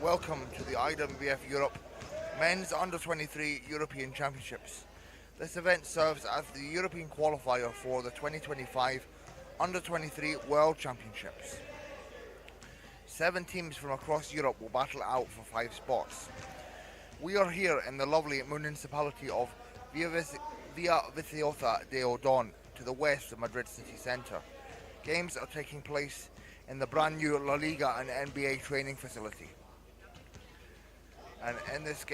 welcome to the IWBF Europe Men's Under-23 European Championships. This event serves as the European qualifier for the 2025 Under-23 World Championships. 7 teams from across Europe will battle out for 5 spots. We are here in the lovely municipality of Villaviciosa de Odon, to the west of Madrid city centre. Games are taking place in the brand new LaLiga and NBA training facility. And in this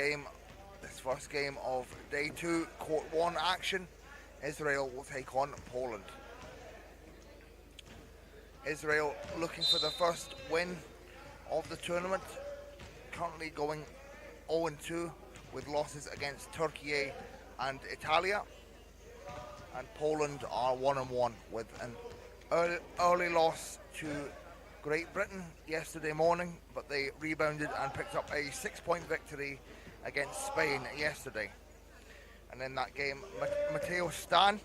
first game of day 2, Court 1 action, Israel will take on Poland. Israel looking for the first win of the tournament, currently going 0-2 with losses against Turkey and Italia. And Poland are 1-1 with an early loss to Great Britain yesterday morning, but they rebounded and picked up a 6-point victory against Spain yesterday. And in that game, Matteo Stan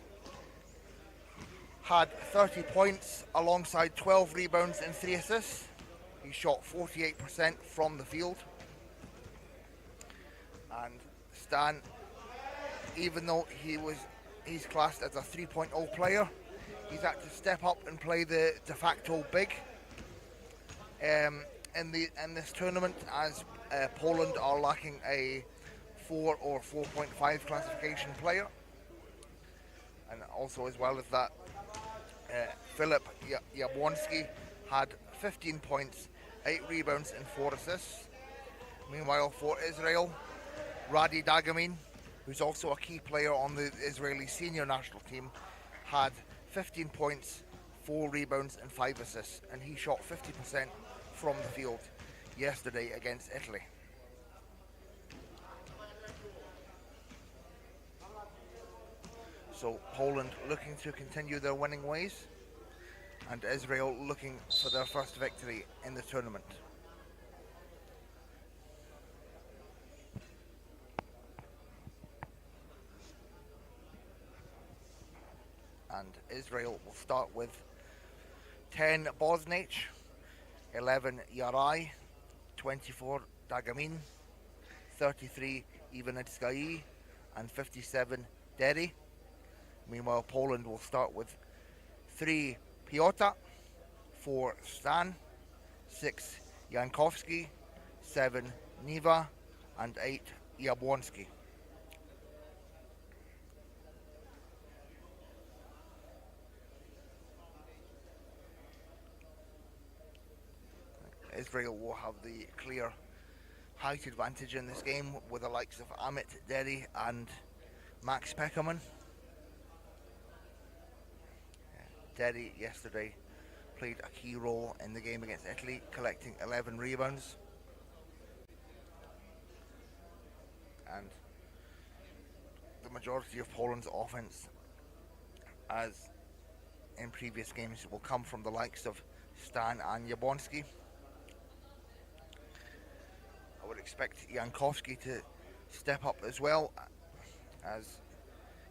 had 30 points alongside 12 rebounds and 3 assists. He shot 48% from the field. And Stan, even though he's classed as a 3.0 player, he's had to step up and play the de facto big in this tournament, as Poland are lacking a 4 or 4.5 classification player. And also, as well as that, Filip Jablonski had 15 points, 8 rebounds and 4 assists. Meanwhile, for Israel, Radi Dagamin, who's also a key player on the Israeli senior national team, had 15 points, 4 rebounds and 5 assists, and he shot 50% from the field yesterday against Italy. So Poland looking to continue their winning ways, and Israel looking for their first victory in the tournament. And Israel will start with 10 Bosnic, 11 Yarai, 24 Dagamin, 33 Ivanitskai, and 57 Deri. Meanwhile, Poland will start with 3 Piotr, 4 Stan, 6 Jankowski, 7 Niva, and 8 Jablonski. Israel will have the clear height advantage in this game with the likes of Amit Deri and Max Peckerman. Deri yesterday played a key role in the game against Italy, collecting 11 rebounds. And the majority of Poland's offense, as in previous games, will come from the likes of Stan and Jablonski. I would expect Jankowski to step up as well, as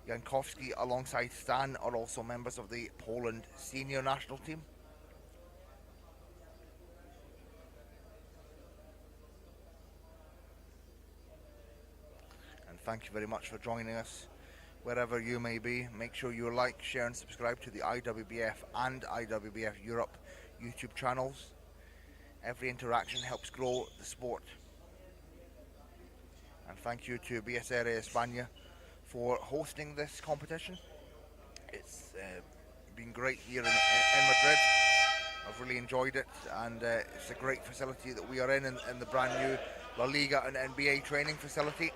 Jankowski alongside Stan are also members of the Poland senior national team. And thank you very much for joining us wherever you may be. Make sure you like, share and subscribe to the IWBF and IWBF Europe YouTube channels. Every interaction helps grow the sport. And thank you to BSR España for hosting this competition. It's been great here in Madrid. I've really enjoyed it, and it's a great facility that we are in the brand new La Liga and NBA training facility.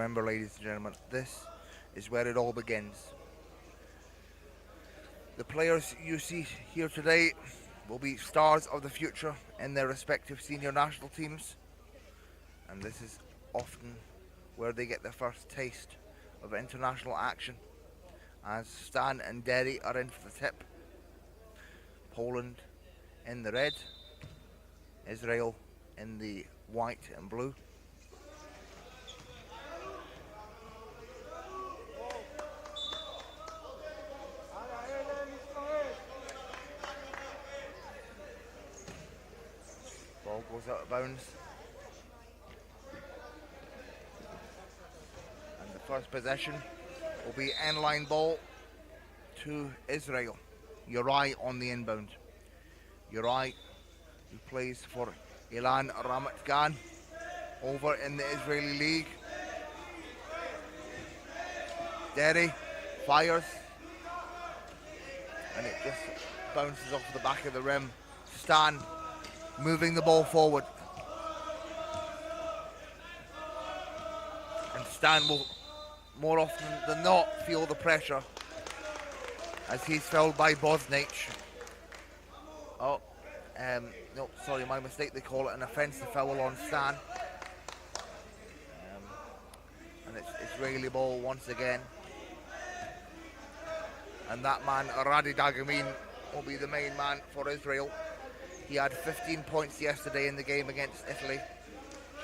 remember, ladies and gentlemen, this is where it all begins. The players you see here today will be stars of the future in their respective senior national teams, and this is often where they get their first taste of international action, as Stan and Derry are in for the tip. Poland in the red, Israel in the white and blue. Ball goes out of bounds. And the first possession will be end-line ball to Israel. Uri on the inbound. Uri, who plays for Ilan Ramat Gan over in the Israeli League. Derry fires, and it just bounces off the back of the rim. Stan moving the ball forward. And Stan will more often than not feel the pressure as he's fouled by Bosnich. Oh, no, sorry, my mistake. They call it an offensive foul on Stan. And it's Israeli ball once again. And that man, Radi Dagamin, will be the main man for Israel. He had 15 points yesterday in the game against Italy.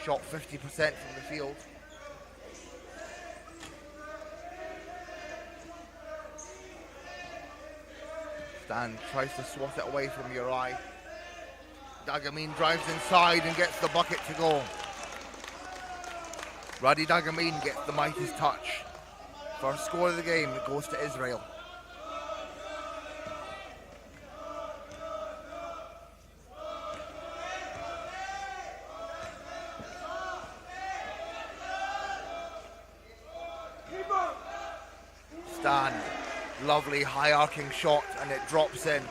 Shot 50% from the field. Stan tries to swat it away from Uri. Dagamin drives inside and gets the bucket to go. Radi Dagamin gets the Mighty's touch. First score of the game goes to Israel. Stan, lovely high arcing shot, and it drops in.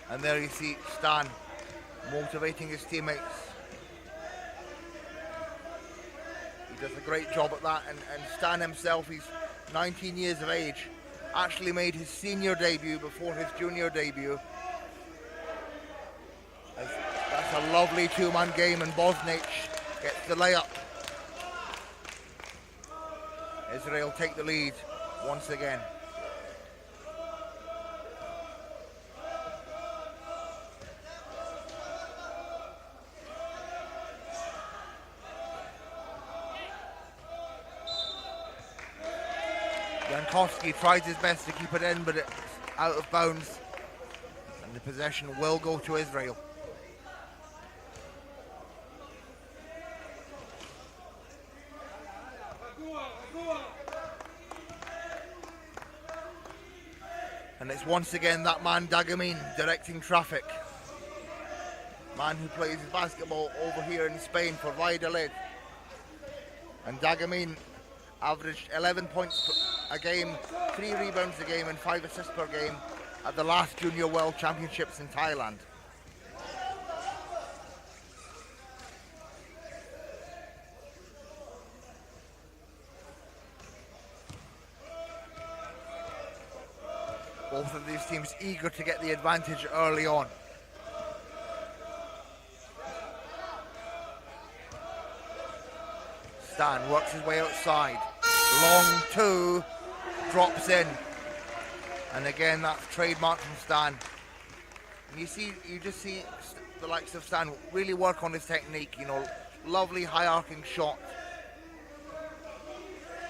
And there you see Stan motivating his teammates. He does a great job at that, and Stan himself, he's 19 years of age, actually made his senior debut before his junior debut. That's a lovely two-man game, and Bosnich gets the layup. Israel take the lead once again. Jankowski tries his best to keep it in, but it's out of bounds, and the possession will go to Israel. And it's once again that man Dagamin directing traffic. Man who plays basketball over here in Spain for Valladolid. And Dagamin averaged 11 points a game, 3 rebounds a game and 5 assists per game at the last Junior World Championships in Thailand. Both of these teams eager to get the advantage early on. Stan works his way outside. Long two, drops in. And again, that's trademark from Stan. And you just see the likes of Stan really work on his technique, lovely high arcing shot.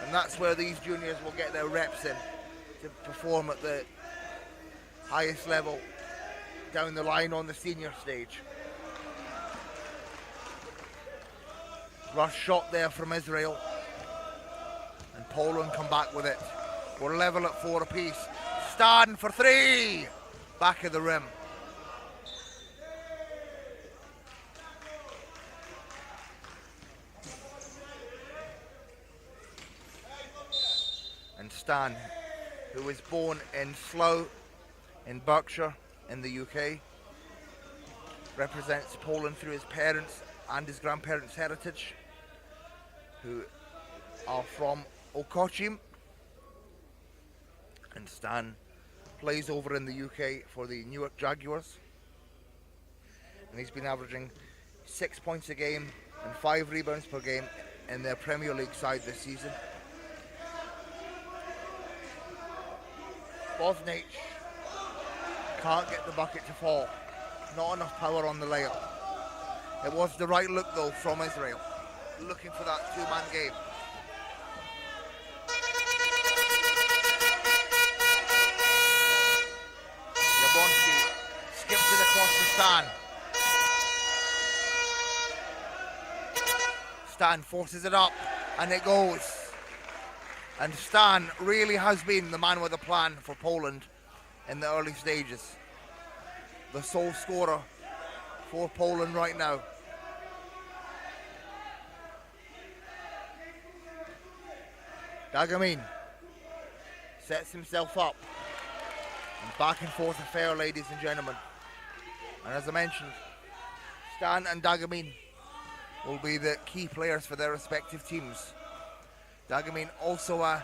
And that's where these juniors will get their reps in to perform at the highest level down the line on the senior stage. Rush shot there from Israel, and Poland come back with it. We're level at 4 apiece. Stan for 3, back of the rim. And Stan, who was born in Slough in Berkshire in the UK, represents Poland through his parents and his grandparents' heritage, who are from Okochim, and Stan plays over in the UK for the Newark Jaguars, and he's been averaging 6 points a game and 5 rebounds per game in their Premier League side this season. Bosnich can't get the bucket to fall. Not enough power on the layup. It was the right look though from Israel, looking for that two-man game. Jablonski skips it across to Stan. Stan forces it up and it goes. And Stan really has been the man with a plan for Poland in the early stages. The sole scorer for Poland right now. Dagamin sets himself up. And back and forth affair, ladies and gentlemen. And as I mentioned, Stan and Dagamin will be the key players for their respective teams. Dagamin also an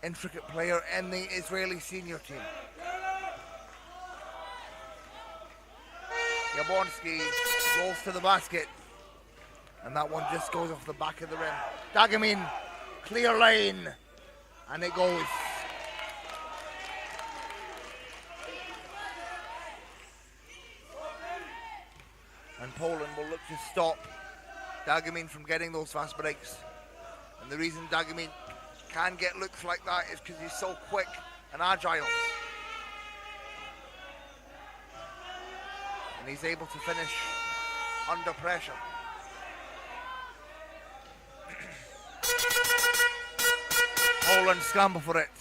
intricate player in the Israeli senior team. Jablonski rolls to the basket, and that one just goes off the back of the rim. Dagamin, clear lane, and it goes. And Poland will look to stop Dagamin from getting those fast breaks. And the reason Dagamin can get looks like that is because he's so quick and agile. And he's able to finish under pressure. Poland scramble for it.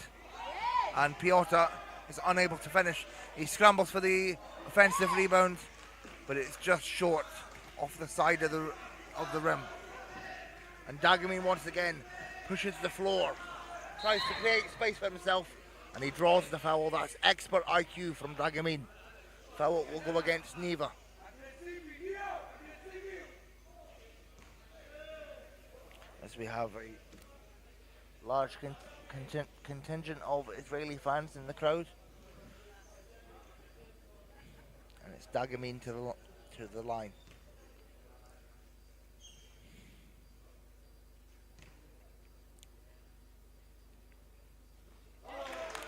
And Piotr is unable to finish. He scrambles for the offensive rebound, but it's just short off the side of the rim. And Dagamin once again pushes the floor, tries to create space for himself, and he draws the foul. That's expert IQ from Dagamin. Foul will go against Neva. As we have a large contingent of Israeli fans in the crowd. And it's Dagamin to the line.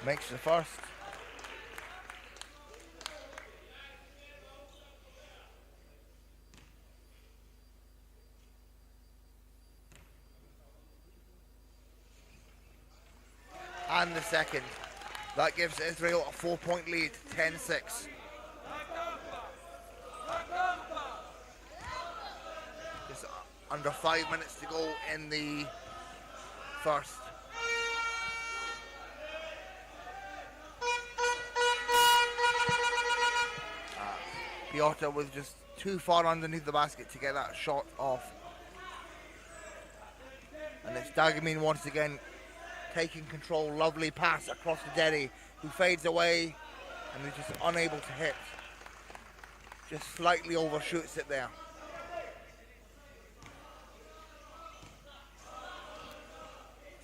Makes the first. And the second. That gives Israel a 4-point lead, 10-6. Just under 5 minutes to go in the first. Piotr was just too far underneath the basket to get that shot off. And it's Dagamin once again taking control. Lovely pass across to Derry, who fades away and is just unable to hit. Just slightly overshoots it there.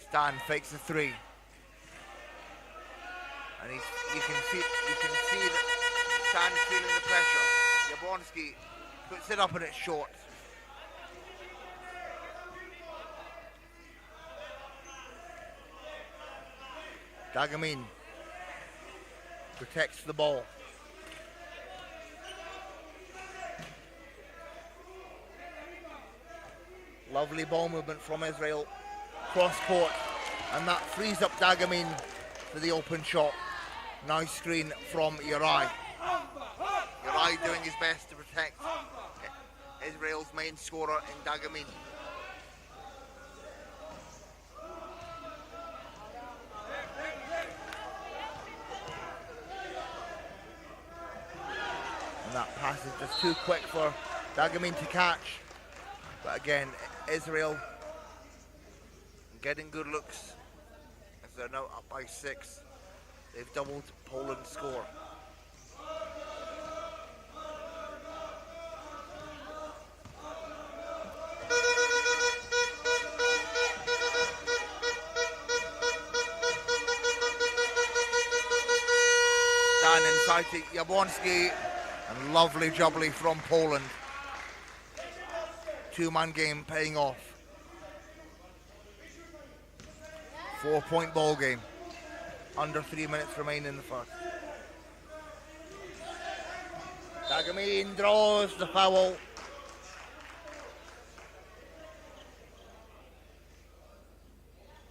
Stan fakes the three. And you can see that Stan's feeling the pressure. Jablonski puts it up and it's short. Dagamin protects the ball. Lovely ball movement from Israel. Cross court. And that frees up Dagamin for the open shot. Nice screen from Uri. Uri doing his best to protect Israel's main scorer in Dagamin. And that pass is just too quick for Dagamin to catch. But again, Israel getting good looks as they're now up by 6. They've doubled Poland's score. Stan inside to Jablonski, and lovely jubbly from Poland. Two-man game paying off. 4-point ball game. Under 3 minutes remain in the first. Dagamin draws the foul.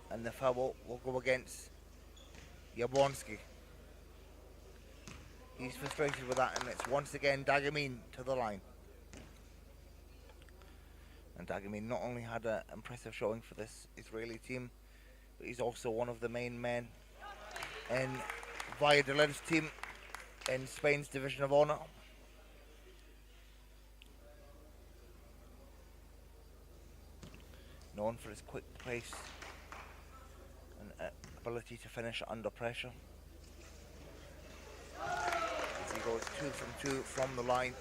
And the foul will go against Jablonski. He's frustrated with that, and it's once again Dagamin to the line. And Dagamin not only had an impressive showing for this Israeli team, but he's also one of the main men in Valladolid's team in Spain's Division of Honor. Known for his quick pace and ability to finish under pressure. As he goes 2 from 2 from the line.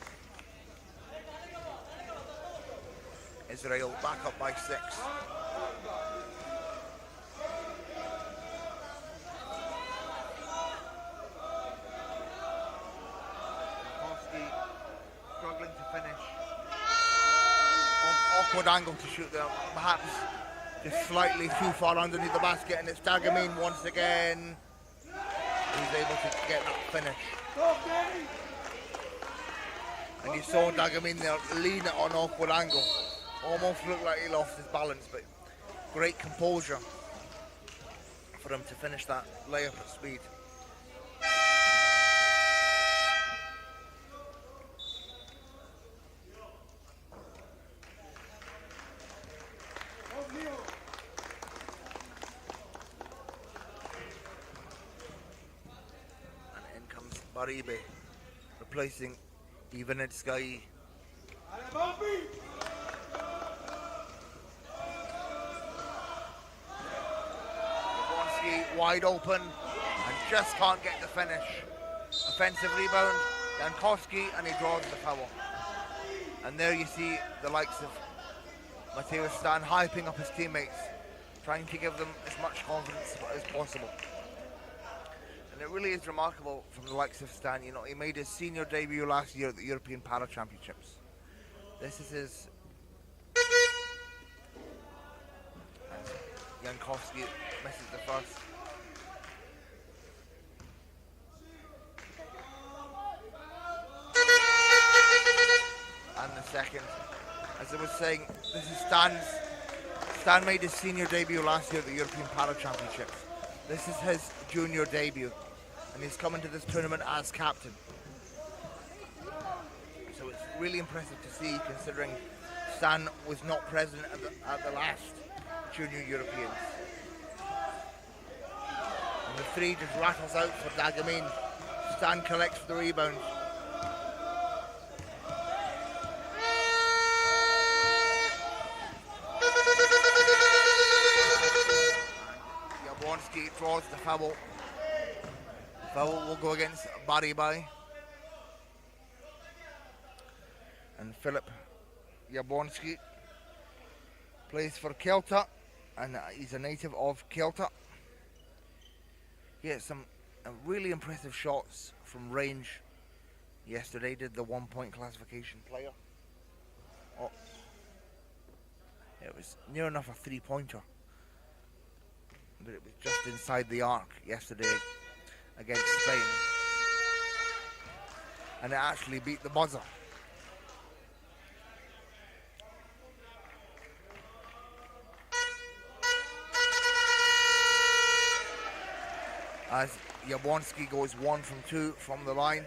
Israel back up by 6. Struggling to finish. Awkward angle to shoot there, perhaps just slightly too far underneath the basket, and it's Dagamin once again. He's able to get that finish. And you saw Dagamin there lean it on awkward angle. Almost looked like he lost his balance, but great composure for him to finish that layup at speed. Baribe replacing U23. Wide open and just can't get the finish. Offensive rebound, Jankowski, and he draws the foul. And there you see the likes of Mateusz Stan hyping up his teammates, trying to give them as much confidence as possible. And it really is remarkable from the likes of Stan. You know, he made his senior debut last year at the European Para Championships. This is his... Jankowski misses the first. And the second. As I was saying, this is Stan made his senior debut last year at the European Para Championships. This is his junior debut, and he's come into this tournament as captain. So it's really impressive to see, considering Stan was not present at the last Junior Europeans. And the three just rattles out for Dagamin. Stan collects the rebound. Jablonski draws the foul. Foul will go against Baribai. And Filip Jablonski plays for Kelta, and he's a native of Kelta. He had some really impressive shots from range yesterday. Did the 1-point classification player. Oh, it was near enough a 3-pointer, but it was just inside the arc yesterday against Spain, and it actually beat the buzzer. As Jablonski goes 1 from 2 from the line.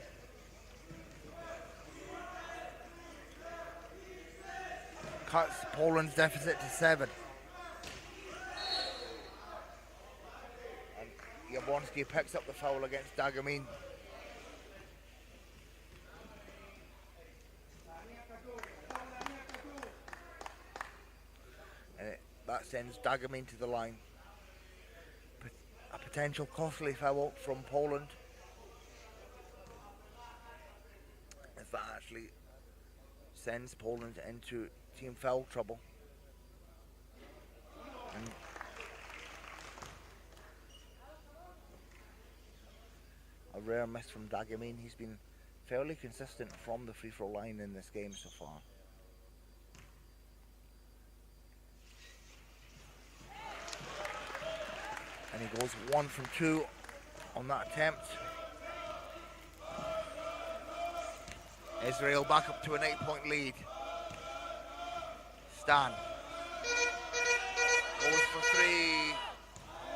Cuts Poland's deficit to 7. And Jablonski picks up the foul against Dagamin. And that sends Dagamin to the line. A potential costly foul from Poland, if that actually sends Poland into team foul trouble. And a rare miss from Dagamin. He's been fairly consistent from the free throw line in this game so far. And he goes 1 from 2 on that attempt. Israel back up to an 8-point lead. Stan goes for 3,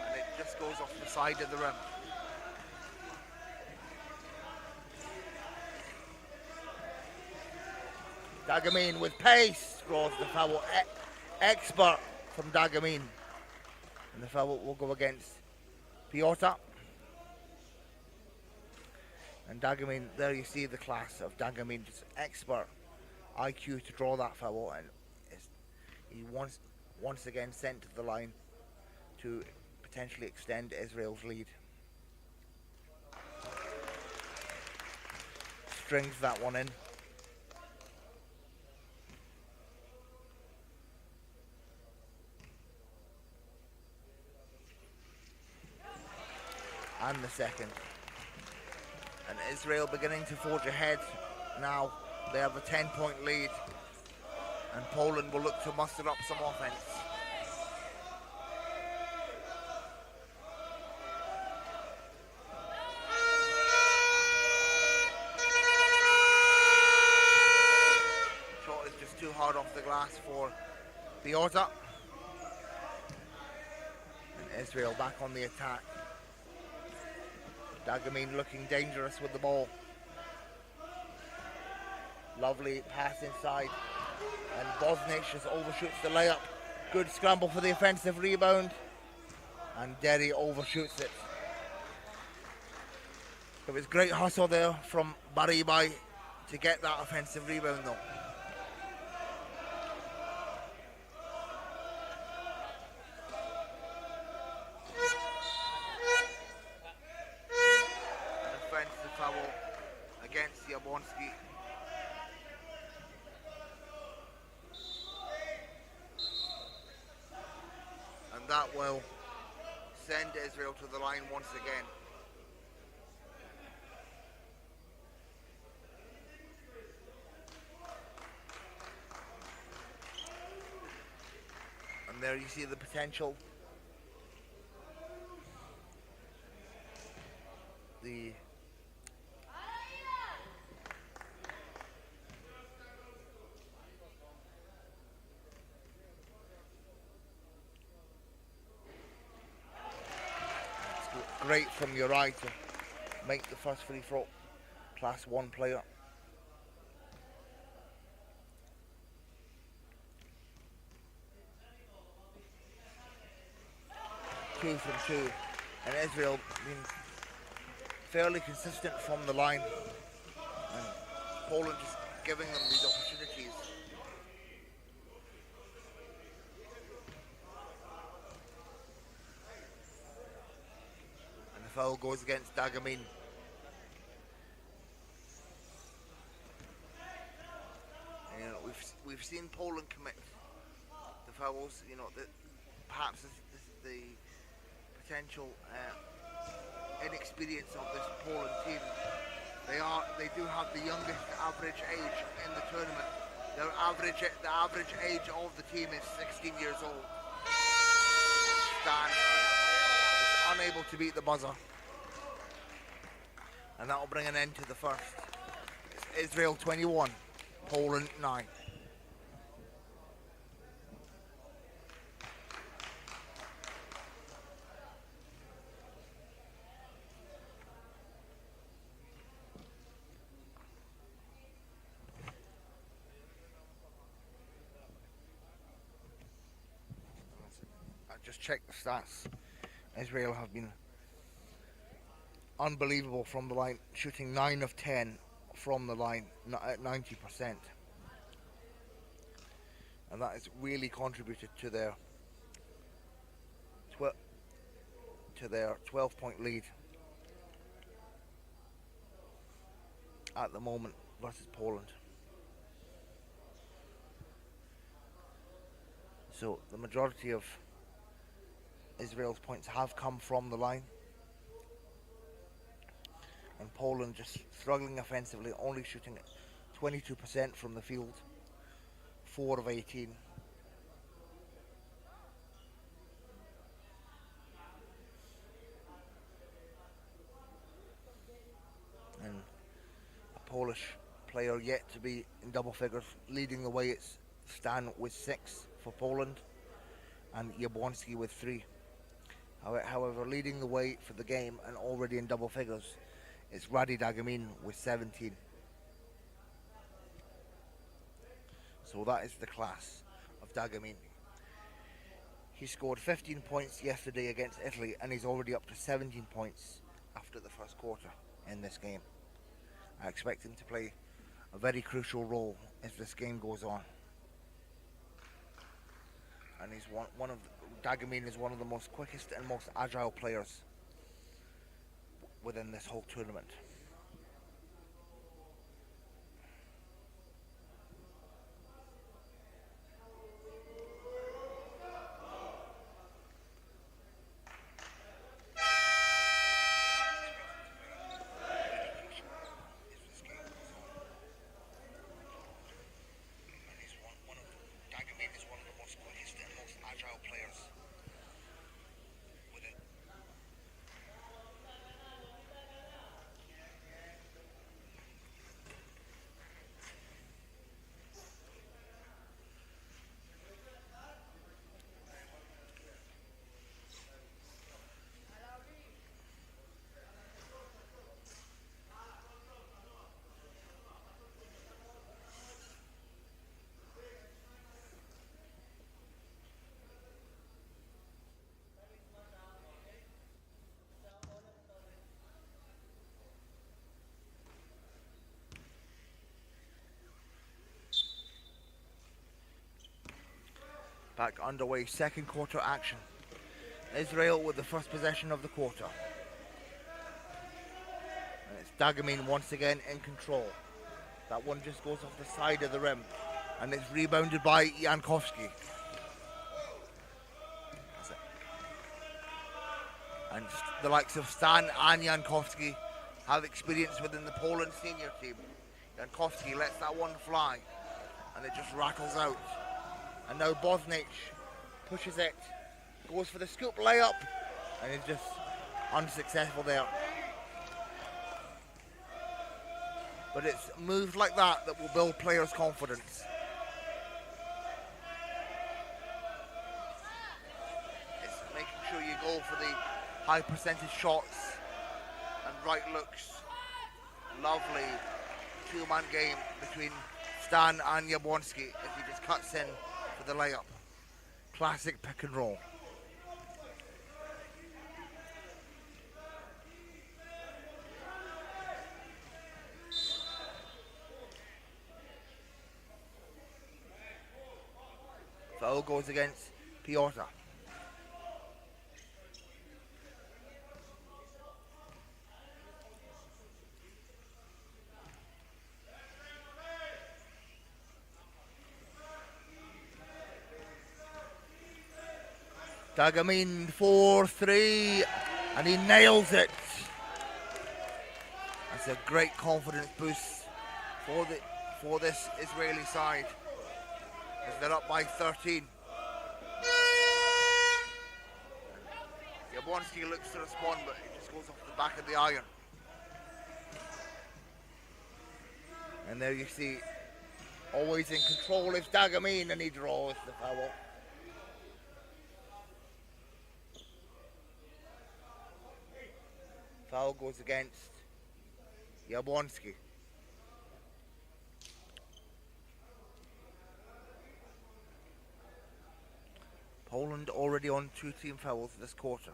and it just goes off the side of the rim. Dagamin with pace draws the foul. Expert from Dagamin. And the foul will go against Piotr. And Dagamin, there you see the class of Dagamin, just expert IQ to draw that foul, and he once again sent to the line to potentially extend Israel's lead. Strings that one in. And the second. And Israel beginning to forge ahead now. They have a 10-point lead. And Poland will look to muster up some offense. Shot is just too hard off the glass for Piotr. And Israel back on the attack. Dagamin looking dangerous with the ball. Lovely pass inside. And Bosnich just overshoots the layup. Good scramble for the offensive rebound. And Derry overshoots it. It was great hustle there from Baribai to get that offensive rebound though. And that will send Israel to the line once again. And there you see the potential. Great from Uri to make the first free throw. Class 1 player. Two from 2. And Israel been fairly consistent from the line. And Poland just giving them these opportunities. Foul goes against Dagamin. You know, we've seen Poland commit the fouls. You know, that perhaps the potential inexperience of this Poland team. They do have the youngest average age in the tournament. The average age of the team is 16 years old. Stan is unable to beat the buzzer. And that will bring an end to the first. It's Israel 21, Poland 9. I just checked the stats. Israel have been unbelievable from the line, shooting 9 of 10 from the line at 90%. And that has really contributed to their 12-point lead at the moment versus Poland. So the majority of Israel's points have come from the line. Poland just struggling offensively, only shooting 22% from the field, 4 of 18. And a Polish player yet to be in double figures. Leading the way, it's Stan with 6 for Poland and Jablonski with 3. However, leading the way for the game and already in double figures is Radi Dagamin with 17. So that is the class of Dagamin. He scored 15 points yesterday against Italy, and he's already up to 17 points after the first quarter in this game. I expect him to play a very crucial role as this game goes on. And he's Dagamin is one of the most quickest and most agile players within this whole tournament. Back underway, second quarter action. Israel with the first possession of the quarter. And it's Dagamin once again in control. That one just goes off the side of the rim. And it's rebounded by Jankowski. And the likes of Stan and Jankowski have experience within the Poland senior team. Jankowski lets that one fly. And it just rattles out. And now Bosnich pushes it, goes for the scoop layup, and is just unsuccessful there. But it's moves like that that will build players' confidence. It's making sure you go for the high percentage shots and right looks. Lovely two-man game between Stan and Jablonski as he just cuts in for the layup. Classic pick and roll. Foul goes against Piotr. Dagamin 4-3, and he nails it. That's a great confidence boost for this Israeli side, as they're up by 13. Jablonski looks to respond, but it just goes off the back of the iron. And there you see, always in control is Dagamin, and he draws the foul. Foul goes against Jablonski. Poland already on 2 team fouls this quarter.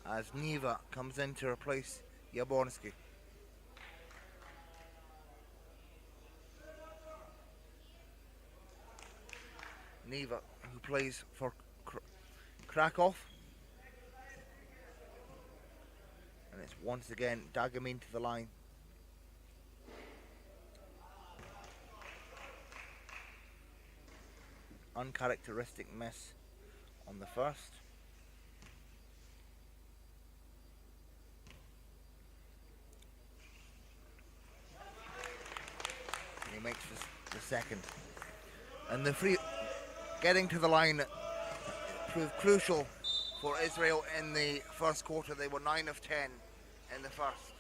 As Niva comes in to replace Jablonski. Niva, who plays for Krakow. And it's once again Dagamin to the line. Uncharacteristic miss on the first. And he makes the second. And the free getting to the line proved crucial for Israel in the first quarter. They were 9 of 10 in the first.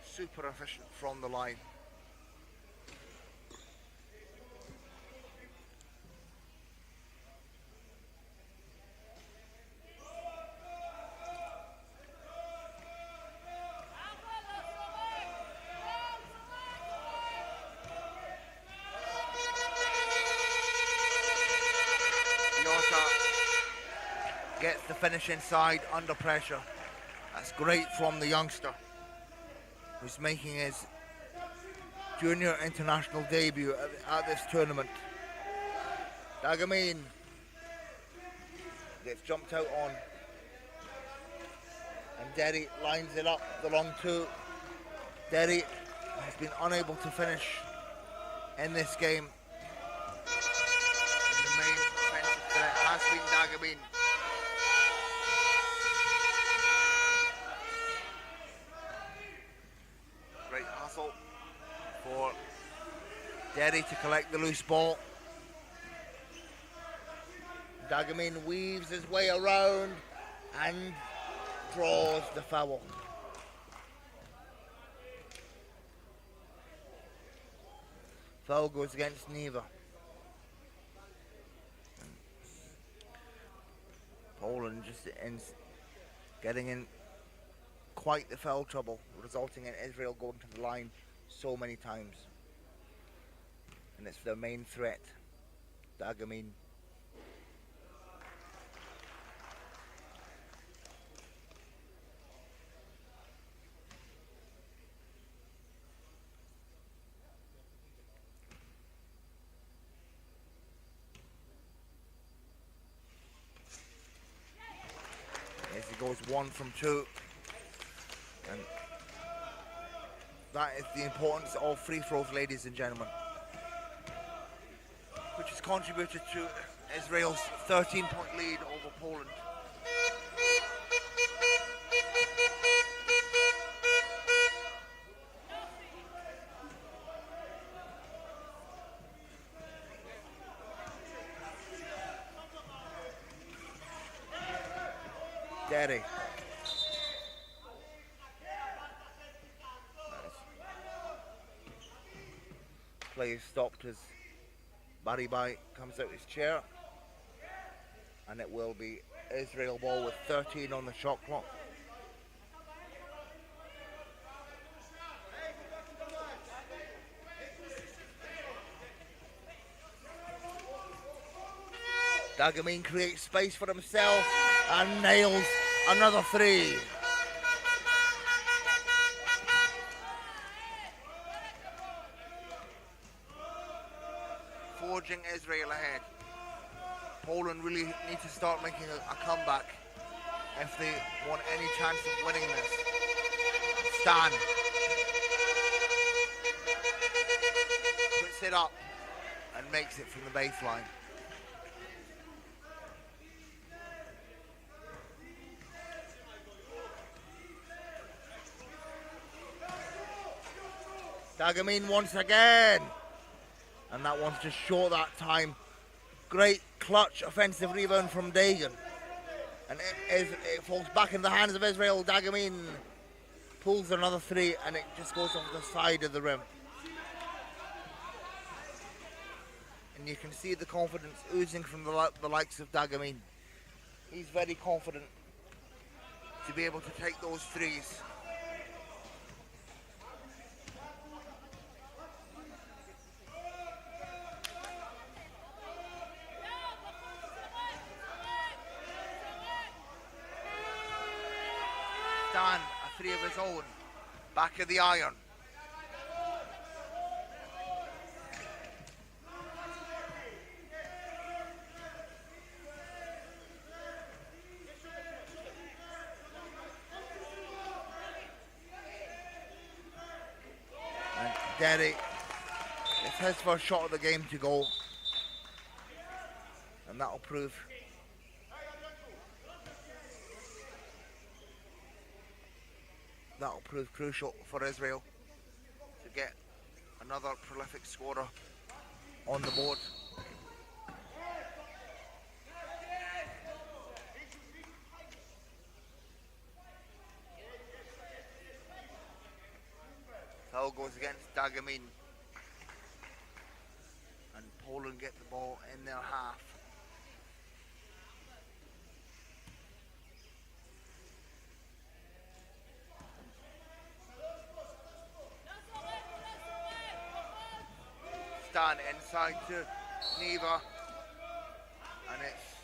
Super efficient from the line. Gets the finish inside under pressure. That's great from the youngster who's making his junior international debut at this tournament. Dagamin gets jumped out on, and Derry lines it up the long two. Derry has been unable to finish in this game. And the main offensive threat has been Dagamin. Great hustle for Derry to collect the loose ball. Dagamin weaves his way around and draws the foul. Foul goes against Neva. Poland just getting in quite the foul trouble, resulting in Israel going to the line so many times. And it's their main threat, Dagamin. As he goes 1 from 2. And that is the importance of free throws, ladies and gentlemen, which has contributed to Israel's 13-point lead over Poland. Derry. Play is stopped as Baribai comes out his chair, and it will be Israel ball with 13 on the shot clock. Dagamin creates space for himself and nails another three. Forging Israel ahead. Poland really need to start making a comeback if they want any chance of winning this. Stan puts it up and makes it from the baseline. Dagamin once again. And that one's just short that time. Great clutch offensive rebound from Dagan. And it falls back in the hands of Israel. Dagamin pulls another three and it just goes off the side of the rim. And you can see the confidence oozing from the likes of Dagamin. He's very confident to be able to take those threes. Dan, a three of his own, back of the iron. And Derry, it's his first shot of the game to go. and that'll prove crucial for Israel to get another prolific scorer on the board. Foul goes against Dagamin, and Poland get the ball in their half. Stan inside to Neva, and it's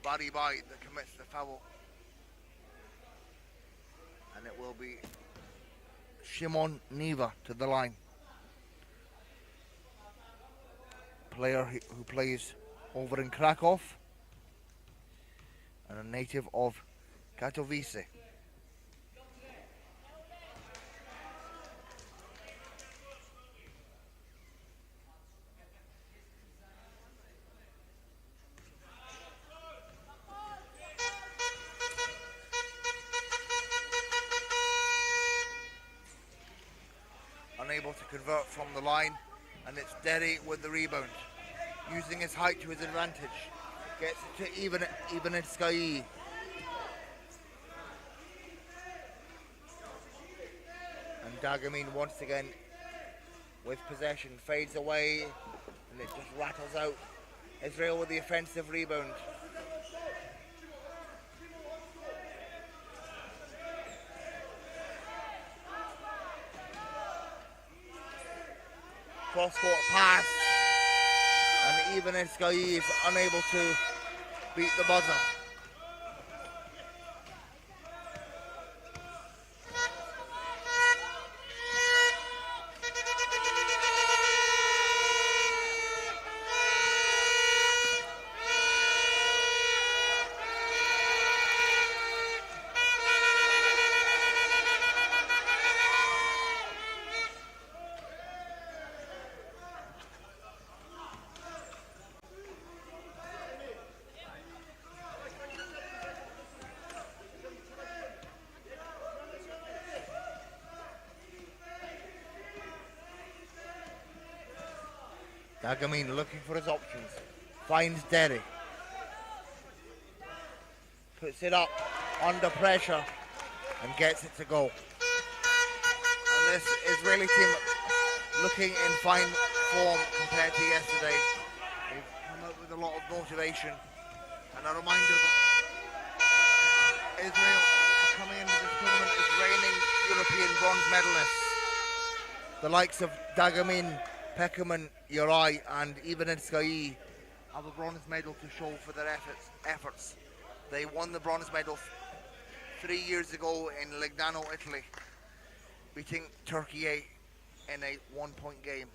Barry Bite that commits the foul, and it will be Shimon Neva to the line, player who plays over in Krakow and a native of Katowice. Unable to convert from the line, and it's Derry with the rebound, using his height to his advantage. Gets it to even in Sky. And Dagamin once again with possession, fades away, and it just rattles out. Israel with the offensive rebound. Cross-court pass, and even in Sky is unable to beat the buzzer. Dagamin looking for his options, finds Derry, puts it up under pressure and gets it to go. And this Israeli team looking in fine form compared to yesterday. They've come out with a lot of motivation, and a reminder that Israel coming into this tournament is reigning European bronze medalists. The likes of Dagamin, Peckerman, Uri and even in Sky have a bronze medal to show for their efforts. They won the bronze medal 3 years ago in Legnano, Italy, beating Turkey in a 1-point game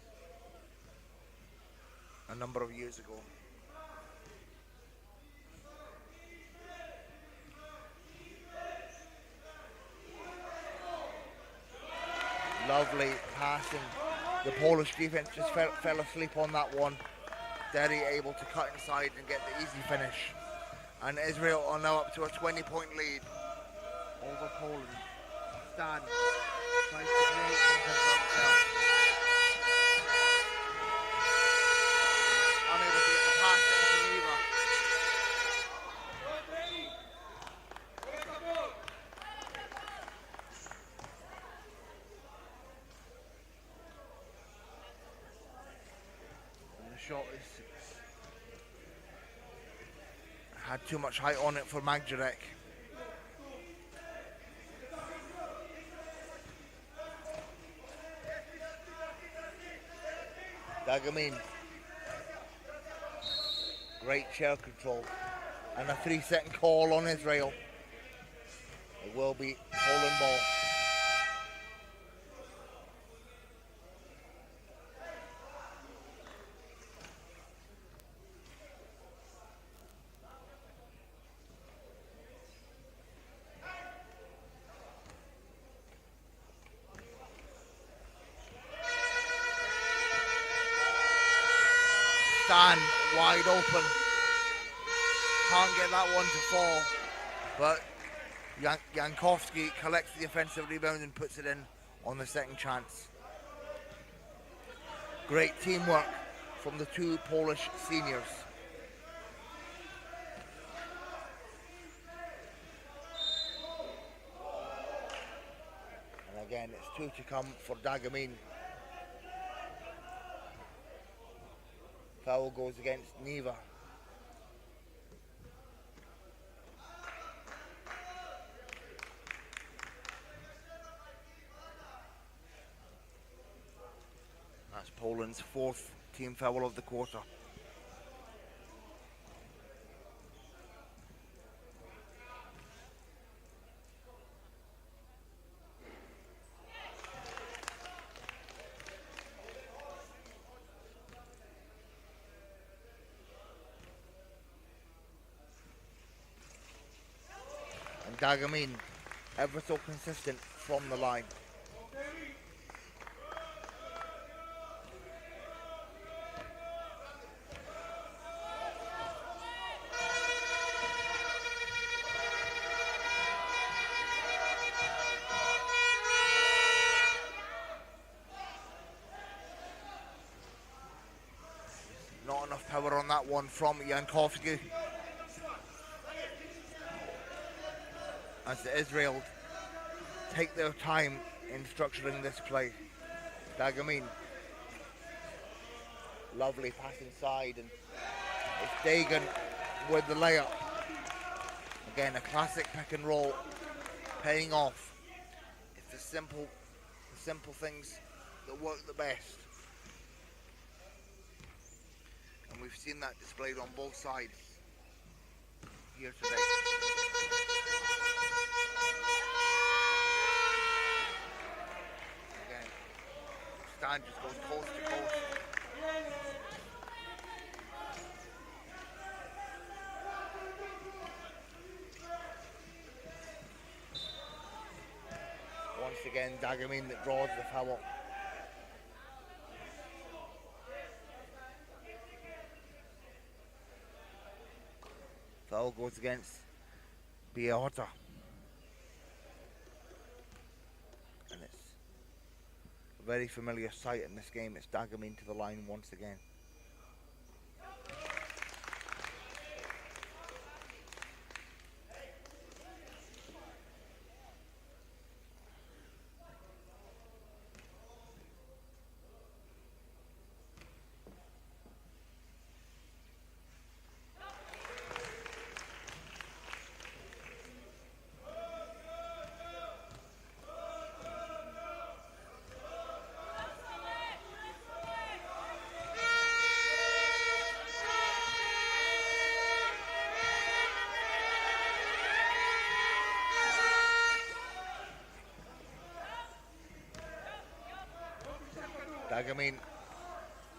a number of years ago. Lovely passing. The Polish defense just fell asleep on that one. Derry able to cut inside and get the easy finish. And Israel are now up to a 20-point lead over Poland. Stan tries to create something for himself. Unable to get the pass into Neva. Shot had too much height on it for Magjarek. Dagamin, great shell control, and a 3-second call on Israel. It will be Poland ball. Stan wide open. Can't get that one to fall. But Jankowski collects the offensive rebound and puts it in on the second chance. Great teamwork from the two Polish seniors. And again, it's two to come for Dagamin. Foul goes against Neva. That's Poland's fourth team foul of the quarter. And Dagamin, ever so consistent from the line. Not enough power on that one from Jankowski. As Israel take their time in structuring this play. Dagamin. Lovely pass inside, and it's Dagan with the layup. Again, a classic pick and roll paying off. It's the simple things that work the best. And we've seen that displayed on both sides here today. Again, Stan just goes coast to coast. Once again, Dagamin that draws the foul. Foul goes against Biota. And it's a very familiar sight in this game. It's Dagamin to the line once again. Dagamin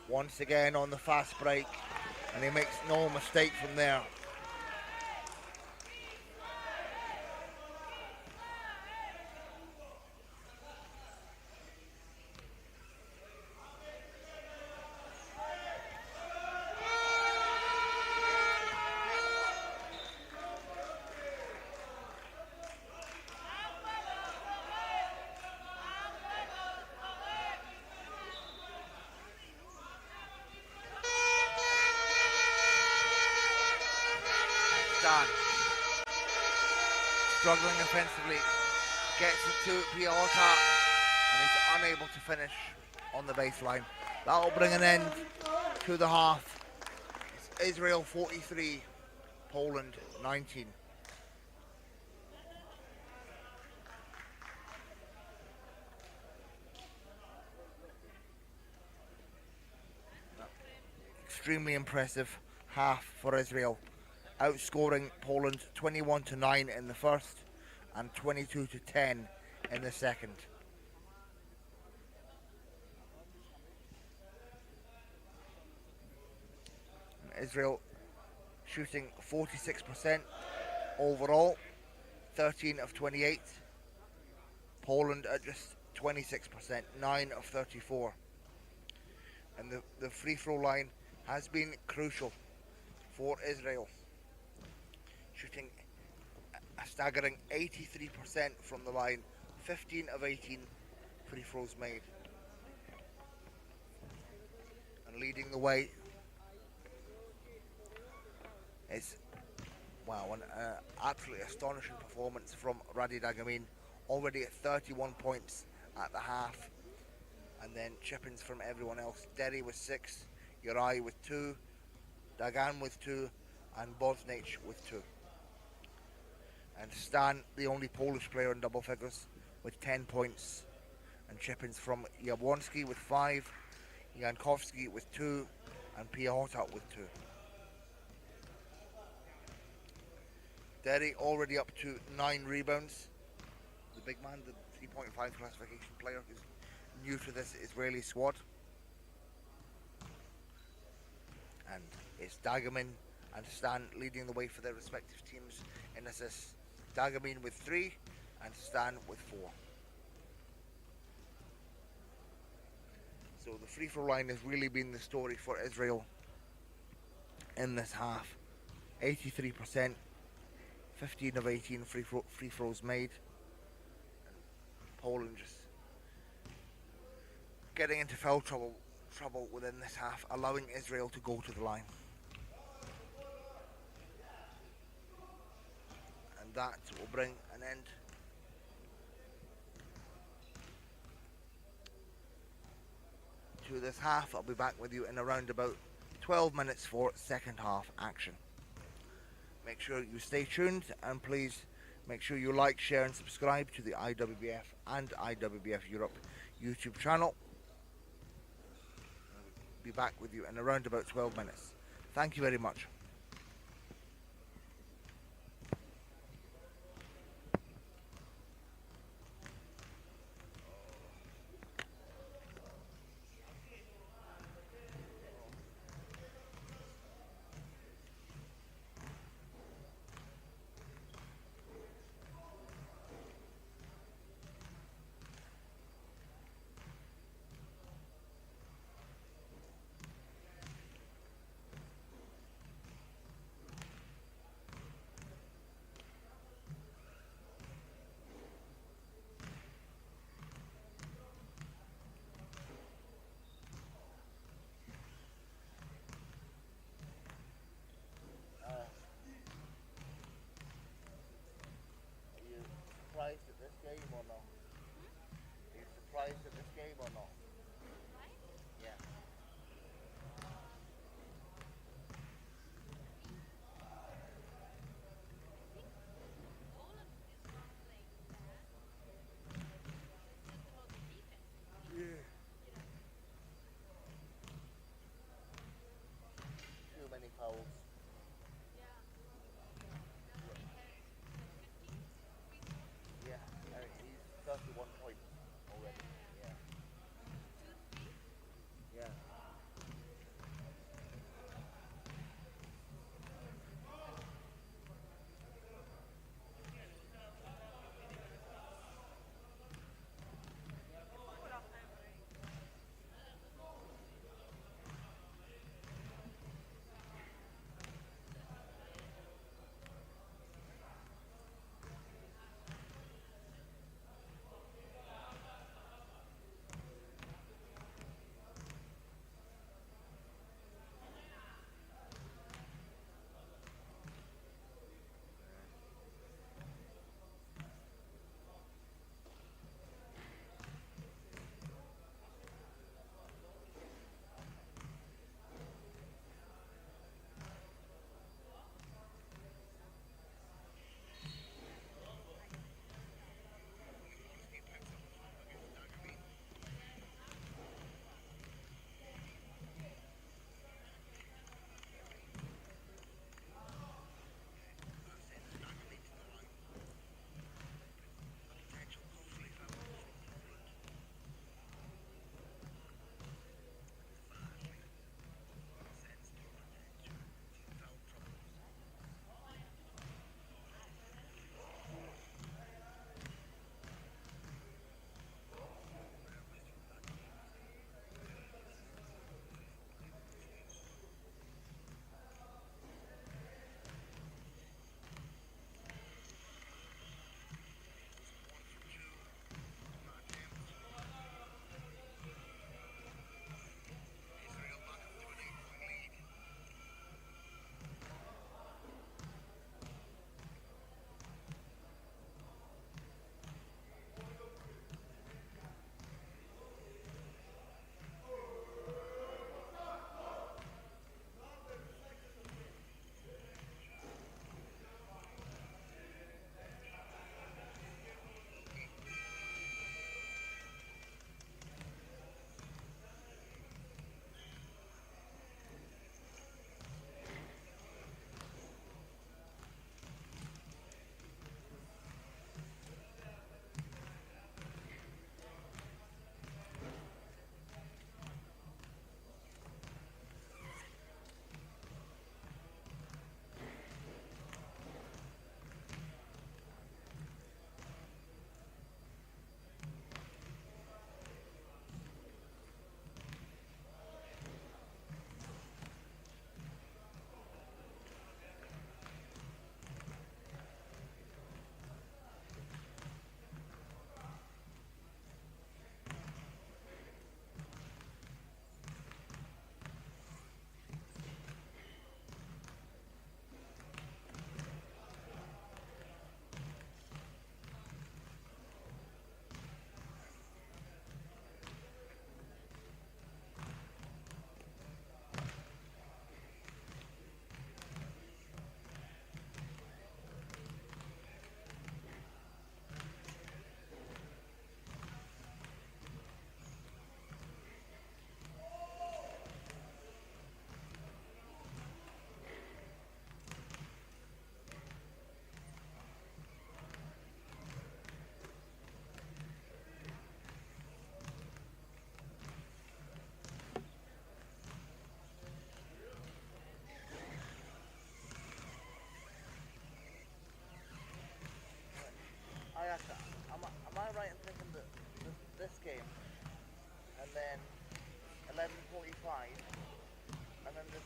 once again on the fast break, and he makes no mistake from there. Struggling offensively, gets it to Piota, and he's unable to finish on the baseline. That'll bring an end to the half. It's Israel 43, Poland 19. Extremely impressive half for Israel, outscoring Poland 21-9 in the first and 22-10 in the second. Israel shooting 46% overall, 13 of 28. Poland at just 26%, 9 of 34. And the free throw line has been crucial for Israel, shooting a staggering 83% from the line, 15 of 18 free throws made, and leading the way is, wow, an absolutely astonishing performance from Radi Dagamin, already at 31 points at the half, and then chip-ins from everyone else. Derry with 6, Uri with 2, Dagan with 2, and Bosnich with 2. And Stan, the only Polish player in double figures, with 10 points, and chip-ins from Jabłonski with 5, Jankowski with 2, and Piechota with 2. Derry already up to 9 rebounds. The big man, the 3.5 classification player, who's new to this Israeli squad. And it's Dagamin and Stan leading the way for their respective teams in assists. Dagamin with 3 and Stan with 4. So the free throw line has really been the story for Israel in this half. 83%, 15 of 18 free throws made. Poland just getting into foul trouble within this half, allowing Israel to go to the line. And that will bring an end to this half. I'll be back with you in around about 12 minutes for second half action. Make sure you stay tuned, and please make sure you like, share and subscribe to the IWBF and IWBF Europe YouTube channel. I'll be back with you in around about 12 minutes. Thank you very much. Surprised at this game or not? Are you surprised at this game or not? Yeah. Too many fouls. Yeah, he's 31 points already. Yeah.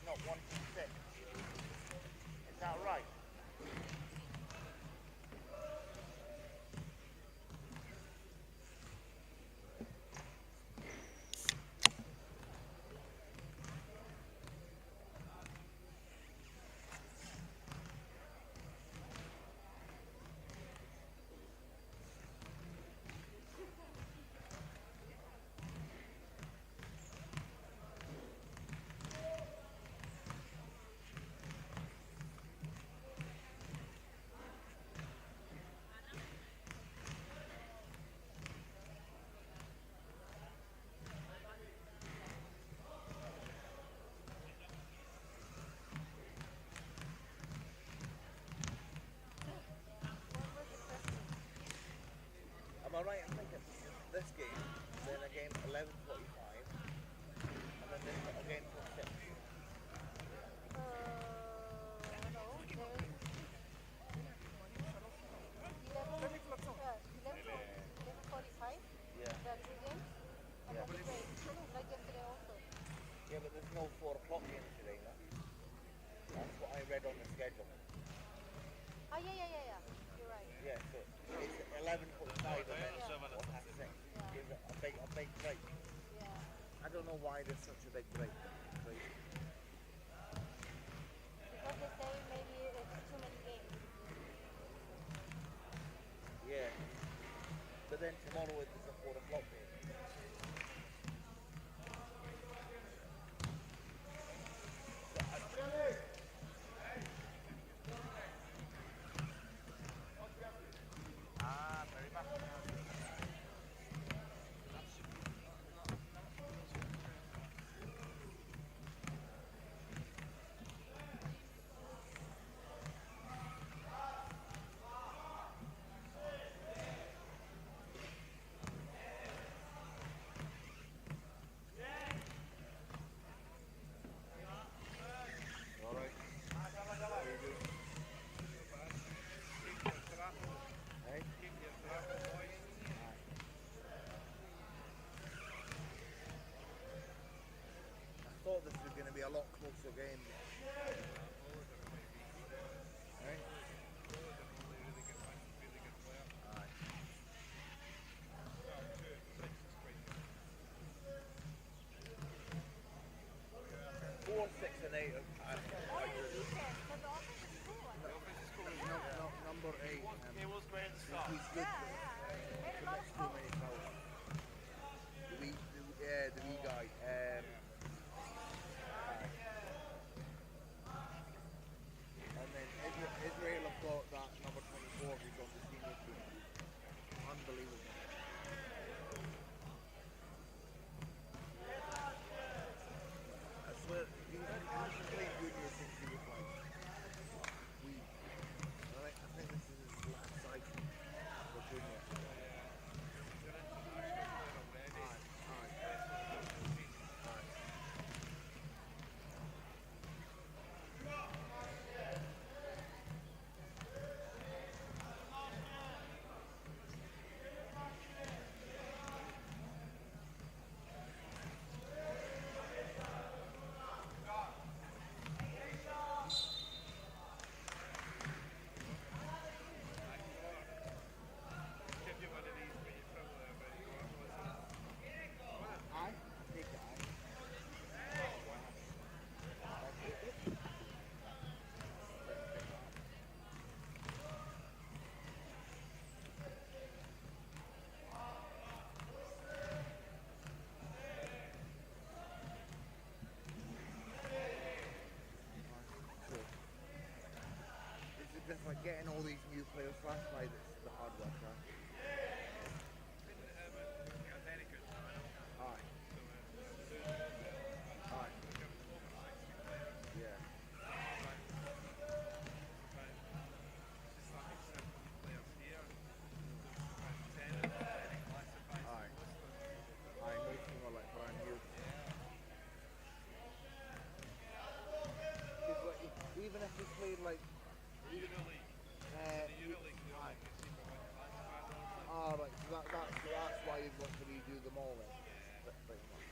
not 1-6. Is that right? Am I right in thinking this game, then again 11:45, and then this again till 6? No, there's 11:45. Yeah. There are two games. And Yeah. then the break, like yesterday also. Yeah, but there's no 4 o'clock game today, no? That's what I read on the schedule. Ah, yeah. You're right. Yeah, so it's 11:45 and then Yeah. 6. Yeah. Gives it a big break. Yeah. I don't know why there's such a big break. Crazy. Because they say maybe it's too many games. Yeah. But then tomorrow is a 4 o'clock game. Very much. All right. How you doing? Hey? I thought this was going to be a lot closer game. Hey? Aye. 4, 6, and 8. But the offense is cool. Number 8. It was great at the start. He's good. Made a lot of Too fun. many fouls. The wee guy. And then Israel have got that number 24 who's on the senior team. Unbelievable. I swear, he's been playing junior since he was like weak. I think this is his last cycle for junior. It's like getting all these new players last night. It's the hard work, huh? Aye. Aye. Yeah. Aye. Aye, most of them are like brand new. It's like, even if we played like right, so that's why you've got to redo them all then. Pretty much.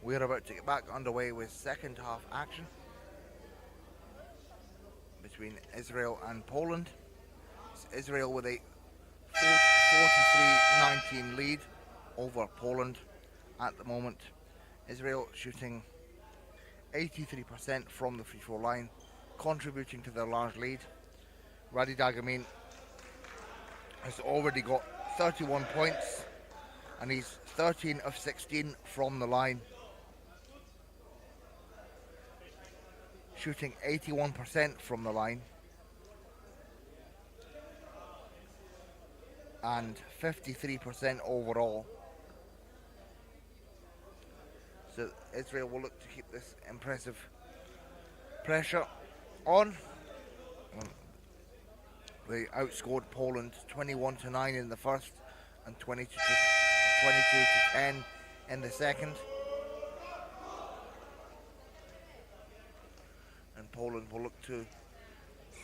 We're about to get back underway with second half action between Israel and Poland. It's Israel with a 43-19 lead over Poland at the moment. Israel shooting 83% from the free throw line, contributing to their large lead. Radi Dagamin has already got 31 points and he's 13 of 16 from the line, shooting 81% from the line and 53% overall. So Israel will look to keep this impressive pressure on. They outscored Poland 21-9 in the first and 22-10 in the second. And Poland will look to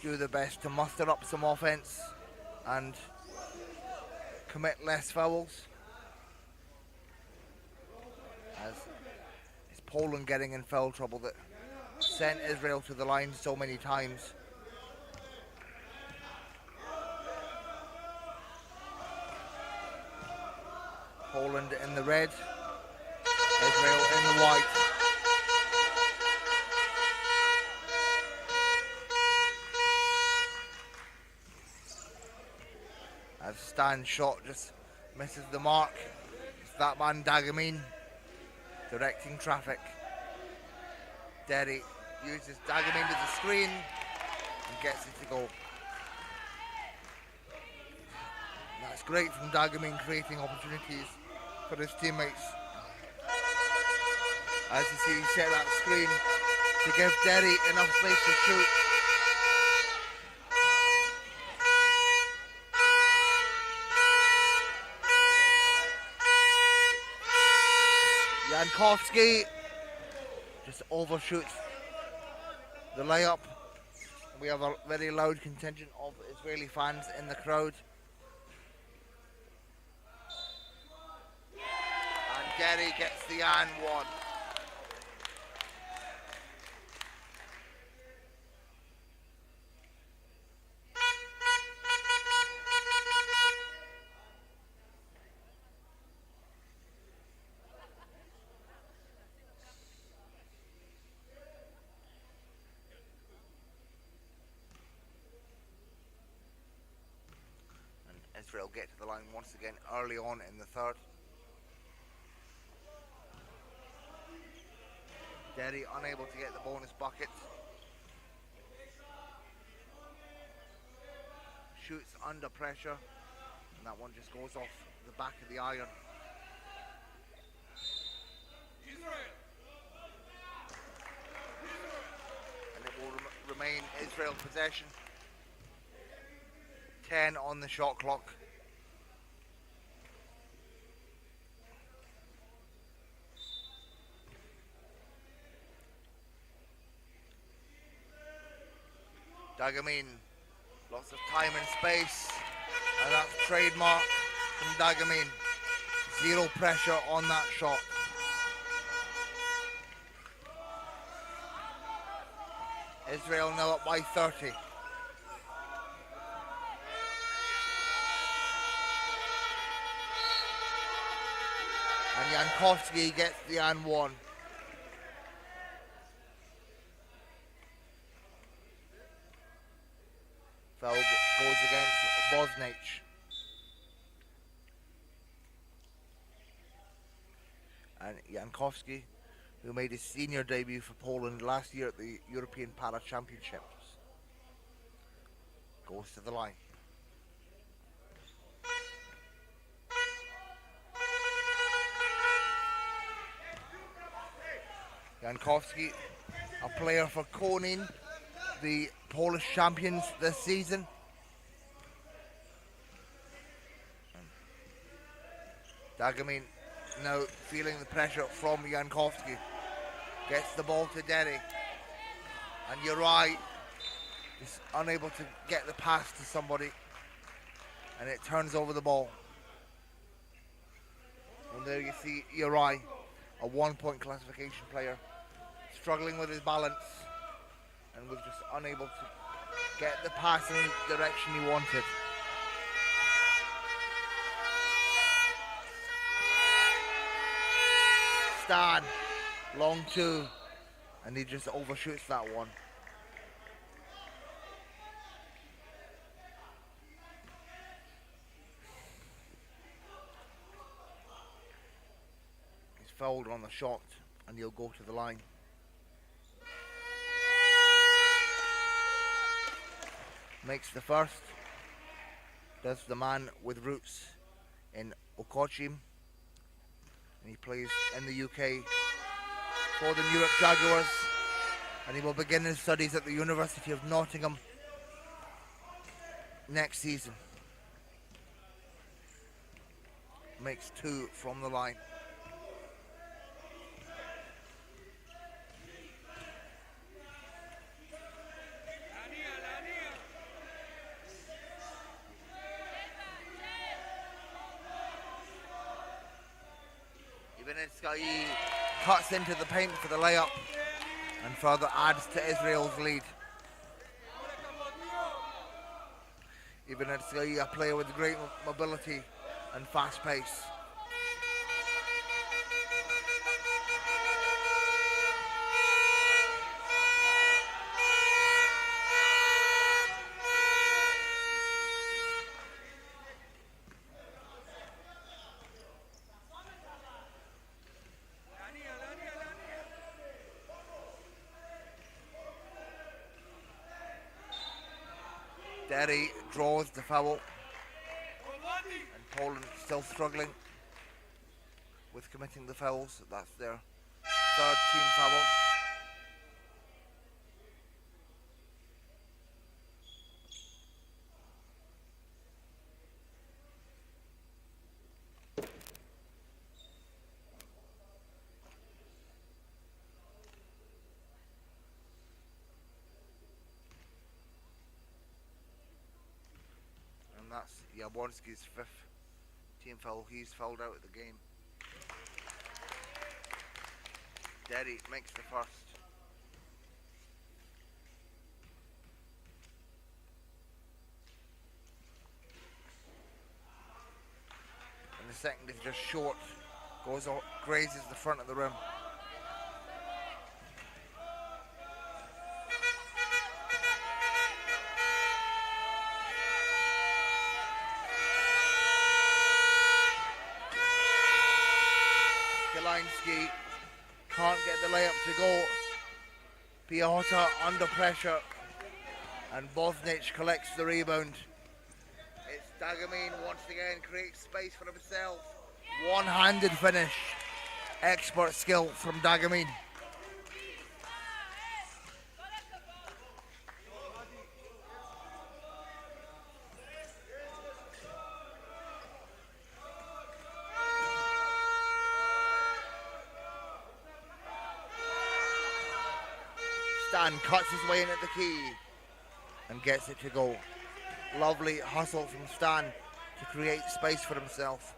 do their best to muster up some offense and commit less fouls. As it's Poland getting in foul trouble that sent Israel to the line so many times. Poland in the red, Israel in the white. As Stan's shot just misses the mark. It's that man Dagamin directing traffic. Derry uses Dagamin as a screen and gets it to go. That's great from Dagamin, creating opportunities for his teammates. As you see, he set that screen to give Derry enough space to shoot. Jankowski just overshoots the layup. We have a very loud contingent of Israeli fans in the crowd. And Derry gets the and one. Israel get to the line once again early on in the third. Derry unable to get the bonus bucket. Shoots under pressure, and that one just goes off the back of the iron. And it will remain Israel possession. 10 on the shot clock. Dagamin, lots of time and space, and that's trademark from Dagamin. Zero pressure on that shot. Israel now up by 30. And Jankowski gets the and one. Foul goes against Bosnich. And Jankowski, who made his senior debut for Poland last year at the European Para Championships, goes to the line. Jankowski, a player for Konin, the Polish champions this season. Dagamin now feeling the pressure from Jankowski. Gets the ball to Derry. And Uri is unable to get the pass to somebody. And it turns over the ball. And there you see Uri a 1-point classification player, struggling with his balance and was just unable to get the pass in the direction he wanted. Stan, long two, and he just overshoots that one. He's fouled on the shot, and he'll go to the line. Makes the first. That's the man with roots in Okochim, and he plays in the UK for the Newark Jaguars, and he will begin his studies at the University of Nottingham next season. Makes two from the line. He cuts into the paint for the layup and further adds to Israel's lead. Ibn Etzgai, a player with great mobility and fast pace. Derry draws the foul, and Poland still struggling with committing the fouls. That's their third team foul. That's Jablonski's fifth team foul. He's fouled out of the game. Derry makes the first. And the second is just short. Goes off, grazes the front of the rim. Can't get the layup to go. Piahota under pressure, and Bosnich collects the rebound. It's Dagamin once again creates space for himself. One-handed finish. Expert skill from Dagamin. Stan cuts his way in at the key and gets it to go. Lovely hustle from Stan to create space for himself.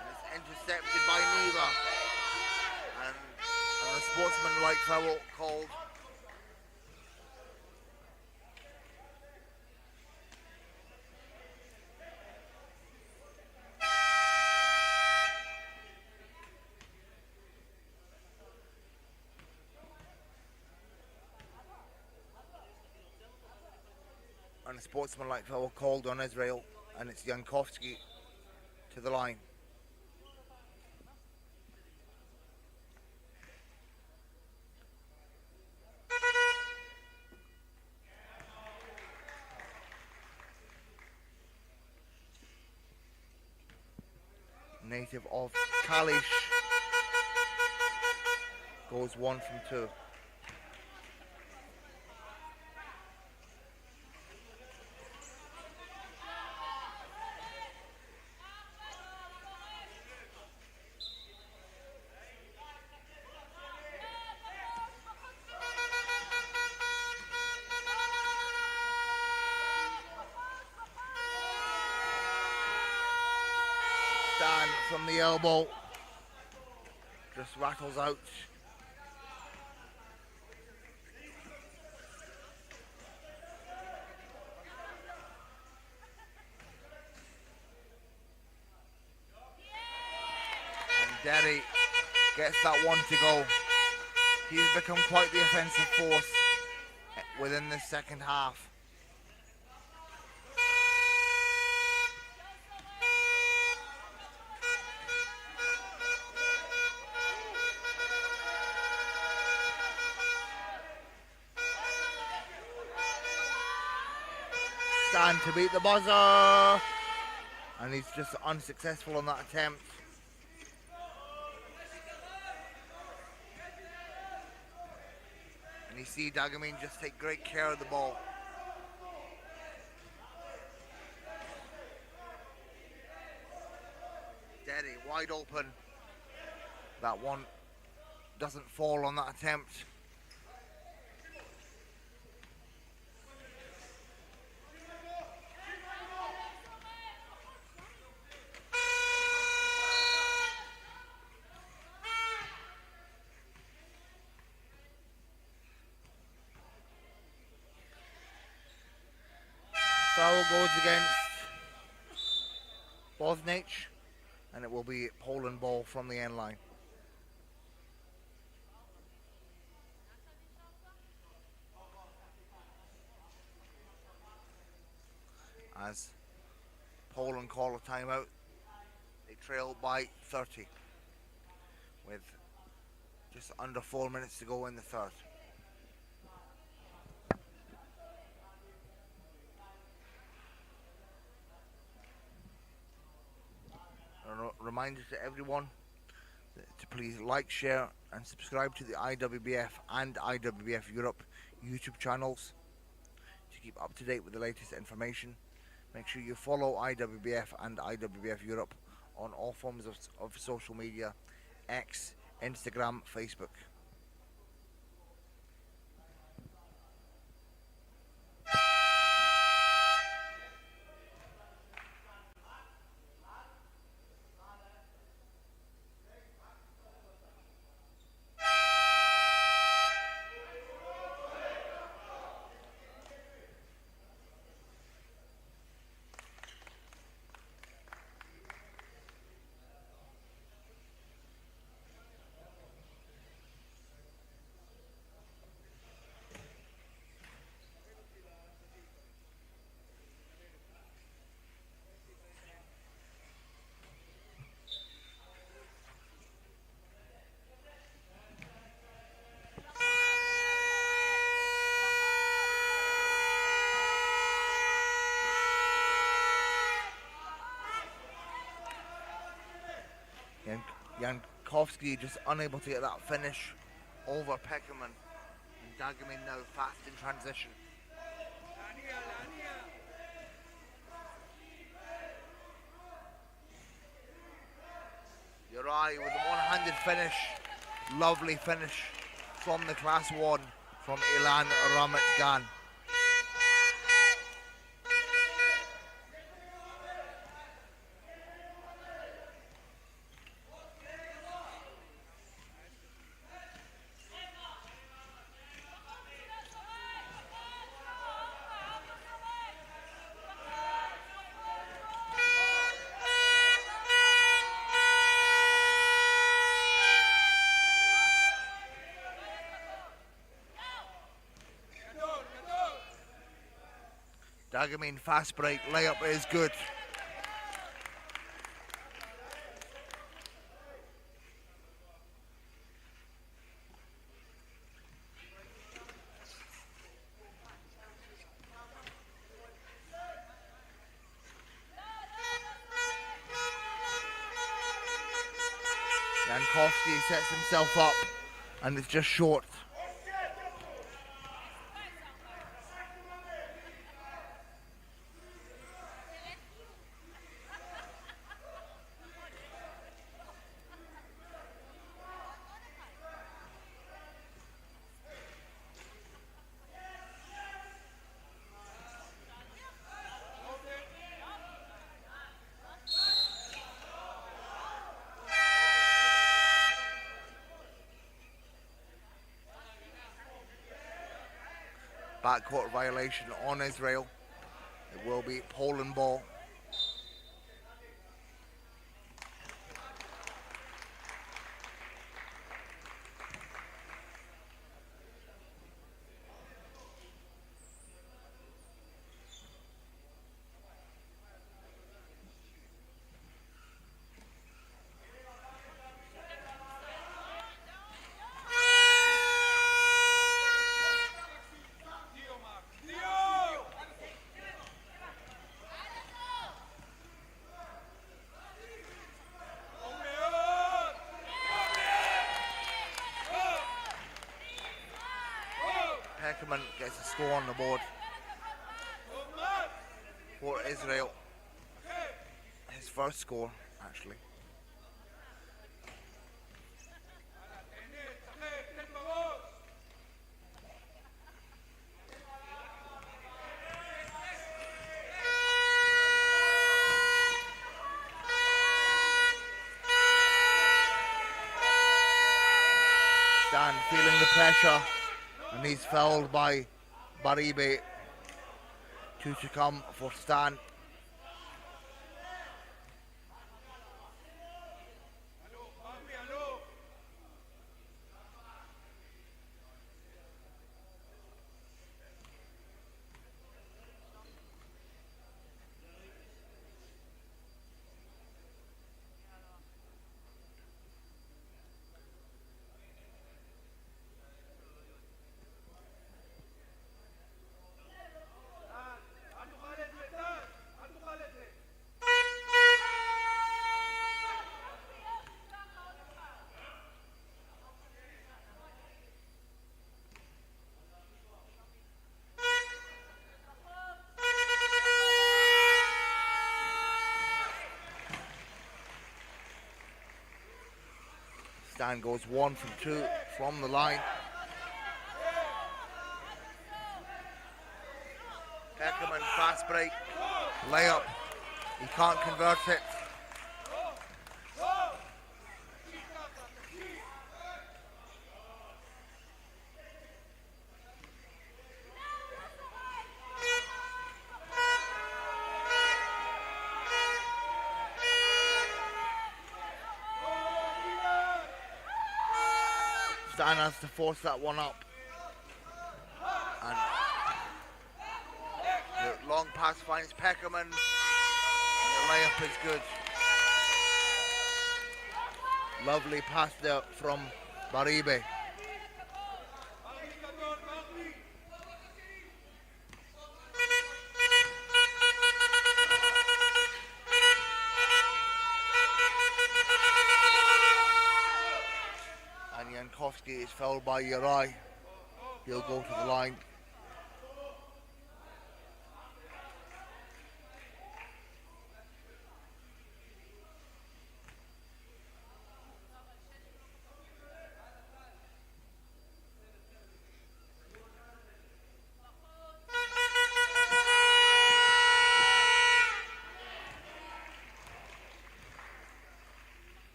And it's intercepted by Neva. And a sportsman-like foul called. And a sportsman-like foul called on Israel, and it's Yankovsky to the line. Native of Kalish goes 1 from 2. from the elbow. Just rattles out. And Derry gets that one to go. He's become quite the offensive force within this second half. Stand to beat the buzzer. And he's just unsuccessful on that attempt. And you see Dagamine just take great care of the ball. Derry wide open. That one doesn't fall on that attempt. Foul goes against Bosnich, and it will be Poland ball from the end line. As Poland call a timeout, they trail by 30 with just under 4 minutes to go in the third. A reminder to everyone to please like, share and subscribe to the IWBF and IWBF Europe YouTube channels to keep up to date with the latest information. Make sure you follow IWBF and IWBF Europe on all forms of social media, X, Instagram, Facebook. Jankowski just unable to get that finish over Peckerman. And Dagamine now fast in transition. Uri with the one-handed finish. Lovely finish from the Class 1 from Ilan Ramatgan. Dagamine fast break, layup is good. Jankowski sets himself up and it's just short. backcourt violation on Israel. It will be Poland ball. Peckerman gets a score on the board for Israel. His first score, actually. Stan feeling the pressure, and he's fouled by Baribe. Two to come for Stan. Stan goes 1 from 2 from the line. Peckerman fast break, layup. He can't convert it. Stan has to force that one up. And the long pass finds Peckerman. And the layup is good. Lovely pass there from Baribe. And Jankowski is fouled by Uri. He'll go to the line.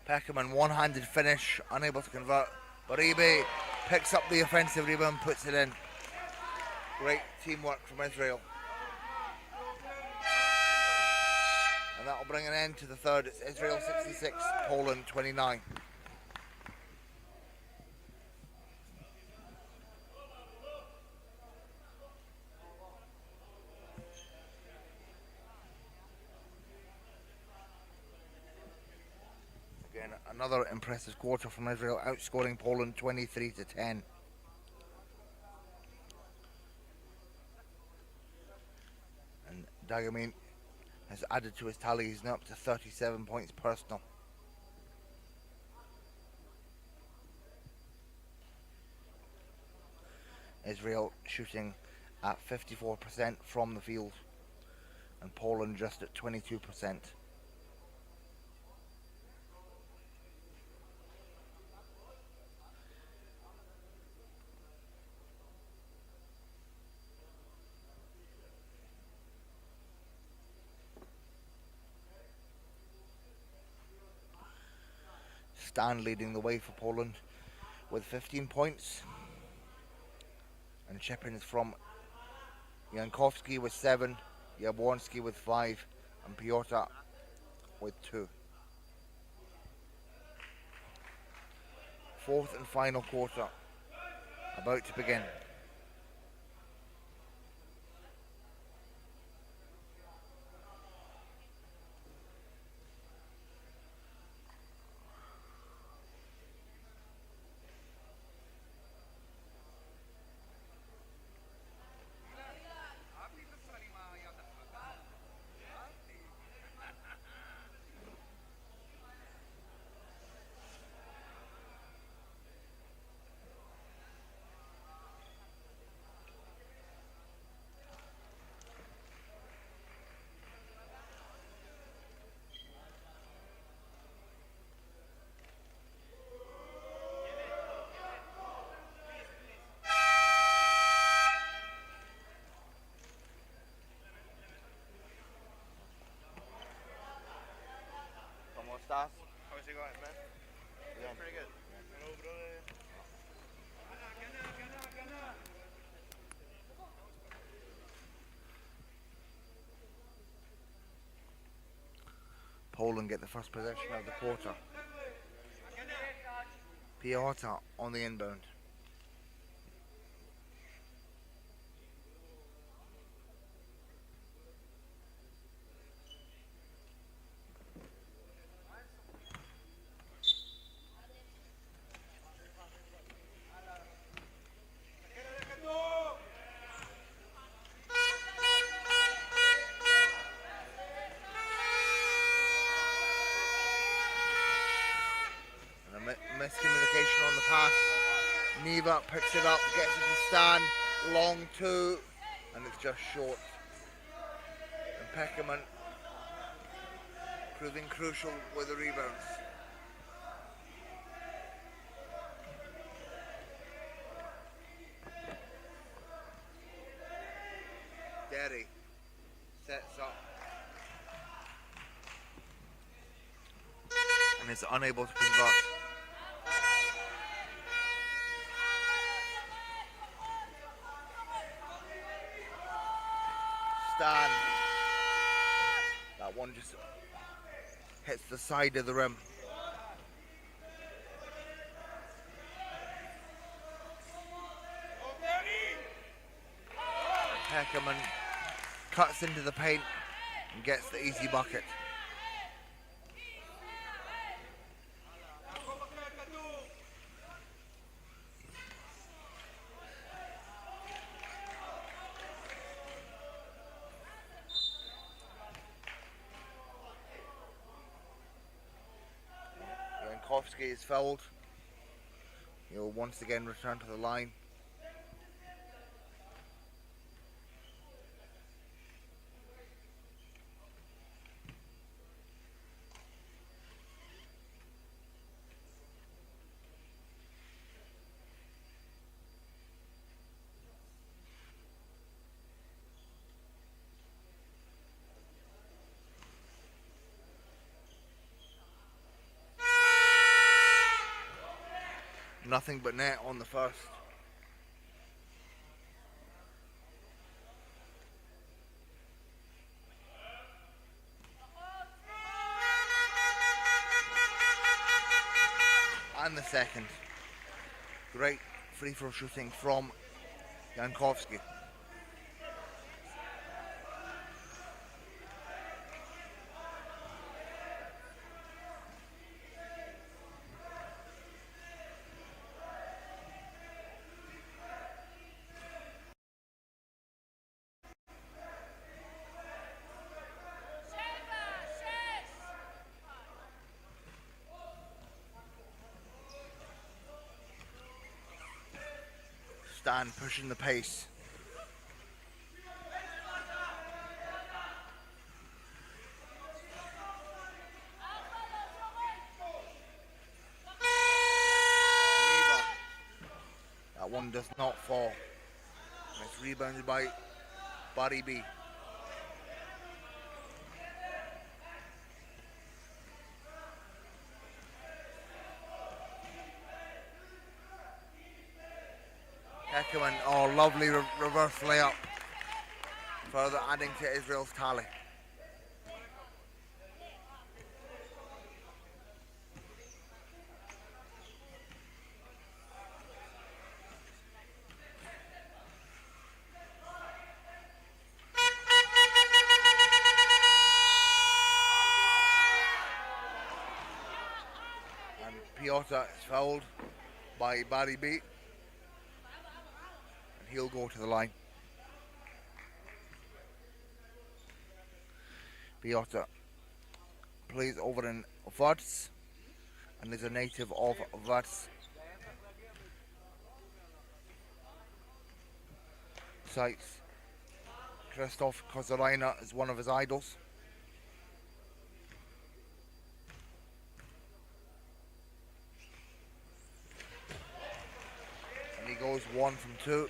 Peckerman one-handed finish, unable to convert. Baribe picks up the offensive rebound, puts it in. Great teamwork from Israel. And that will bring an end to the third. It's Israel 66, Poland 29. Again, another impressive quarter from Israel, outscoring Poland 23-10. And Dagamin has added to his tally. He's now up to 37 points personal. Israel shooting at 54% from the field, and Poland just at 22%. Stan leading the way for Poland with 15 points. And chip-ins from Jankowski with 7, Jabłonski with 5, and Piotr with 2. Fourth and final quarter about to begin. ¿Cómo estás? How's it going, man? Bien. Pretty good. Hello, brother. Poland get the first possession of the quarter. Piotr on the inbound. Miscommunication on the pass. Neva picks it up, gets it to Stan, long 2, and it's just short. And Peckerman proving crucial with the rebounds. Derry sets up and is unable to convert. Stan. That one just hits the side of the rim. Peckerman cuts into the paint and gets the easy bucket. Jankowski is fouled. He'll once again return to the line. Nothing but net on the first. And the second. Great free throw shooting from Jankowski. Stan pushing the pace. That one does not fall. And it's rebounded by Buddy B. Peckerman, oh, lovely reverse layup, further adding to Israel's tally. And Piotr is fouled by Barry B. And he'll go to the line. Piotr plays over in Vats and is a native of Vats. Cites Christoph Kozarina as one of his idols. And he goes 1 from 2.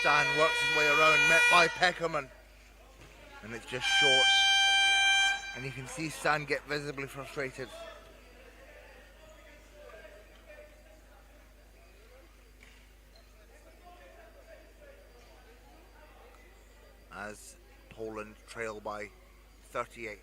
Stan works his way around, met by Peckerman. And it's just short. And you can see Stan get visibly frustrated. As Poland trail by 38.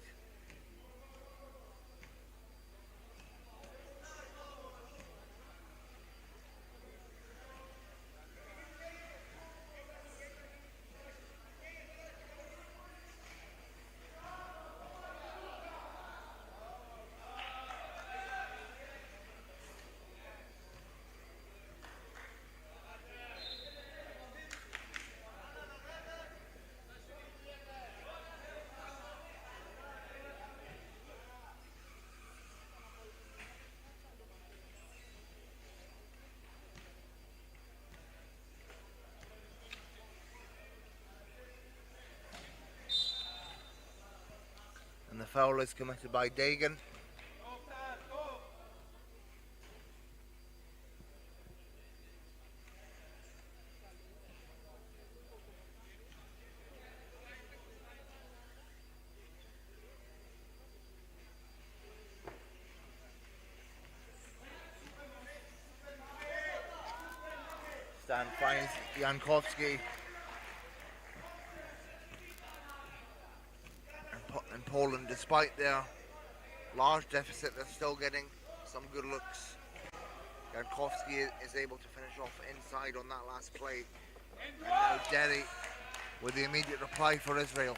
And the foul is committed by Dagan. Stan finds Jankowski. And Poland, despite their large deficit, they're still getting some good looks. Jankowski is able to finish off inside on that last play. And now Derry with the immediate reply for Israel.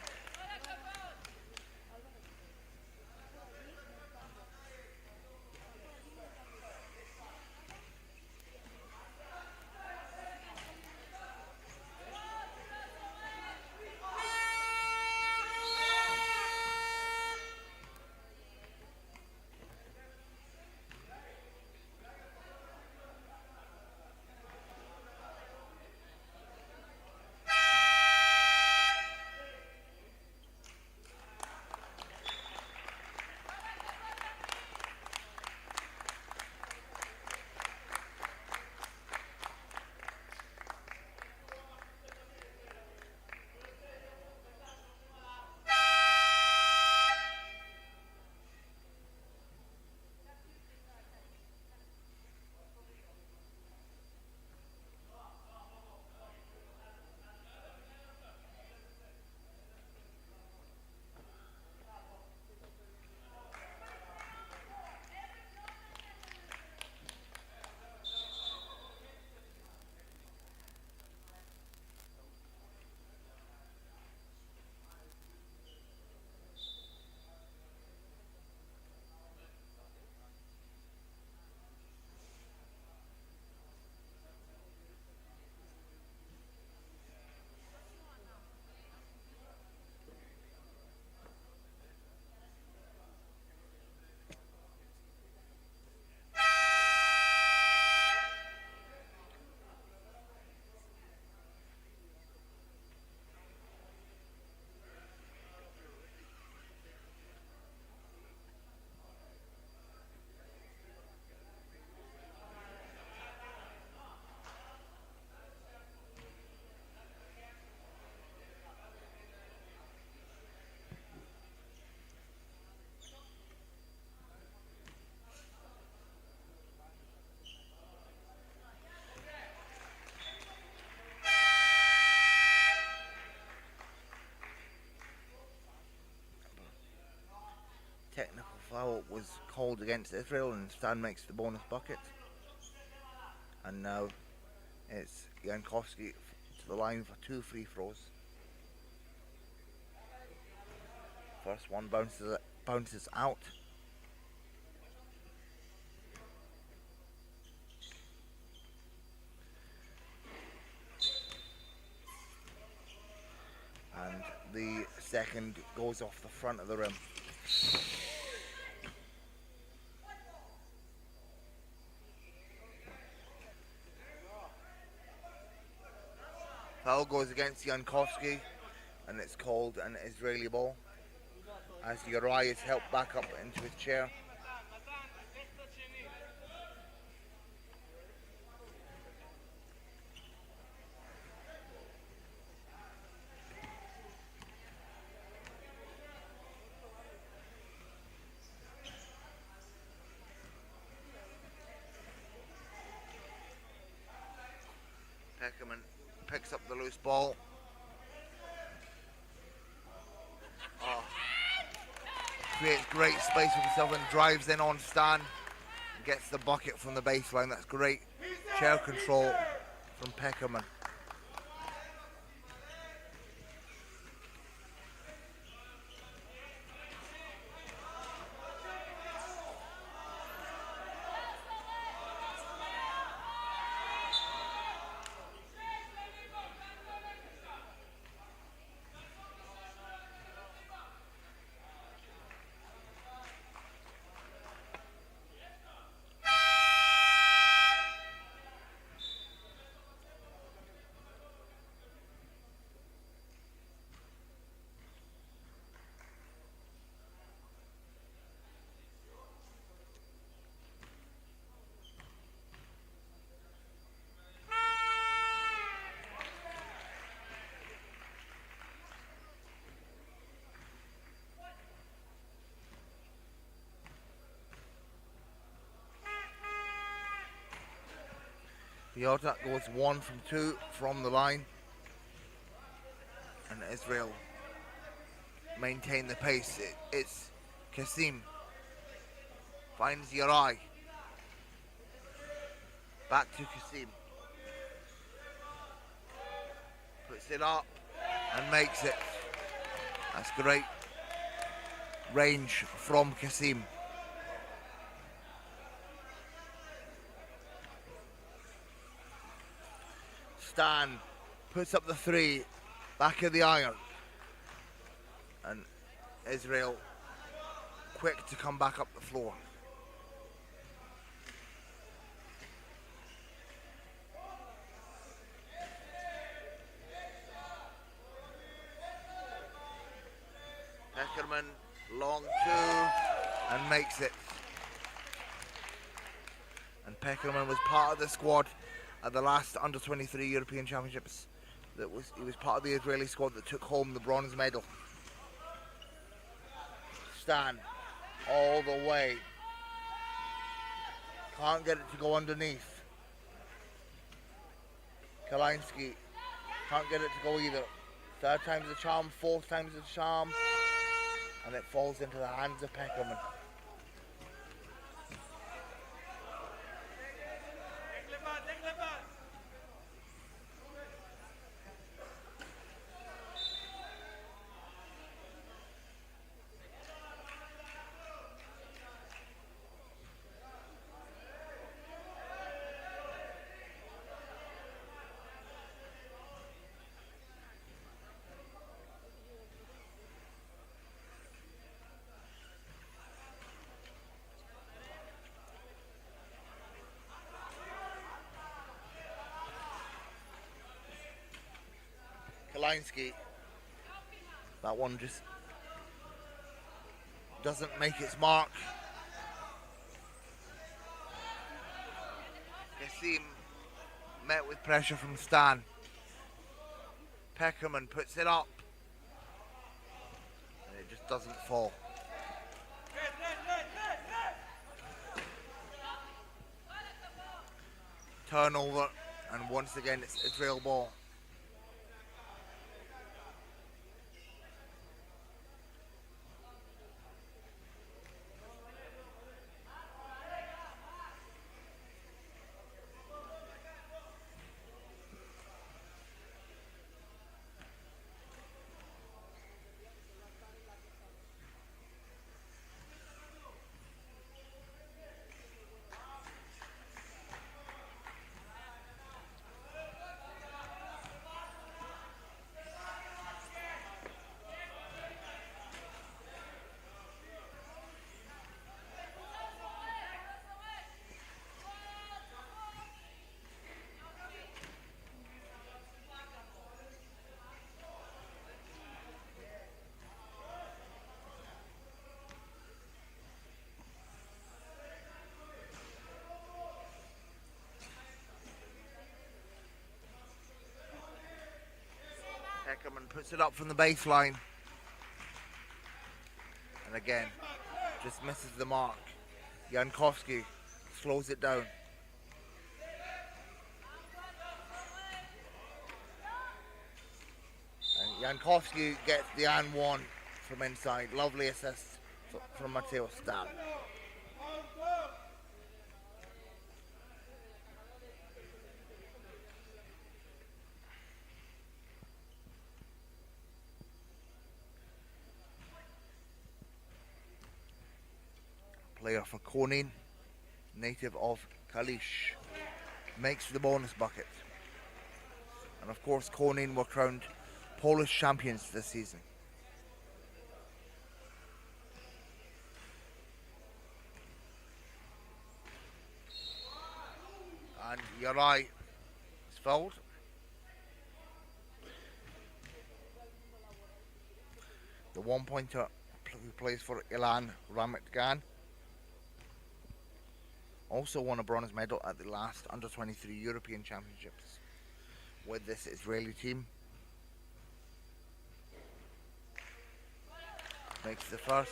foul was called against Israel, and Stan makes the bonus bucket. And now it's Jankowski to the line for 2 free throws. First one bounces out. And the second goes off the front of the rim. Foul goes against Jankowski, and it's called an Israeli ball as Uri is helped back up into his chair. Peckerman picks up the loose ball. Creates great space for himself and drives in on Stan. Gets the bucket from the baseline. That's great chair control from Peckerman. The order goes 1 from 2 from the line, and Israel maintain the pace. It's Kasim finds Uri. Back to Kasim. Puts it up and makes it. That's great range from Kasim. Stan puts up the 3, back of the iron, and Israel quick to come back up the floor. Peckerman, long 2, and makes it. And Peckerman was part of the squad at the last Under-23 European Championships. He was part of the Israeli squad that took home the bronze medal. Stan, all the way. Can't get it to go underneath. Kalinsky can't get it to go either. Third time's the charm, fourth time's the charm. And it falls into the hands of Peckerman. Kalinsky. That one just doesn't make its mark. Kassim met with pressure from Stan. Peckerman puts it up. And it just doesn't fall. Turnover, and once again it's Israel ball. puts it up from the baseline. And again, just misses the mark. Jankowski slows it down. And Jankowski gets the and one from inside. Lovely assist from Matteo Stan. Player for Konin, native of Kalisz, makes the bonus bucket. And of course Konin were crowned Polish champions this season. And Uri is fouled. The 1-pointer who plays for Ilan Ramatgan also won a bronze medal at the last Under-23 European Championships with this Israeli team. Makes the first.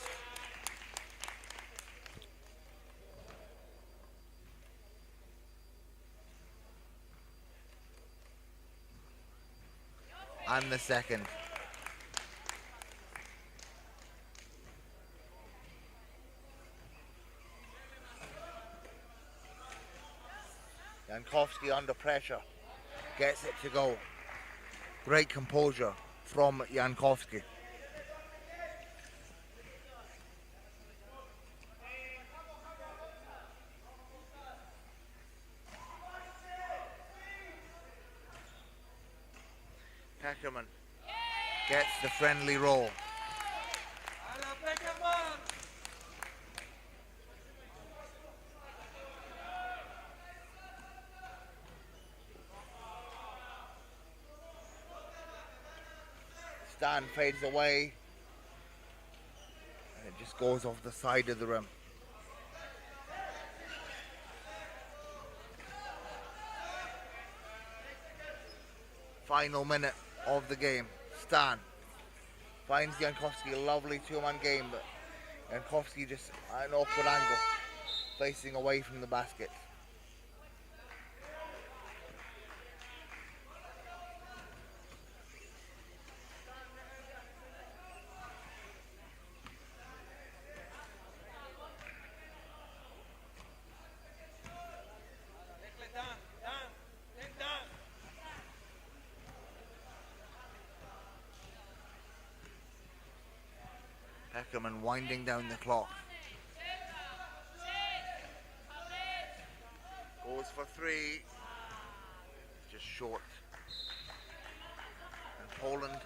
And the second. Jankowski under pressure gets it to go. Great composure from Jankowski. Peckerman gets the friendly roll. Stan fades away and it just goes off the side of the rim. Final minute of the game. Stan finds Jankowski, a lovely two-man game, but Jankowski just at an awkward angle, facing away from the basket. Peckerman winding down the clock. Goes for three. Just short. And Poland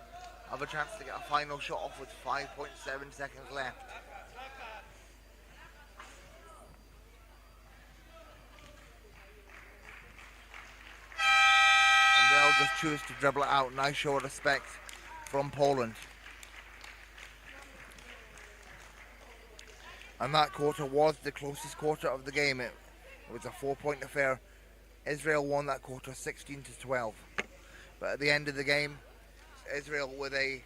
have a chance to get a final shot off with 5.7 seconds left. And they'll just choose to dribble it out. Nice show of respect from Poland. And that quarter was the closest quarter of the game. It was a 4-point affair. Israel won that quarter 16-12. But at the end of the game, Israel with a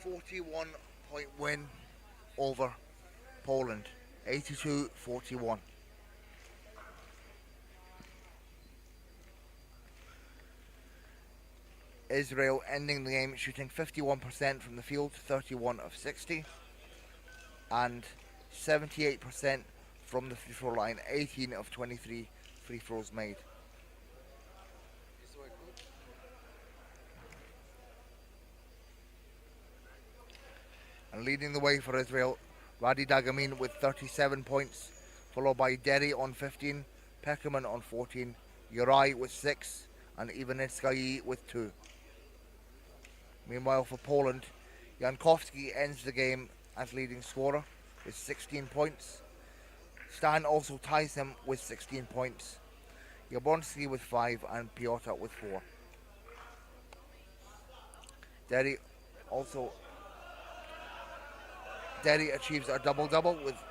41-point win over Poland, 82-41. Israel ending the game shooting 51% from the field, 31 of 60. And 78% from the free throw line, 18 of 23 free throws made. And leading the way for Israel, Radi Dagamin with 37 points, followed by Derry on 15, Peckerman on 14, Uri with 6, and Ivanitsky with 2. Meanwhile for Poland, Jankowski ends the game as leading scorer with 16 points. Stan also ties him with 16 points. Jablonski with 5 and Piotr with 4. Derry achieves a double-double with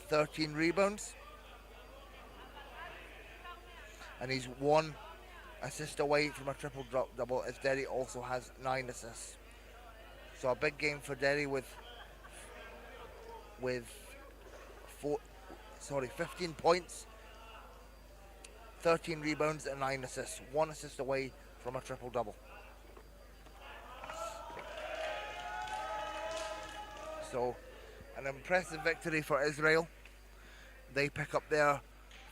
13 rebounds. And he's 1 assist away from a triple double, as Derry also has 9 assists. So a big game for Derry with 15 points, 13 rebounds and 9 assists. 1 assist away from a triple double. So an impressive victory for Israel. They pick up their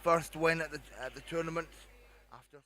first win at the tournament after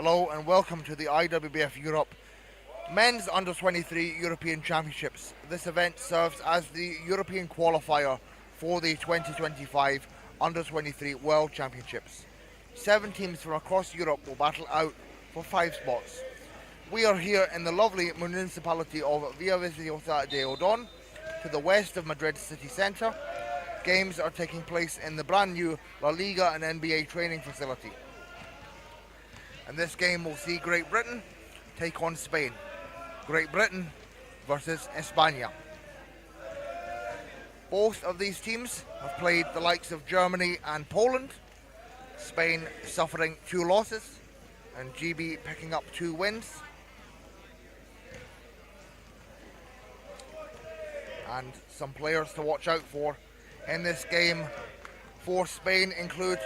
Hello and welcome to the IWBF Europe Men's Under-23 European Championships. This event serves as the European qualifier for the 2025 Under-23 World Championships. 7 teams from across Europe will battle out for 5 spots. We are here in the lovely municipality of Villaviciosa de Odon, to the west of Madrid city centre. Games are taking place in the brand new LaLiga and NBA training facility. And this game will see Great Britain take on Spain. Great Britain versus España. Both of these teams have played the likes of Germany and Poland. Spain suffering 2 losses and GB picking up 2 wins. And some players to watch out for in this game for Spain include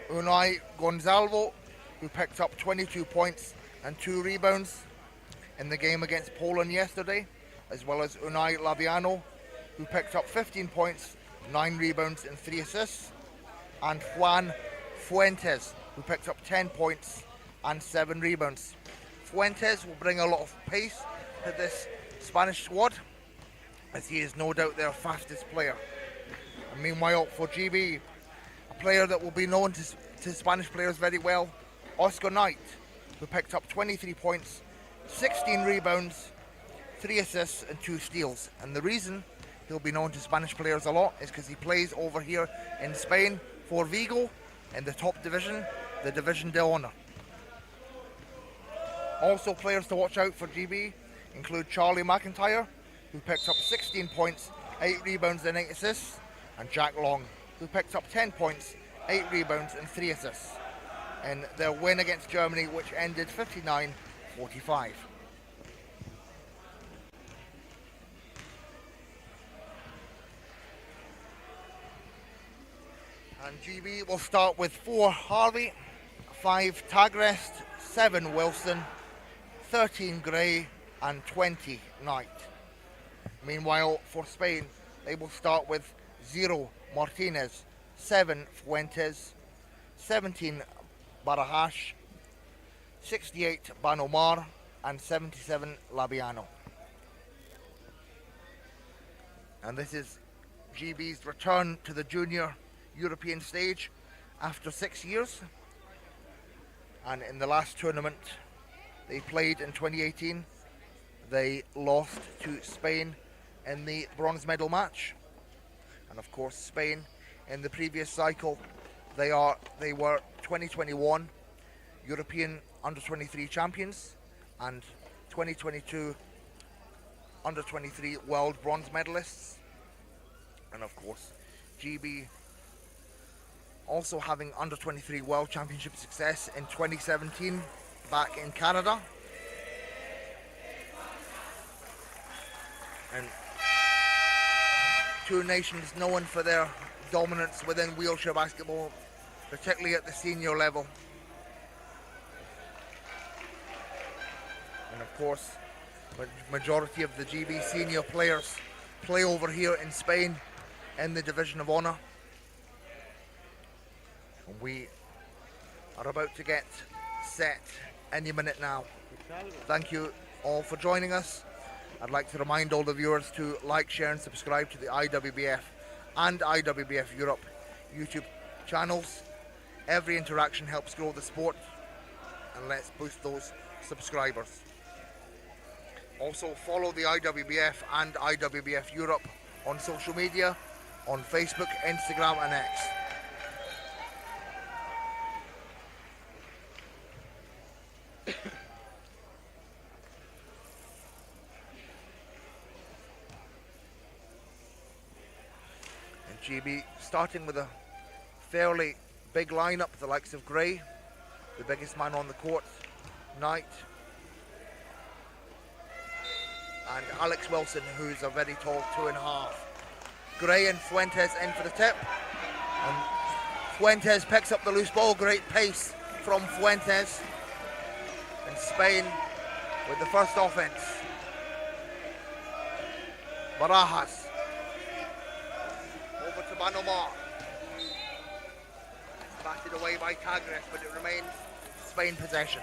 Unai Gonzalvo, who picked up 22 points and 2 rebounds in the game against Poland yesterday, as well as Unai Labiano, who picked up 15 points, 9 rebounds and 3 assists, and Juan Fuentes, who picked up 10 points and 7 rebounds. Fuentes will bring a lot of pace to this Spanish squad, as he is no doubt their fastest player. And meanwhile, for GB, a player that will be known to Spanish players very well, Oscar Knight, who picked up 23 points, 16 rebounds, 3 assists and 2 steals. And the reason he'll be known to Spanish players a lot is because he plays over here in Spain for Vigo in the top division, the Division de Honor. Also players to watch out for GB include Charlie McIntyre, who picked up 16 points, 8 rebounds and 8 assists, and Jack Long, who picked up 10 points, 8 rebounds and 3 assists in their win against Germany, which ended 59-45. And GB will start with 4 Harvey, 5 Tagrest, 7 Wilson, 13 Gray and 20 Knight. Meanwhile, for Spain, they will start with 0 Martinez, 7 Fuentes, 17 Barajas, 68 Banomar and 77 Labiano. And this is GB's return to the junior European stage after 6 years. And in the last tournament they played in 2018, they lost to Spain in the bronze medal match. And of course Spain in the previous cycle, they were 2021 European Under-23 champions and 2022 Under-23 World bronze medalists. And of course GB also having Under-23 World Championship success in 2017 back in Canada. And 2 nations known for their dominance within wheelchair basketball, particularly at the senior level. And of course, the majority of the GB senior players play over here in Spain in the Division of Honor. And we are about to get set any minute now. Thank you all for joining us. I'd like to remind all the viewers to like, share and subscribe to the IWBF and IWBF Europe YouTube channels. Every interaction helps grow the sport, and let's boost those subscribers. Also follow the IWBF and IWBF Europe on social media, on Facebook, Instagram and X. GB starting with a fairly big lineup, the likes of Gray, the biggest man on the court, Knight, and Alex Wilson, who's a very tall 2.5. Gray and Fuentes in for the tip, and Fuentes picks up the loose ball. Great pace from Fuentes, and Spain with the first offense. Barajas over to Banomar. Batted away by Tagrest, but it remains Spain possession.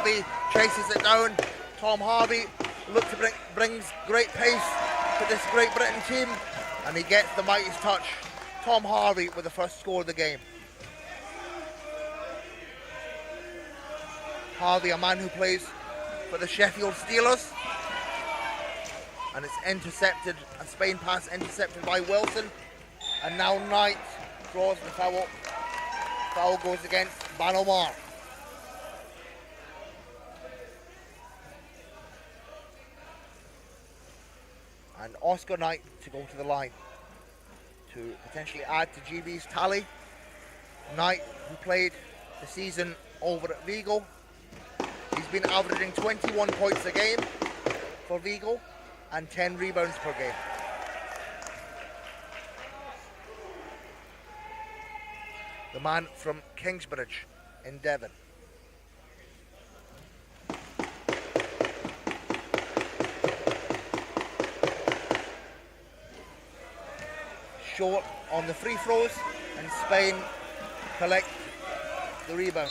Harvey chases it down. Tom Harvey looks to brings great pace to this Great Britain team, and he gets the mightiest touch. Tom Harvey with the first score of the game. Harvey, a man who plays for the Sheffield Steelers, and it's intercepted, a Spain pass intercepted by Wilson, and now Knight draws the foul. Foul goes against Banomar. And Oscar Knight to go to the line to potentially add to GB's tally. Knight, who played the season over at Vigo, he's been averaging 21 points a game for Vigo and 10 rebounds per game. The man from Kingsbridge in Devon. Short on the free throws, and Spain collect the rebound.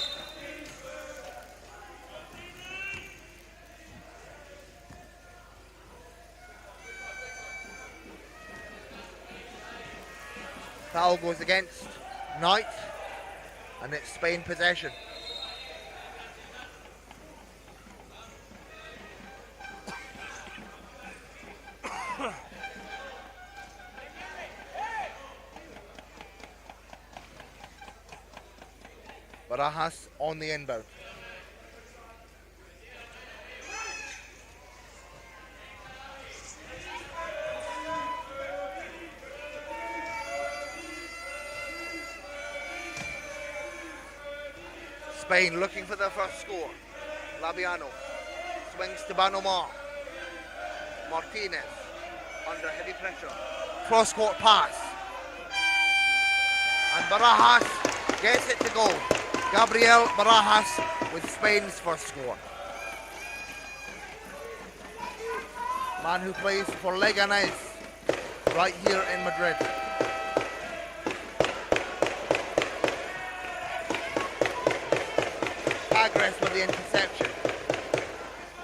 Foul goes against Knight, and it's Spain possession. Barajas on the inbound. Spain looking for their first score. Labiano swings to Banomar. Martinez under heavy pressure. Cross-court pass. And Barajas gets it to go. Gabriel Barajas with Spain's first score. Man who plays for Leganés right here in Madrid. Agres with the interception.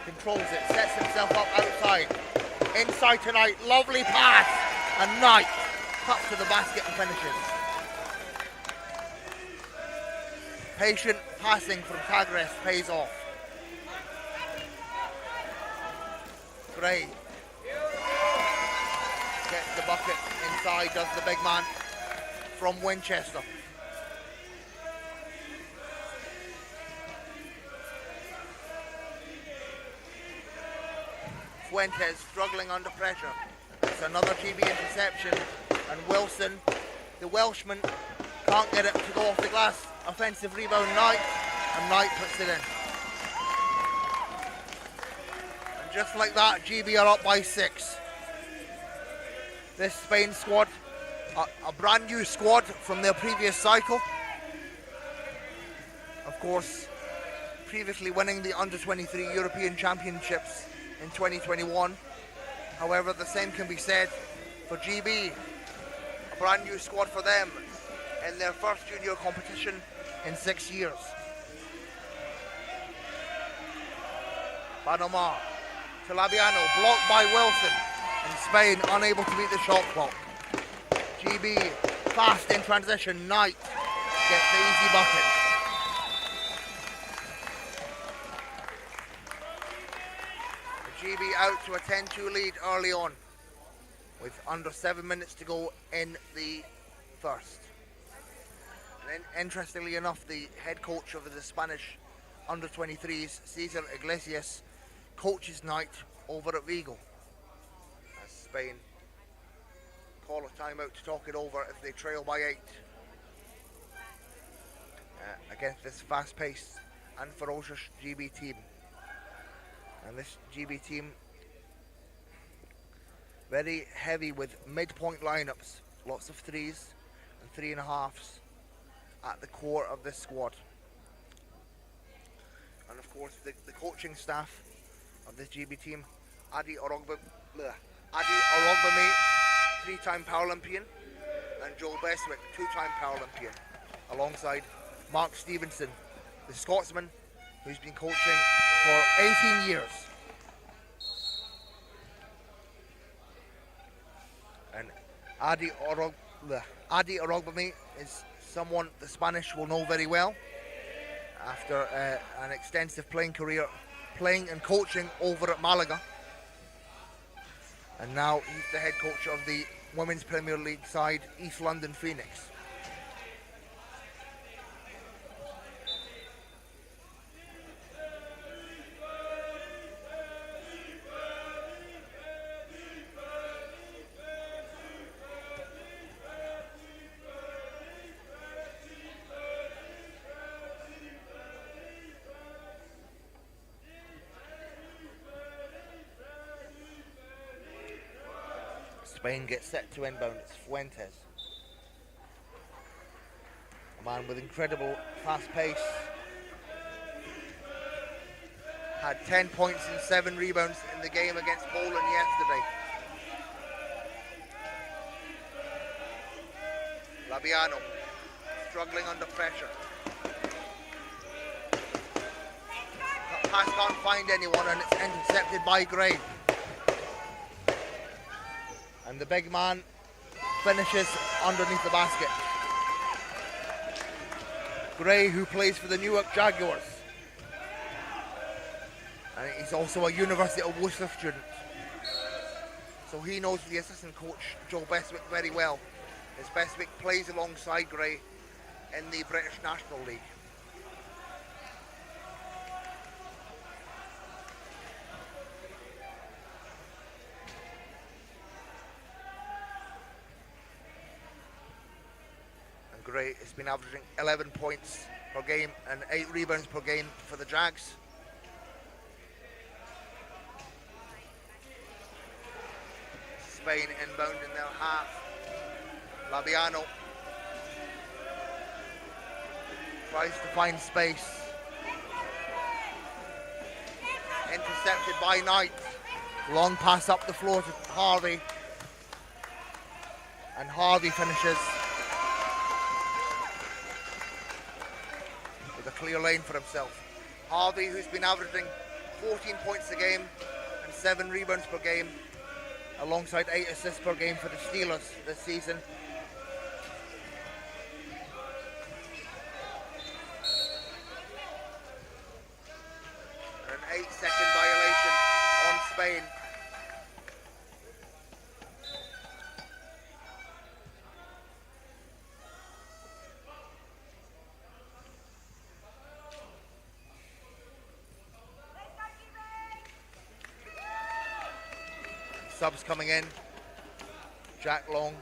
Controls it, sets himself up outside. Inside tonight, lovely pass. And Knight cuts to the basket and finishes. Patient passing from Tagres pays off. Gray gets the bucket inside, does the big man from Winchester. Fuentes struggling under pressure. It's another GB interception, and Wilson, the Welshman, can't get it to go off the glass. Offensive rebound, Knight, and Knight puts it in. And just like that, GB are up by 6. This Spain squad, a brand new squad from their previous cycle. Of course, previously winning the Under-23 European Championships in 2021. However, the same can be said for GB. A brand new squad for them in their first junior competition in 6 years. Banomar to Labiano, blocked by Wilson, and Spain unable to beat the shot clock. GB fast in transition. Knight gets the easy bucket. GB out to a 10-2 lead early on, with under 7 minutes to go in the first. And then, interestingly enough, the head coach of the Spanish under-23s, Cesar Iglesias, coaches Knight over at Vigo, as Spain call a timeout to talk it over if they trail by 8 against this fast-paced and ferocious GB team. And this GB team, very heavy with midpoint lineups, lots of 3s and 3.5s at the core of this squad. And of course, the coaching staff of this GB team, Adi Orogbame, 3-time Paralympian, and Joel Beswick, 2-time Paralympian, alongside Mark Stevenson, the Scotsman, who's been coaching for 18 years. And Adi Orogbami is someone the Spanish will know very well after an extensive playing career, playing and coaching over at Malaga. And now he's the head coach of the Women's Premier League side, East London Phoenix. Spain gets set to inbound. It's Fuentes. A man with incredible fast pace. Had 10 points and 7 rebounds in the game against Poland yesterday. Labiano struggling under pressure. Pass can't find anyone and it's intercepted by Gray. And the big man finishes underneath the basket. Gray, who plays for the Newark Jaguars. And he's also a University of Worcester student. So he knows the assistant coach, Joe Bestwick, very well. As Bestwick plays alongside Gray in the British National League. Gray has been averaging 11 points per game and 8 rebounds per game for the Jags. Spain inbound in their half. Labiano tries to find space. Intercepted by Knight. Long pass up the floor to Harvey. And Harvey finishes with a clear lane for himself. Harvey, who's been averaging 14 points a game and 7 rebounds per game, alongside 8 assists per game for the Steelers this season. An 8-second violation on Spain. Subs coming in. Jack Long,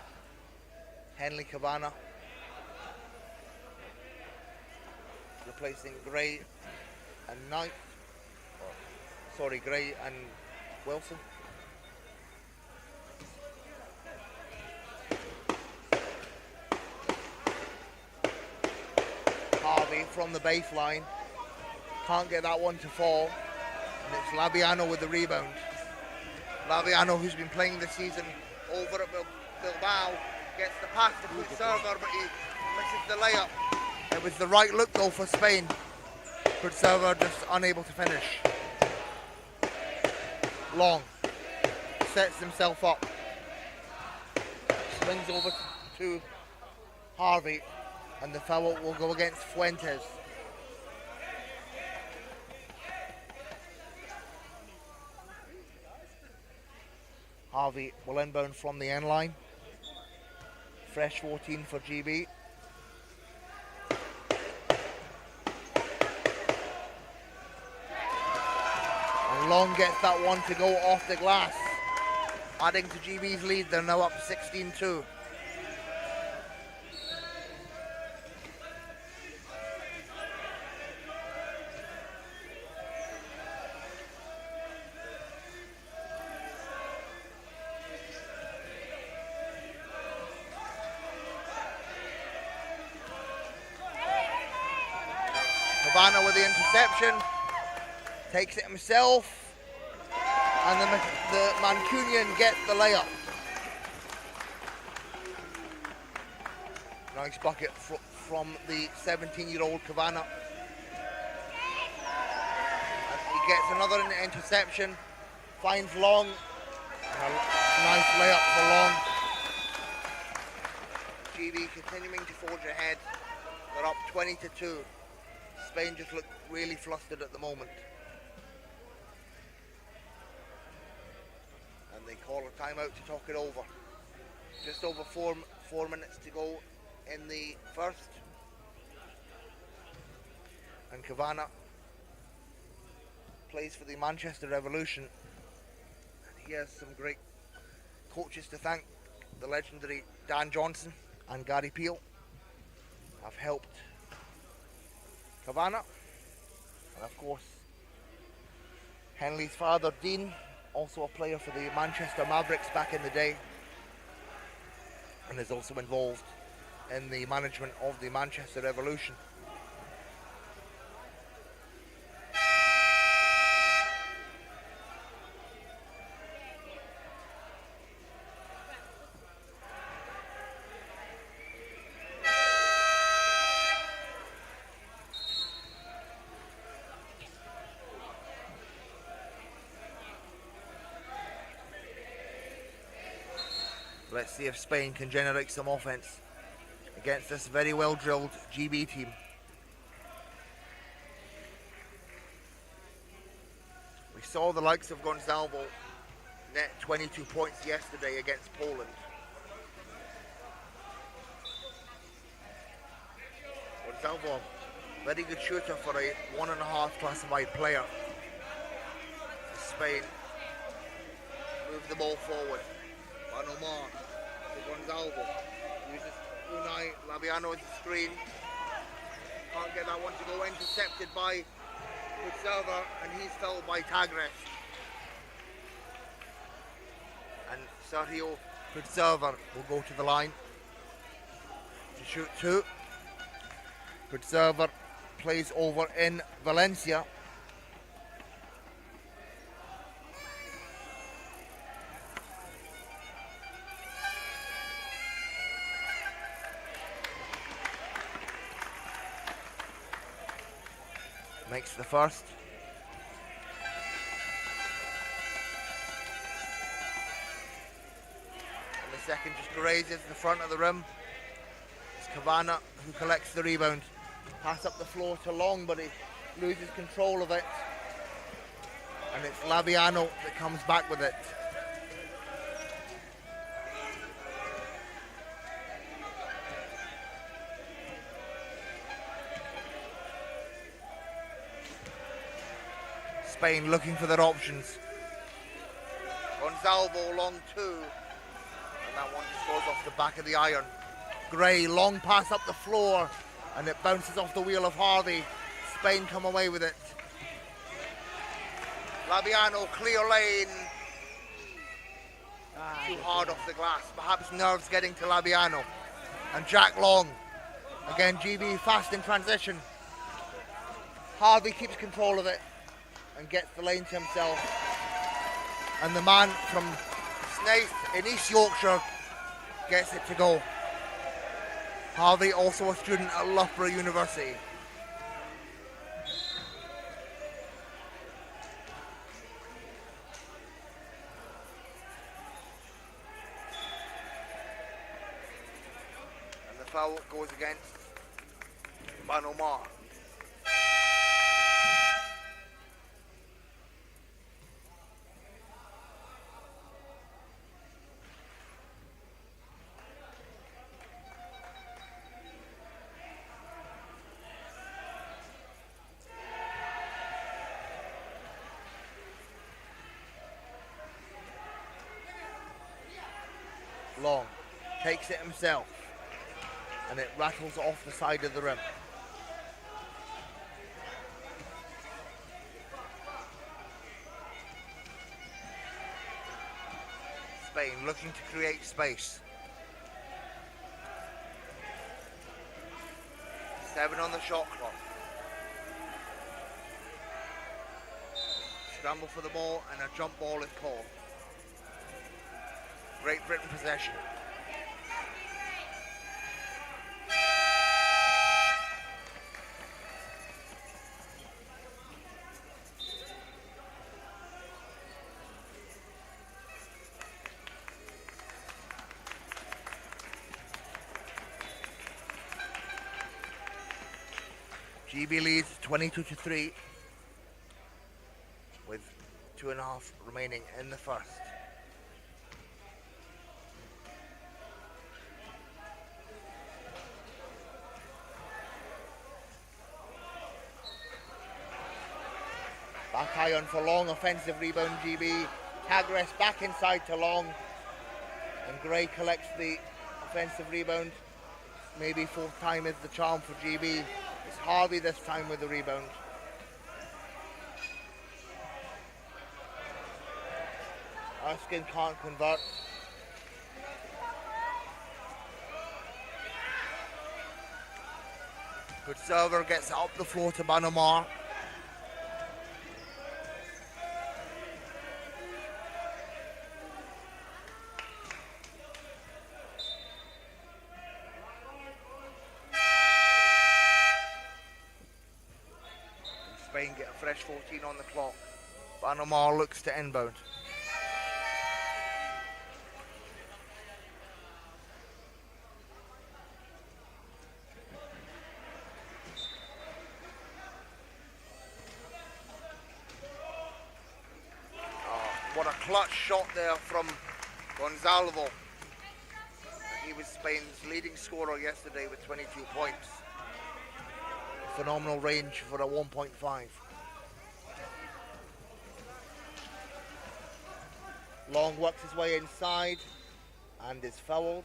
Henley Cabana, replacing Gray and Knight. Sorry, Gray and Wilson. Harvey from the baseline. Can't get that one to fall. And it's Labiano with the rebound. Labiano, who's been playing this season over at Bilbao, gets the pass to Foot Server, but he misses the layup. It was the right look though for Spain. Foot Server just unable to finish. Long sets himself up. Swings over to Harvey, and the foul will go against Fuentes. Harvey will inbound from the end line. Fresh 14 for GB. And Long gets that one to go off the glass. Adding to GB's lead, they're now up 16-2. Cabana with the interception, takes it himself, and the Mancunian gets the layup. Nice bucket from the 17-year-old Cabana. And he gets another interception, finds Long, and a nice layup for Long. GB continuing to forge ahead. They're up 20-2. Spain just look really flustered at the moment. And they call a timeout to talk it over. Just over four minutes to go in the first. And Cavana plays for the Manchester Revolution. And he has some great coaches to thank. The legendary Dan Johnson and Gary Peel have helped Cavana. And of course, Henley's father, Dean, also a player for the Manchester Mavericks back in the day, and is also involved in the management of the Manchester Revolution. Let's see if Spain can generate some offense against this very well drilled GB team. We saw the likes of Gonzalo net 22 points yesterday against Poland. Gonzalo, very good shooter for a 1.5 classified player. Spain move the ball forward. Omar to Gonzalo, uses Unai Labiano as the screen, can't get that one to go, intercepted by Server, and he's fouled by Tagres. And Sergio Server will go to the line to shoot two. Server plays over in Valencia. Makes the first. And the second just grazes the front of the rim. It's Cavana who collects the rebound. Pass up the floor to Long, but he loses control of it. And it's Labiano that comes back with it. Spain looking for their options. Gonzalo long two. And that one just goes off the back of the iron. Gray, long pass up the floor. And it bounces off the wheel of Hardy. Spain come away with it. Labiano, clear lane. Too hard off the glass. Perhaps nerves getting to Labiano. And Jack Long. Again, GB fast in transition. Harvey keeps control of it and gets the lane to himself. And the man from Snaith in East Yorkshire gets it to go. Harvey, also a student at Loughborough University. And the foul goes against Ban Omar. Long takes it himself and it rattles off the side of the rim. Spain looking to create space. 7 on the shot clock. Scramble for the ball and a jump ball is called. Great Britain possession. GB leads 22-3 with 2.5 remaining in the first. Back iron for Long, offensive rebound GB. Tagres back inside to Long, and Gray collects the offensive rebound. Maybe fourth time is the charm for GB. It's Harvey this time with the rebound. Erskine can't convert. Good server, gets it up the floor to Banamar. Spain get a fresh 14 on the clock. Banamar looks to inbound. What a clutch shot there from Gonzalvo. He was Spain's leading scorer yesterday with 22 points. Phenomenal range for a 1.5. Long works his way inside and is fouled.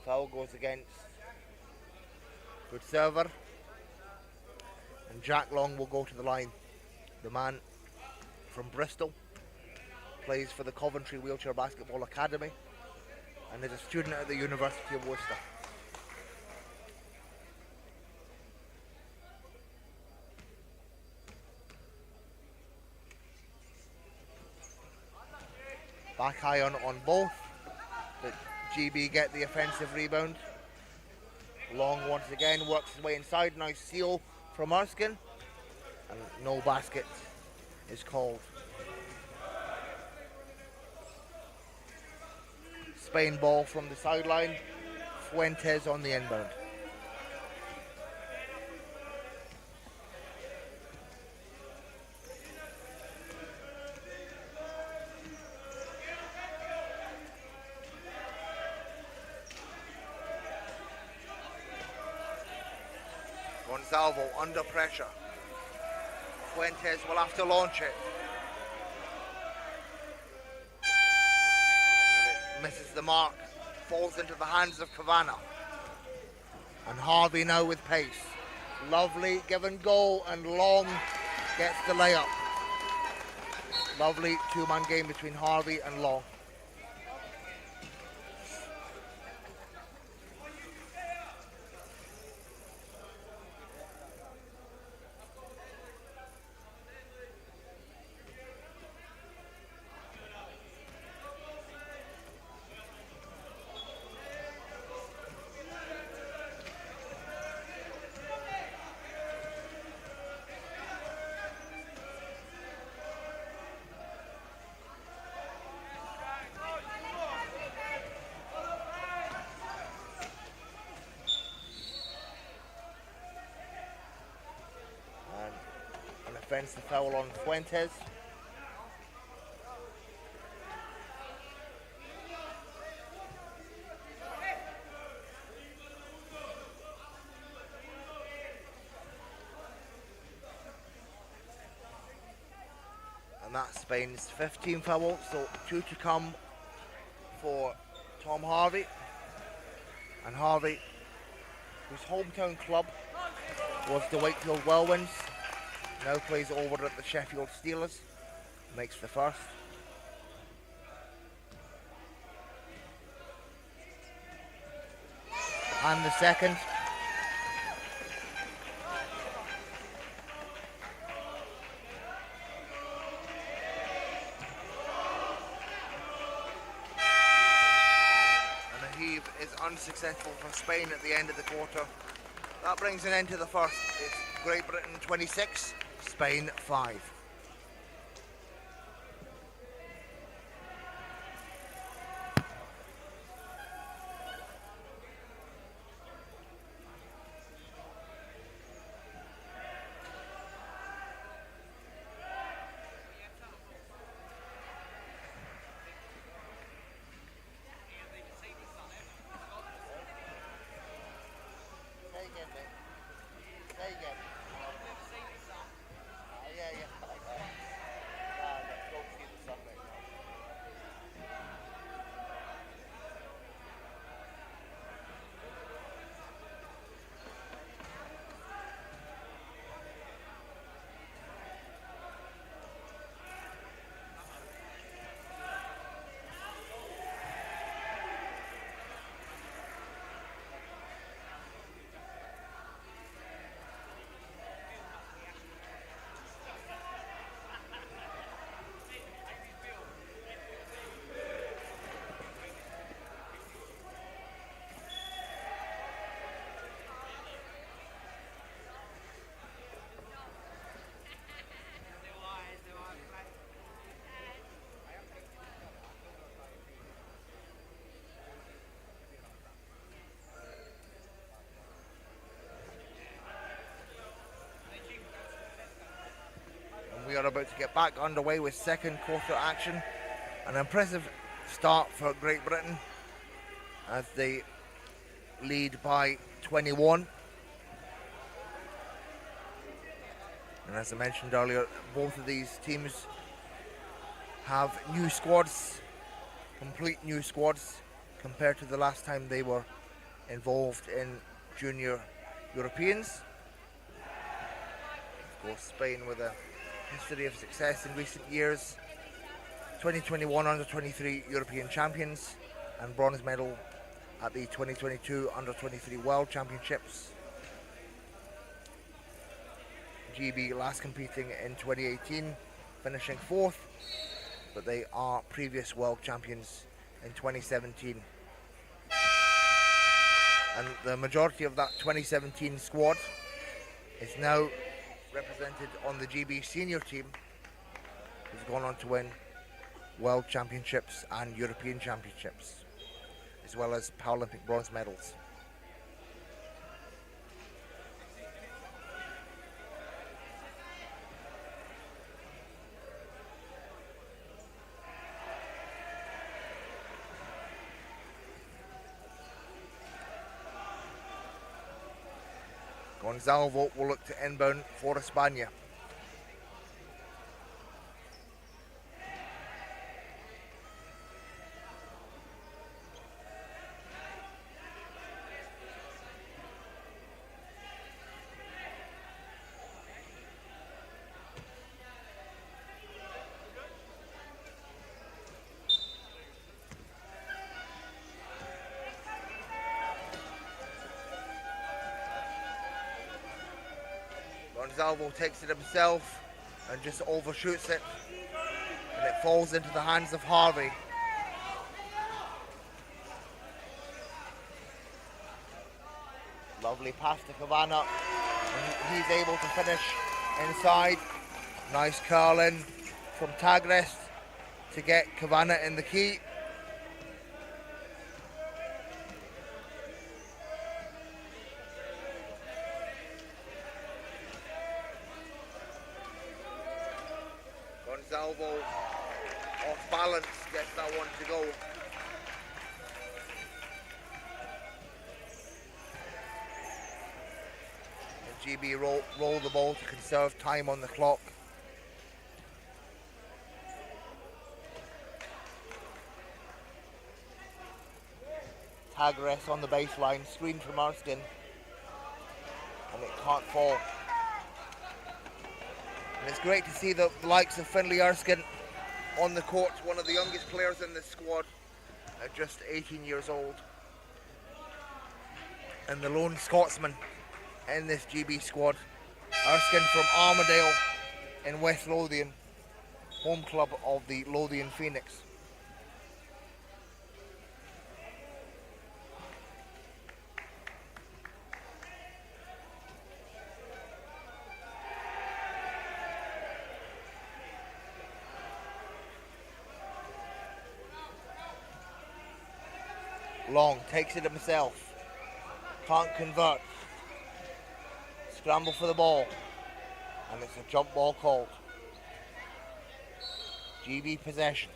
Foul goes against. Good server. And Jack Long will go to the line. The man from Bristol plays for the Coventry Wheelchair Basketball Academy and is a student at the University of Worcester. Back iron on both, but GB get the offensive rebound. Long once again works his way inside. Nice seal from Erskine, and no basket is called. Spain ball from the sideline. Fuentes on the inbound. Gonzalvo under pressure. Fuentes will have to launch it. And it misses the mark. Falls into the hands of Cavana. And Harvey now with pace. Lovely give and go, and Long gets the layup. Lovely two-man game between Harvey and Long. Offensive foul on Fuentes. And that's Spain's 15th foul, so 2 to come for Tom Harvey. And Harvey, whose hometown club was the Wakefield Whirlwinds, now plays over at the Sheffield Steelers. Makes the first. And the second. And the heave is unsuccessful for Spain at the end of the quarter. That brings an end to the first. It's Great Britain 26, Spain 5. We are about to get back underway with second quarter action. An impressive start for Great Britain as they lead by 21. And as I mentioned earlier, both of these teams have new squads, complete new squads, compared to the last time they were involved in junior Europeans. Of course, Spain with a history of success in recent years. 2021 under-23 European champions and bronze medal at the 2022 under-23 World Championships. GB last competing in 2018, finishing 4th, but they are previous world champions in 2017. And the majority of that 2017 squad is now represented on the GB senior team, who's gone on to win World Championships and European Championships, as well as Paralympic bronze medals. Gonzalo will look to inbound for España. Gonzalo takes it himself and just overshoots it, and it falls into the hands of Harvey. Lovely pass to Cavana, and he's able to finish inside. Nice curl in from Tagres to get Cavana in the key. Gonzalo off balance gets that one to go. And GB roll the ball to conserve time on the clock. Tagres on the baseline, screen from Erskine, and it can't fall. And it's great to see the likes of Finlay Erskine on the court, one of the youngest players in this squad at just 18 years old. And the lone Scotsman in this GB squad, Erskine from Armadale in West Lothian, home club of the Lothian Phoenix. Long takes it himself, can't convert, scramble for the ball, and it's a jump ball called. GB possession.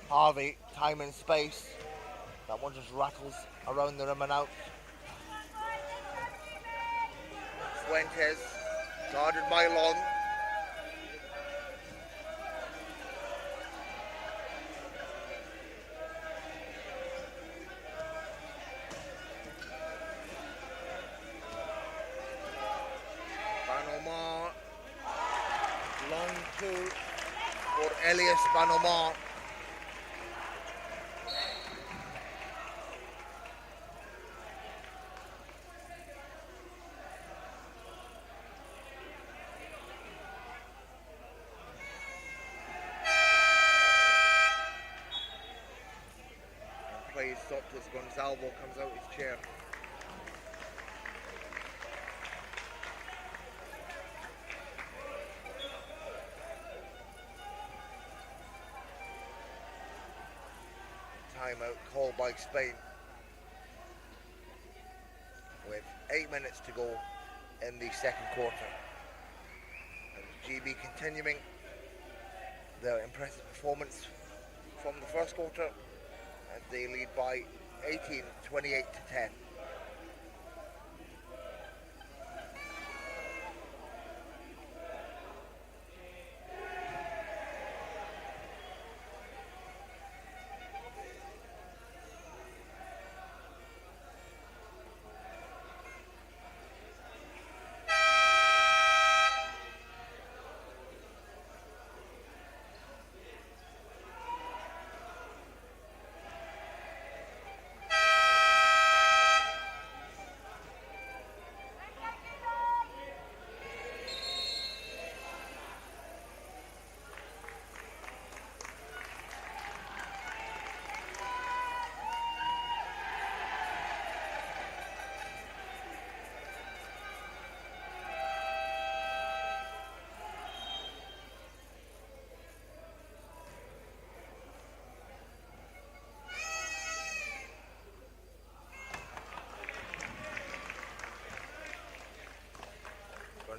Harvey, time and space. That one just rattles around the rim and out. Fuentes, guarded by Long. Banomar, long two for Elias Banomar. Play is stopped as Gonzalo comes out his chair. timeout called by Spain with 8 minutes to go in the second quarter. And GB continuing their impressive performance from the first quarter as they lead by 18, 28 to 10.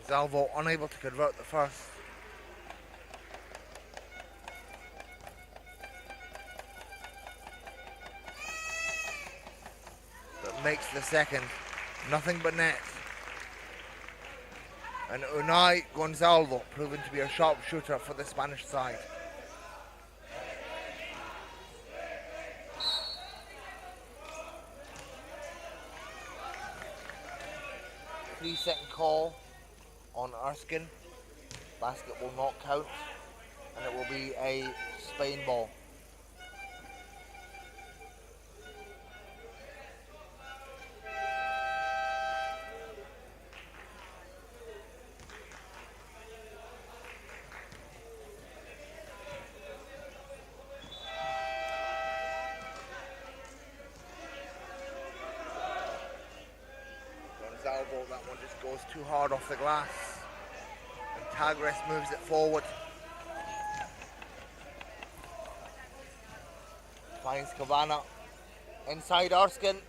Gonzalvo unable to convert the first. But makes the second. Nothing but net. And Unai Gonzalvo proven to be a sharp shooter for the Spanish side. Three-second call on Erskine. Basket will not count, and it will be a Spain ball. Gonzalvo, that one just goes too hard off the glass. And Tagres moves it forward. Finds Cabana. Inside Erskine.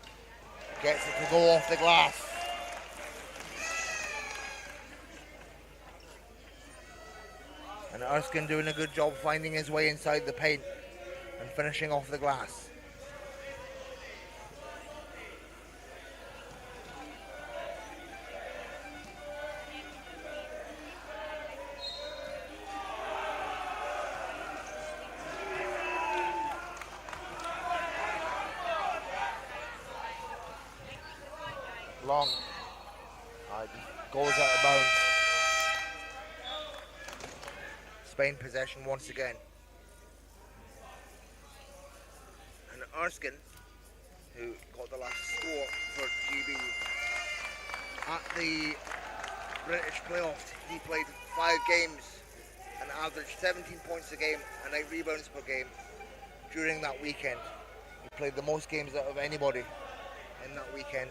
Gets it to go off the glass. And Erskine doing a good job finding his way inside the paint and finishing off the glass. Long. Goes out of bounds. Spain possession once again. And Erskine, who got the last score for GB at the British playoffs, he played 5 games and averaged 17 points a game and 8 rebounds per game during that weekend. He played the most games out of anybody in that weekend,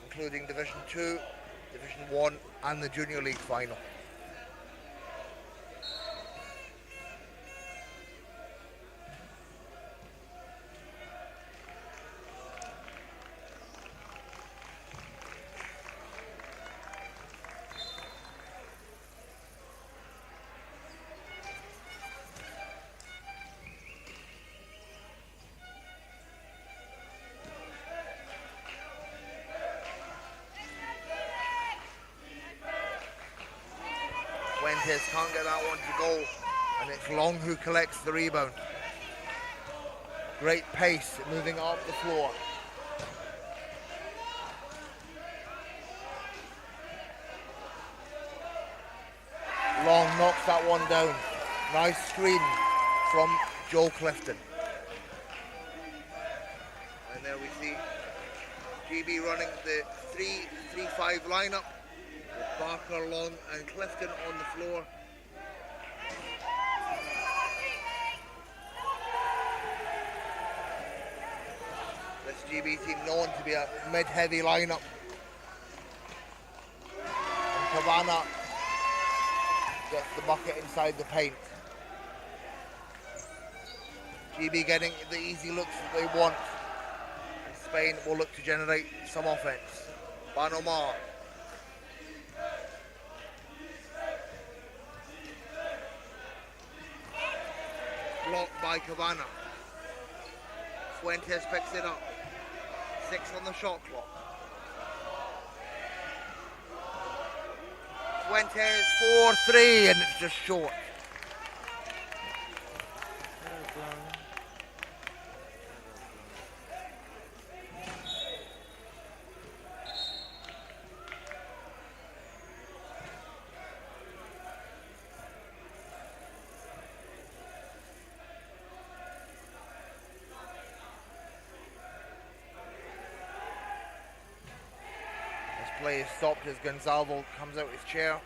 including Division 2, Division 1 and the Junior League final. Fuentes can't get that one to go, and it's Long who collects the rebound. Great pace moving up the floor. Long knocks that one down. Nice screen from Joe Clifton. And there we see GB running the 3-3-5 lineup. Barker, Long and Clifton on the floor. This GB team known to be a mid-heavy lineup. And Cabana gets the bucket inside the paint. GB getting the easy looks that they want. And Spain will look to generate some offense. Banomar. Blocked by Cabana. Fuentes picks it up. 6 on the shot clock. Fuentes 4-3 and it's just short. Play is stopped as Gonzalo comes out his chair.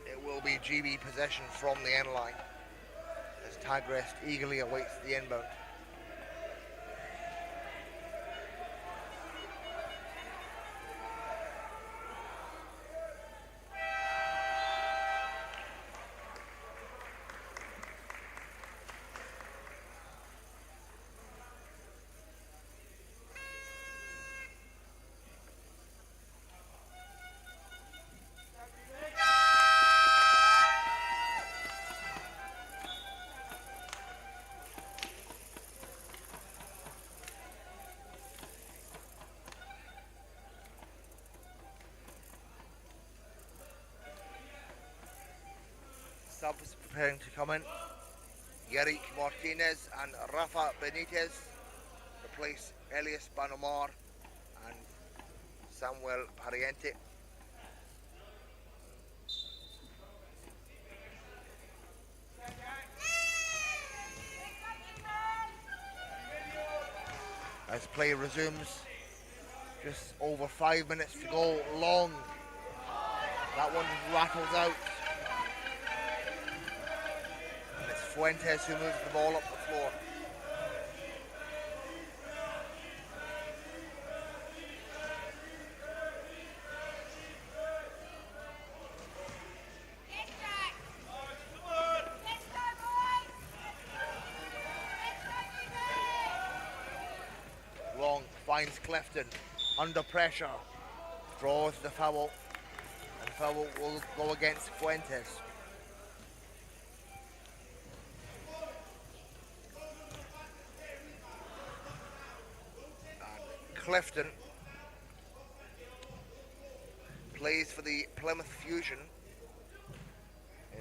It will be GB possession from the end line as Tagrest eagerly awaits the inbound. Subs preparing to come in. Yerrick Martinez and Rafa Benitez replace Elias Banomar and Samuel Pariente. As play resumes, just over 5 minutes to go. Long. That one rattles out. And it's Fuentes who moves the ball up the floor. Long finds Clifton under pressure, draws the foul, and foul will go against Fuentes. And Clifton plays for the Plymouth Fusion,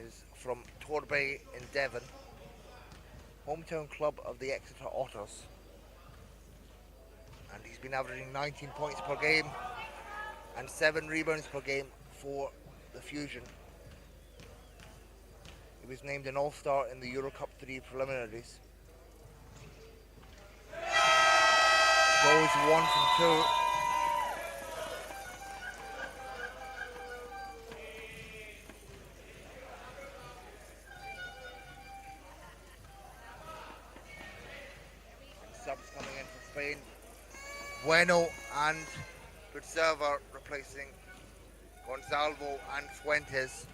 is from Torbay in Devon, hometown club of the Exeter Otters. And he's been averaging 19 points per game and 7 rebounds per game for the Fusion. He was named an All-Star in the Euro Cup 3 preliminaries. Goes 1 from 2. Subs coming in for Spain. Bueno and Server replacing Gonzalo and Fuentes.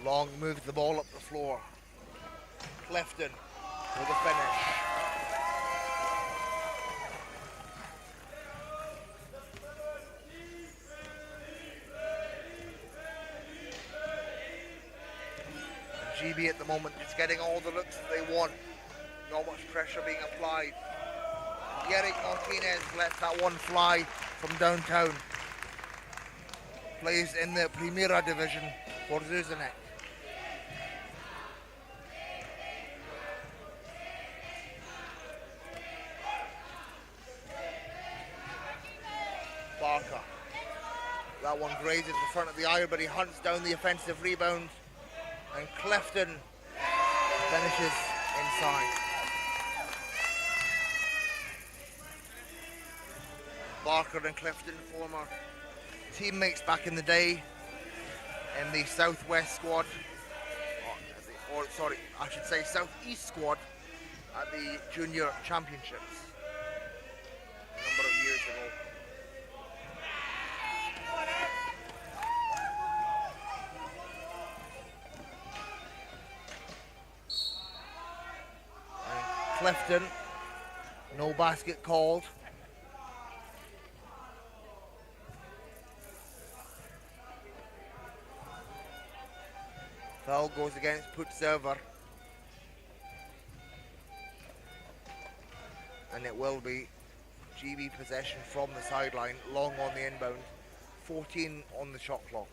Long moves the ball up the floor. Clifton with a finish. GB at the moment just getting all the looks that they want. Not much pressure being applied. Yerrick Martinez lets that one fly from downtown. Plays in the Primera division for Zuzenek. Barker. That That one grazes the front of the iron, but he hunts down the offensive rebound. And Clifton finishes inside. Barker and Clifton, former teammates back in the day in the Southwest squad, or sorry, I should say Southeast squad at the Junior Championships a number of years ago. And Clifton, no basket called. Foul goes against Putserver. And it will be GB possession from the sideline, Long on the inbound, 14 on the shot clock.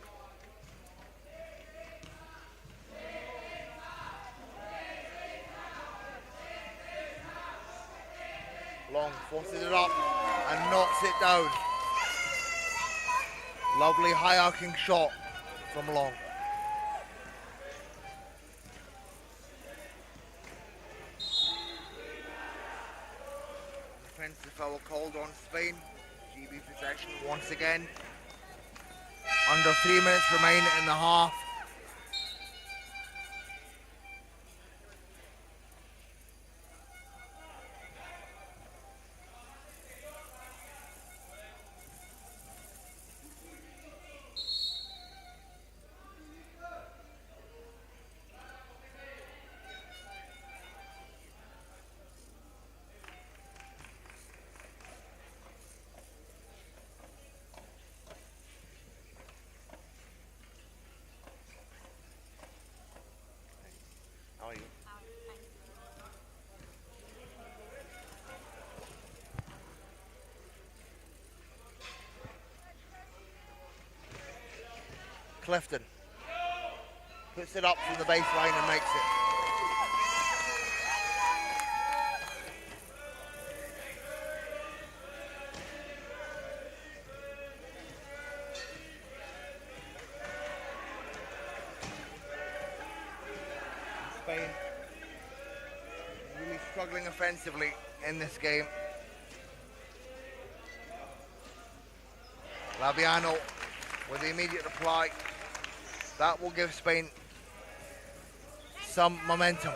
Long forces it up and knocks it down. Lovely high arcing shot from Long. Defensive foul called on Spain. GB possession once again. Under 3 minutes remain in the half. How are you? Clifton puts it up from the baseline and makes it. Spain really struggling offensively in this game. Laviano with the immediate reply. That will give Spain some momentum.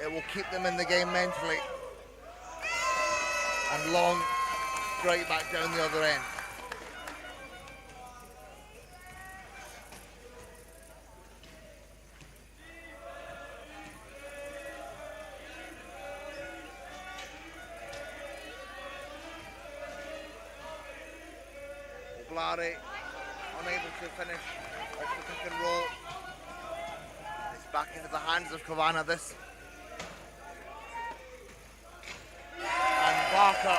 It will keep them in the game mentally. And Long straight back down the other end. Oblare unable to finish off the pick and roll. It's back into the hands of Cavana this. And Barker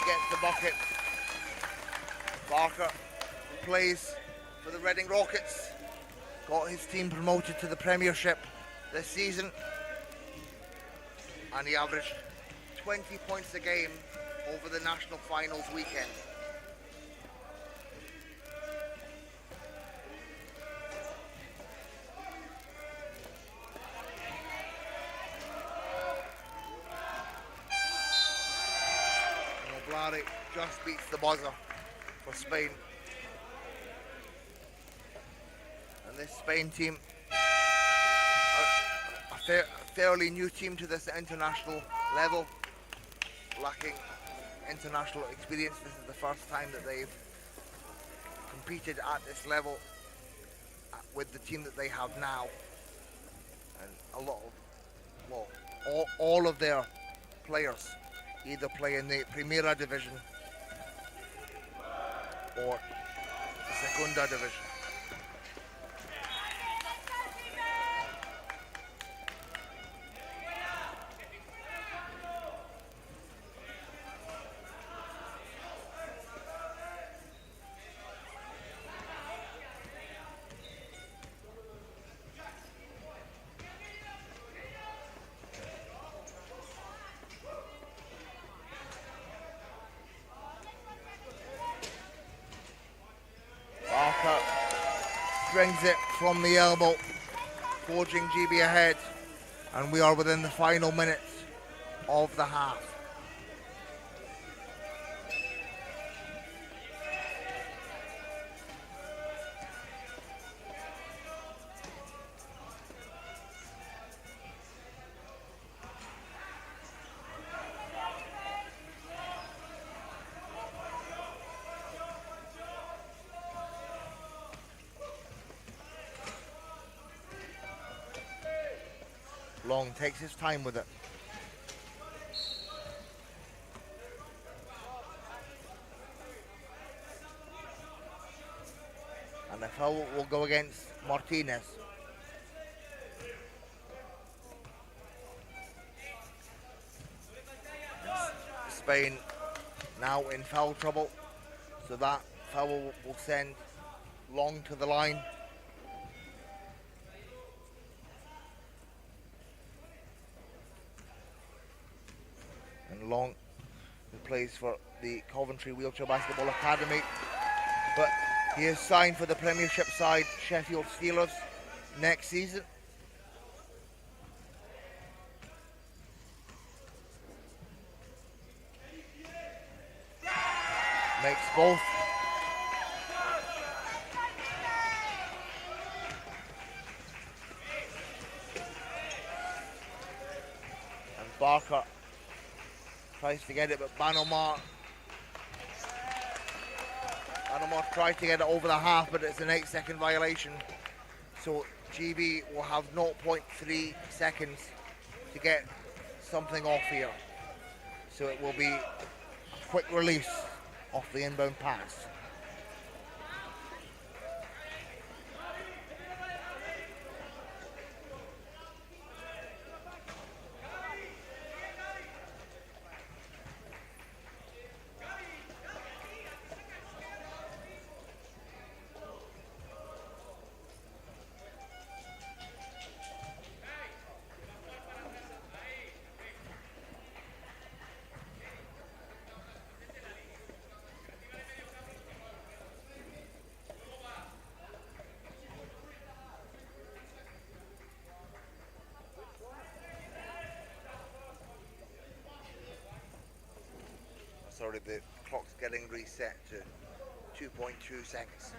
gets the bucket. Barker, who plays for the Reading Rockets, got his team promoted to the Premiership this season. And he averaged 20 points a game over the national finals weekend. Just beats the buzzer for Spain. And this Spain team, a fairly new team to this international level, lacking international experience. This is the first time that they've competed at this level with the team that they have now. And a lot of, well, all of their players either play in the Primera division or the Segunda division. brings it from the elbow, forging GB ahead, and we are within the final minutes of the half. Long takes his time with it. And the foul will go against Martinez. Spain now in foul trouble, so that foul will send Long to the line. And Long, who plays for the Coventry Wheelchair Basketball Academy, but he is signed for the Premiership side Sheffield Steelers next season. Makes both. And Barker tries to get it, but Banomar tried to get it over the half, but it's an 8-second violation. So GB will have 0.3 seconds to get something off here. So it will be a quick release off the inbound pass. Sorry, the clock's getting reset to 2.2 seconds.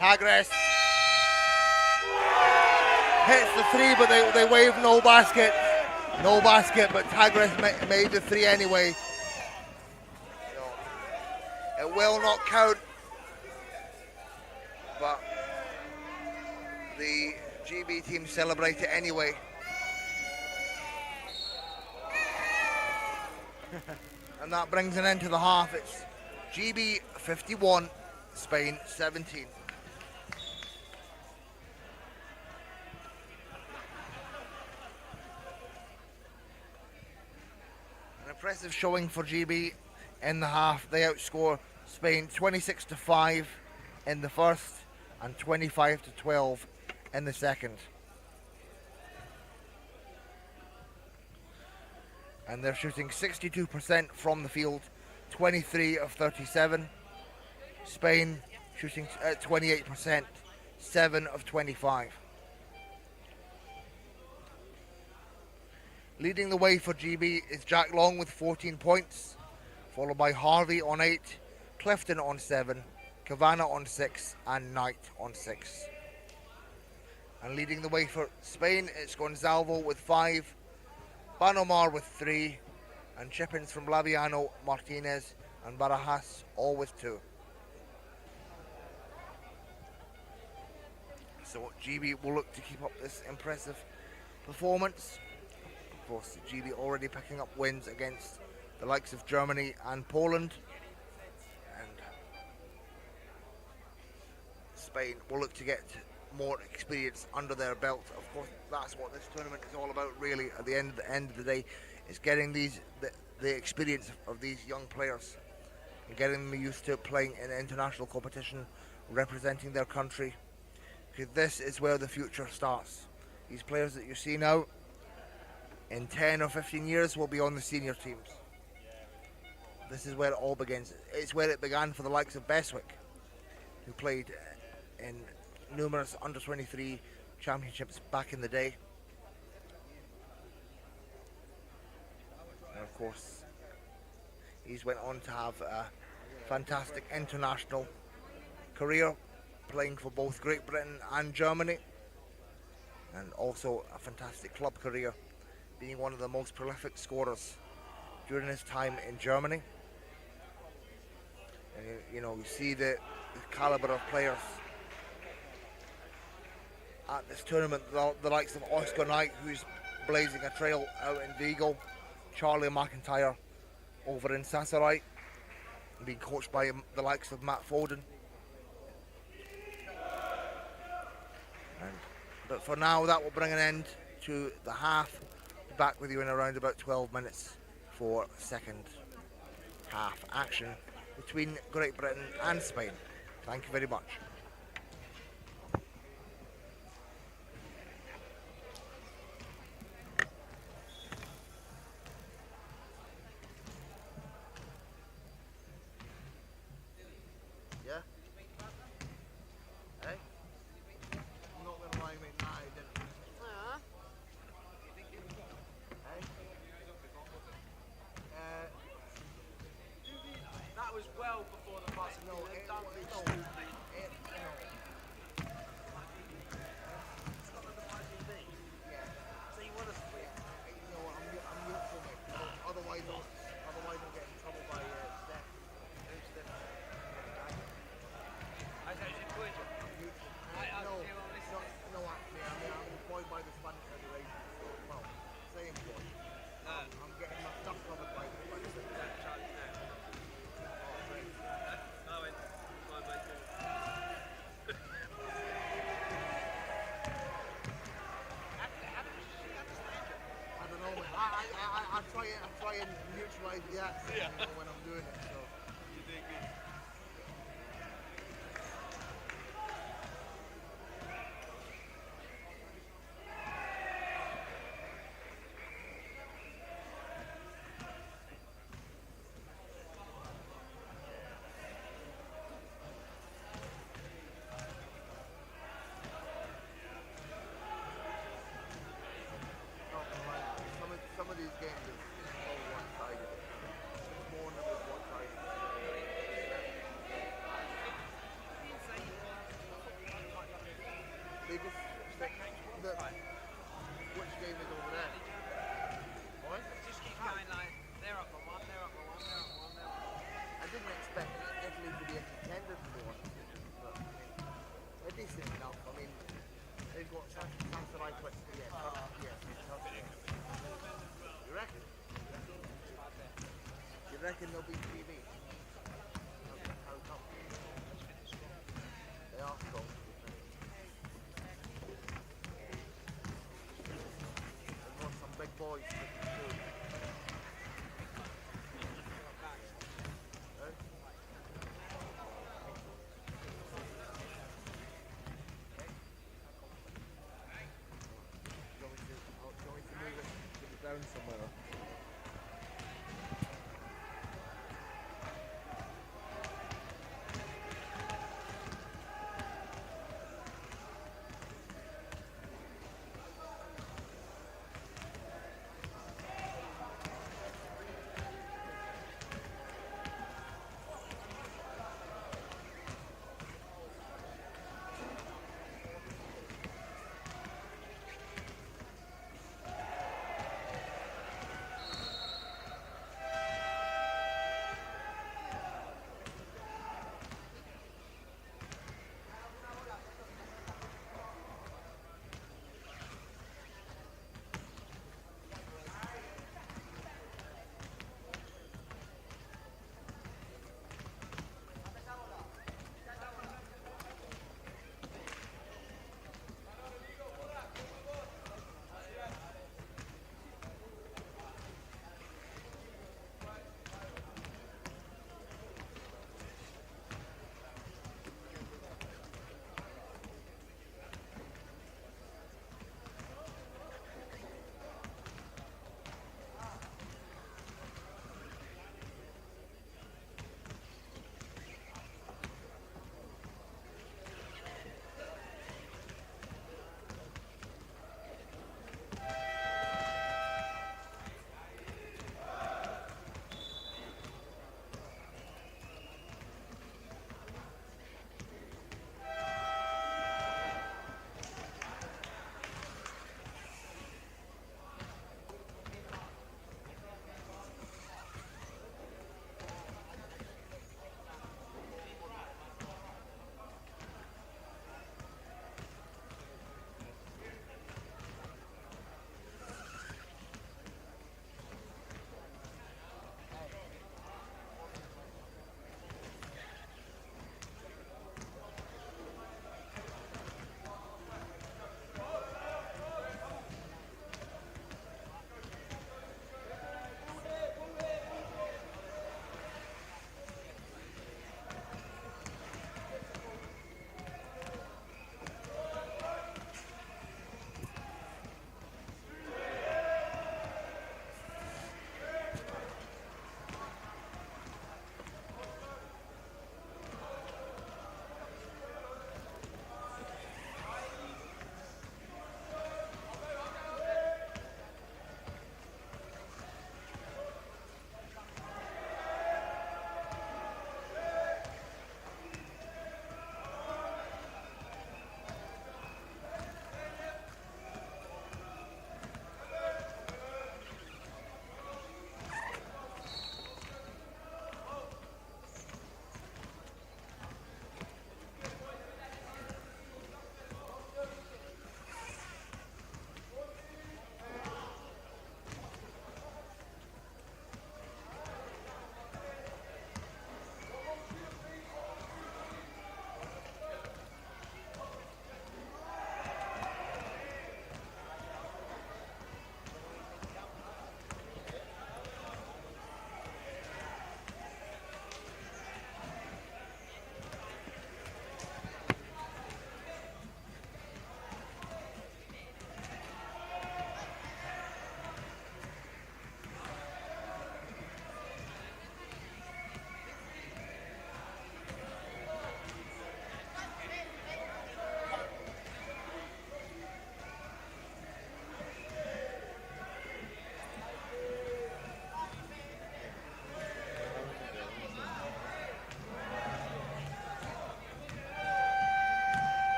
Tagres hits the three, but they wave no basket. No basket, but Tagres made the three anyway. So it will not count. But the GB team celebrate it anyway. And that brings an end to the half. It's GB 51, Spain 17. Impressive showing for GB in the half. They outscore Spain 26-5 in the first and 25-12 in the second. And they're shooting 62% from the field, 23 of 37. Spain shooting at 28%, 7 of 25. Leading the way for GB is Jack Long with 14 points, followed by Harvey on 8, Clifton on 7, Kavanagh on 6, and Knight on 6. And leading the way for Spain, it's Gonzalvo with 5, Banomar with 3, and chip-ins from Laviano, Martinez, and Barajas all with 2. So GB will look to keep up this impressive performance. Of course, GB already picking up wins against the likes of Germany and Poland. And Spain will look to get more experience under their belt. Of course, that's what this tournament is all about, really. At the end of the day, It's getting the experience of these young players and getting them used to playing in international competition, representing their country. Because this is where the future starts. These players that you see now, in 10 or 15 years, will be on the senior teams. This is where it all begins. It's where it began for the likes of Beswick, who played in numerous under-23 championships back in the day. And of course, he's went on to have a fantastic international career, playing for both Great Britain and Germany, and also a fantastic club career, being one of the most prolific scorers during his time in Germany. And you see the caliber of players at this tournament, the likes of Oscar Knight, who's blazing a trail out in Vigo, Charlie McIntyre over in Sasarai, being coached by the likes of Matt Foden. But for now, that will bring an end to the half. Back with you in around about 12 minutes for second half action between Great Britain and Spain. Thank you very much. Yeah? Hey? I'm not going to lie, mate. Nah, I didn't. Hey? That was well before the pass. No, Don't be no, stupid. Yeah. So you want to split? You know, I'm neutral, mate. Otherwise, I'll get in trouble by Steph. Who's Steph? I said you should quit. No, actually, I'm employed by the Spanish Federation. So, well, say employed. I'm getting my stuff covered by the Spanish Federation. I don't know, mate. I try and neutralise the accent when I'm doing it. So. You did good. Some of these games are so one-sided. It's more than it's one-sided. They just which game is over there? What? Just keep going like they're up by one, they're up by one, they're up by one, they're up by one. I didn't expect Italy to be a contender, to be honest with you, but they're decent enough. I mean, they've got Sasarai put You reckon? You reckon they'll be TV? How come? They are strong. They've got some big boys. Somewhere.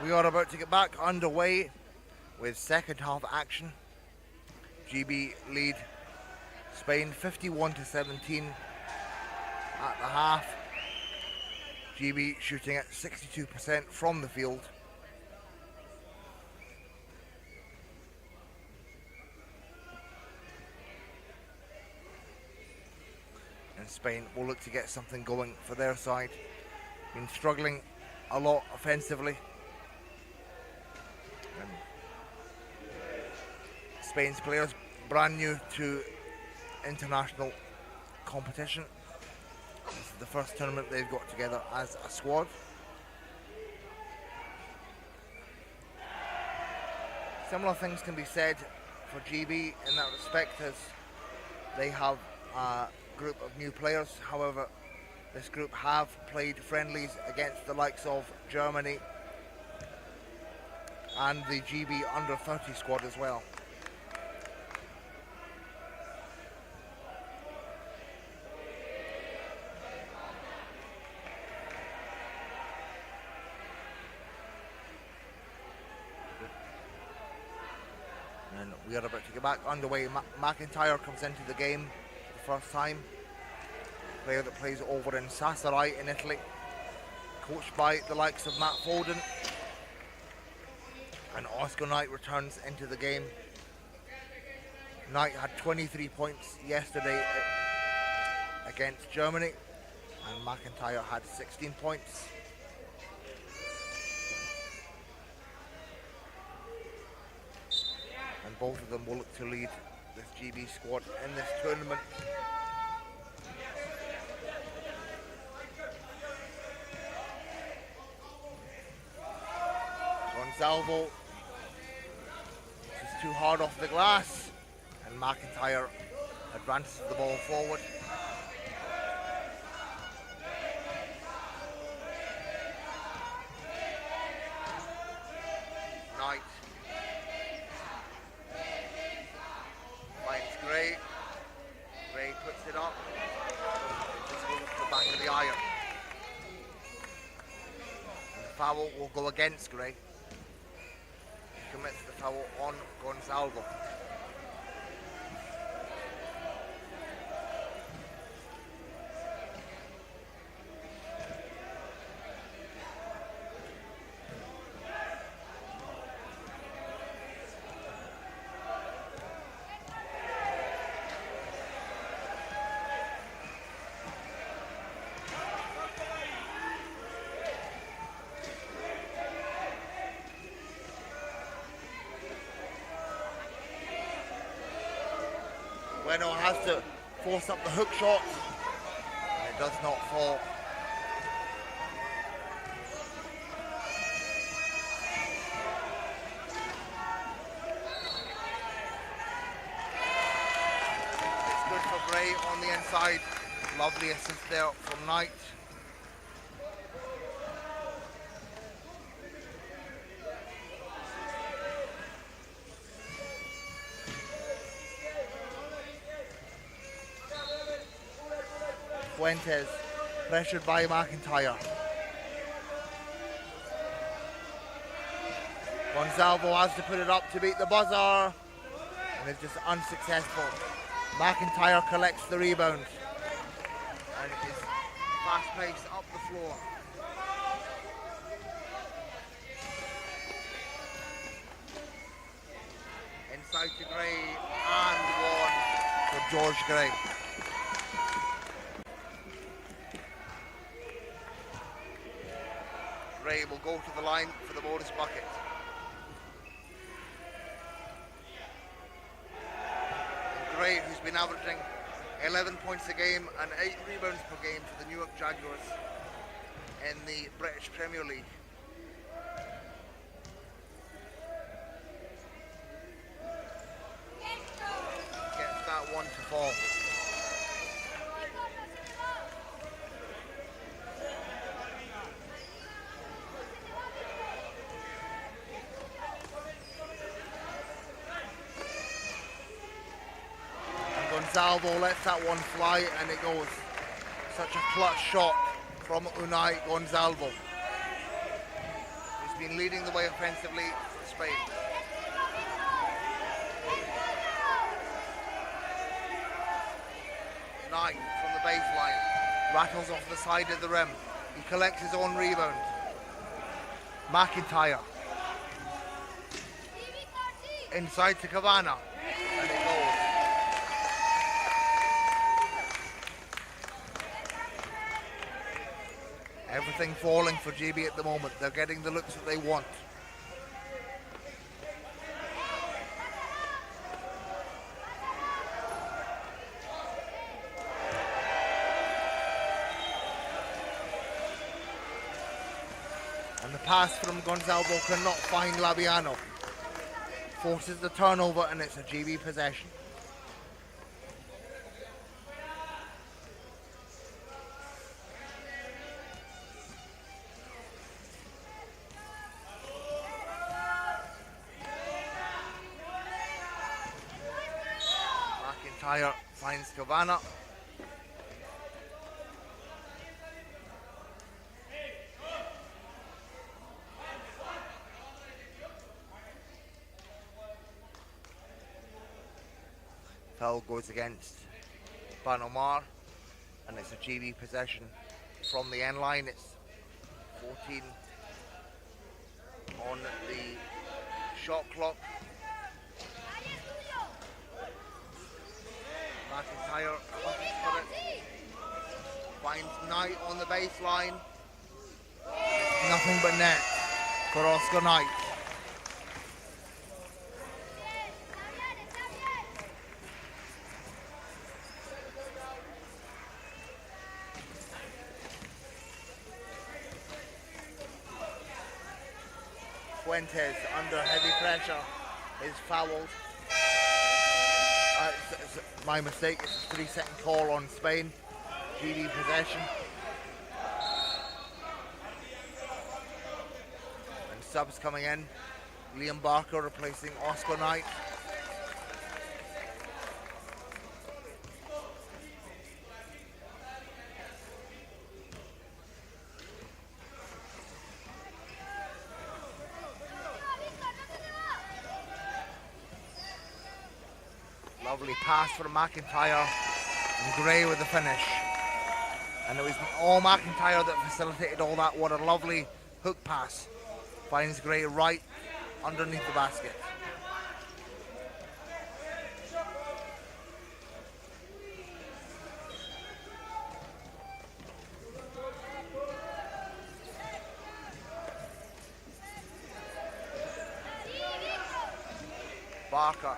We are about to get back underway with second half action. GB lead Spain 51-17 at the half. GB shooting at 62% from the field. And Spain will look to get something going for their side. Been struggling a lot offensively. And Spain's players brand new to international competition. This is the first tournament they've got together as a squad. Similar things can be said for GB in that respect, as they have a group of new players. However, this group have played friendlies against the likes of Germany and the GB under 30 squad as well. And we are about to get back underway. McIntyre comes into the game for the first time. Player that plays over in Sassari in Italy, coached by the likes of Matt Foden. And Oscar Knight returns into the game. Knight had 23 points yesterday against Germany, and McIntyre had 16 points. And both of them will look to lead this GB squad in this tournament. Gonzalvo, this is too hard off the glass, and McIntyre advances the ball forward. Knight finds Gray. Gray puts it up. It just goes to the back of the iron. And the foul will go against Gray. Commits the foul on Gonzalvo. Bueno has to force up the hook shot, and it does not fall. It's good for Gray on the inside. Lovely assist there from Knight. Fuentes, pressured by McIntyre. Gonzalvo has to put it up to beat the buzzer, and it's just unsuccessful. McIntyre collects the rebound, and it is fast pace up the floor. Inside to Gray, and one for George Gray. Gray will go to the line for the bonus bucket. And Gray, who's been averaging 11 points a game and 8 rebounds per game for the New York Jaguars in the British Premier League. Gets that one to fall. Gonzalvo lets that one fly, and it goes. Such a clutch shot from Unai Gonzalvo. His been leading the way offensively for Spain. Knight from the baseline, rattles off the side of the rim. He collects his own rebound. McIntyre. Inside to Cavana. And it goes. Everything falling for GB at the moment. They're getting the looks that they want. And the pass from Gonzalvo cannot find Labiano. Forces the turnover and it's a GB possession. McIntyre finds Cavana. Foul goes against Banomar, and it's a GB possession from the end line. It's 14 on the shot clock. McIntyre hunting for it. Finds Knight on the baseline. Nothing but net for Oscar Knight. Fuentes under heavy pressure is fouled. It's my mistake, it's a 3-second call on Spain. GB possession. And subs coming in. Liam Barker replacing Oscar Knight. Lovely pass for McIntyre, and Gray with the finish. And it was all McIntyre that facilitated all that. What a lovely hook pass. Finds Gray right underneath the basket. Barker.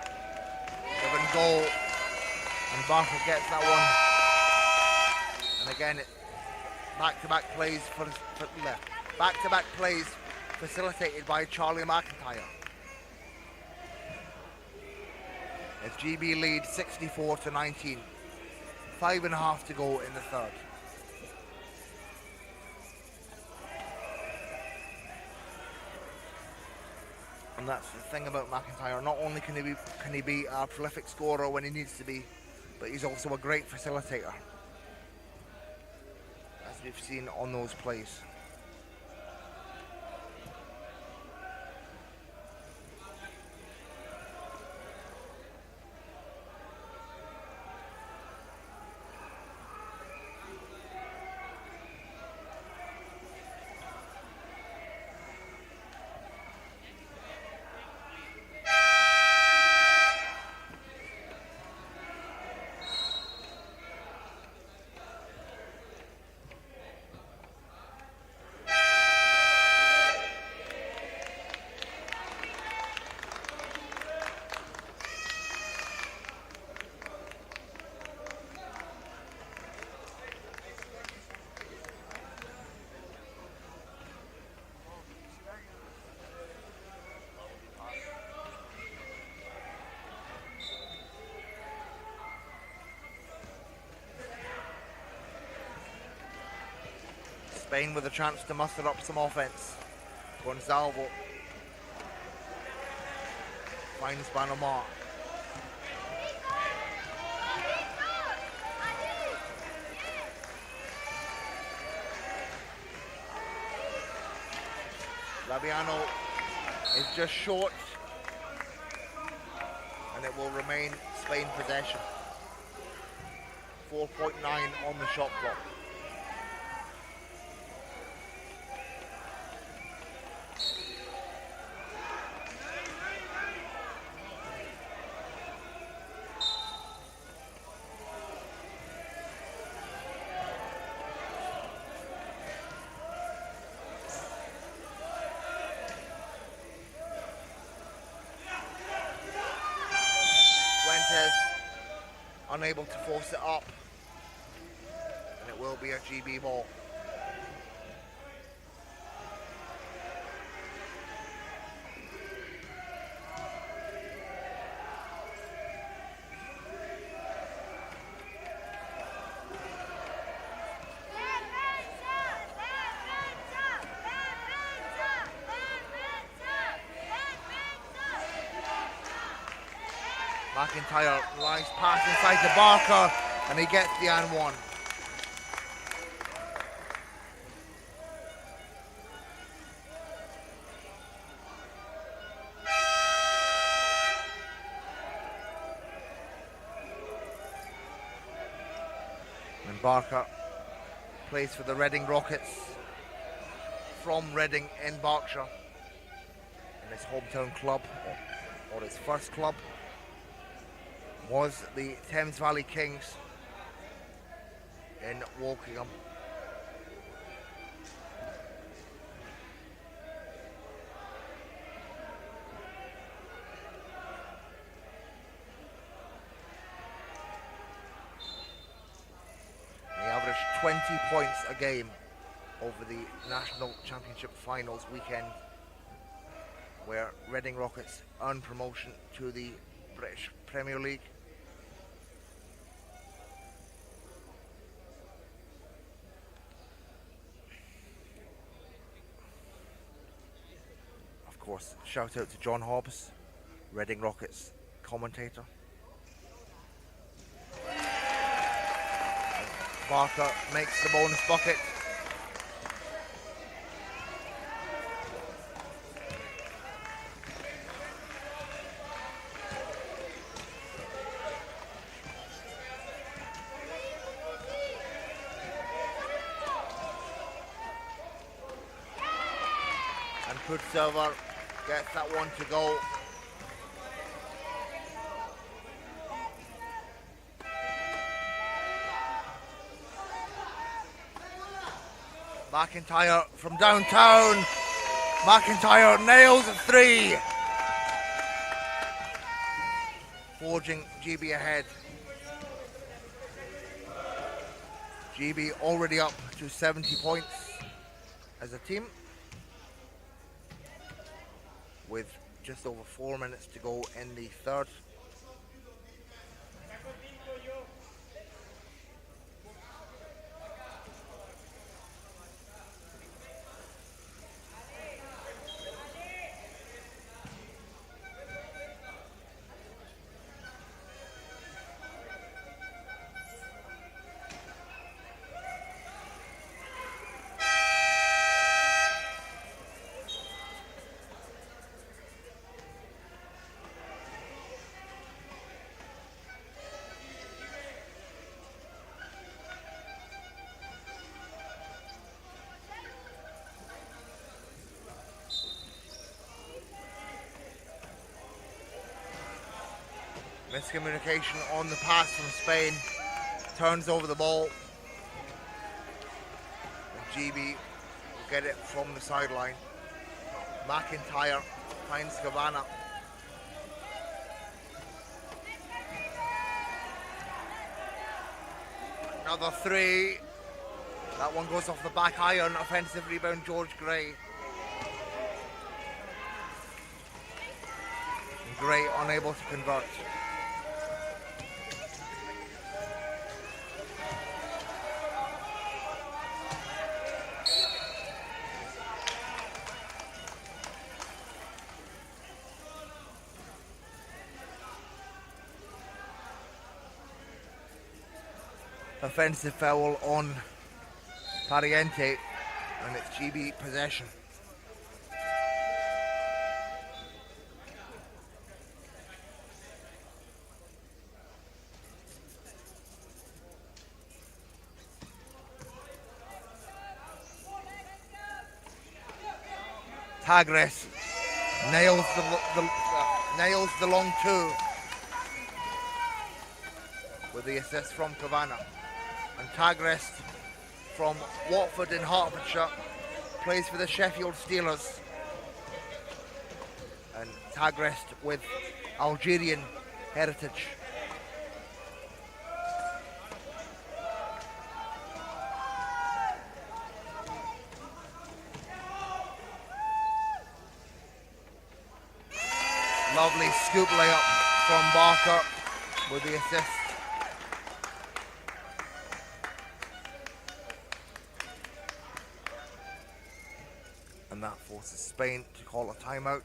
Given goal, and Barker gets that one. And again, back-to-back plays back-to-back plays facilitated by Charlie McIntyre. As GB lead 64-19, 5.5 to go in the third. And that's the thing about McIntyre. Not only can he be a prolific scorer when he needs to be, but he's also a great facilitator, as we've seen on those plays. Spain with a chance to muster up some offense. Gonzalvo finds Banomar. Laviano is just short, and it will remain Spain possession. 4.9 on the shot clock. Unable to force it up, and it will be a GB ball. McIntyre, nice pass inside to Barker, and he gets the and one. And Barker plays for the Reading Rockets from Reading in Berkshire, in his hometown club, or his first club was the Thames Valley Kings in Wokingham. He averaged 20 points a game over the National Championship Finals weekend, where Reading Rockets earned promotion to the British Premier League. Of course, shout out to John Hobbs, Reading Rockets commentator. Barker makes the bonus bucket. Silver gets that one to go. McIntyre from downtown. McIntyre nails a three. Forging GB ahead. GB already up to 70 points as a team, with just over 4 minutes to go in the third. Miscommunication on the pass from Spain. Turns over the ball. And GB will get it from the sideline. McIntyre finds Cavana. Another three. That one goes off the back iron. Offensive rebound, George Gray. And Gray unable to convert. Offensive foul on Pariente, and it's GB possession. Tagres nails nails the long two with the assist from Cavanagh. And Tagres from Watford in Hertfordshire plays for the Sheffield Steelers. And Tagres with Algerian heritage. Lovely scoop layup from Barker with the assist. And that forces Spain to call a timeout.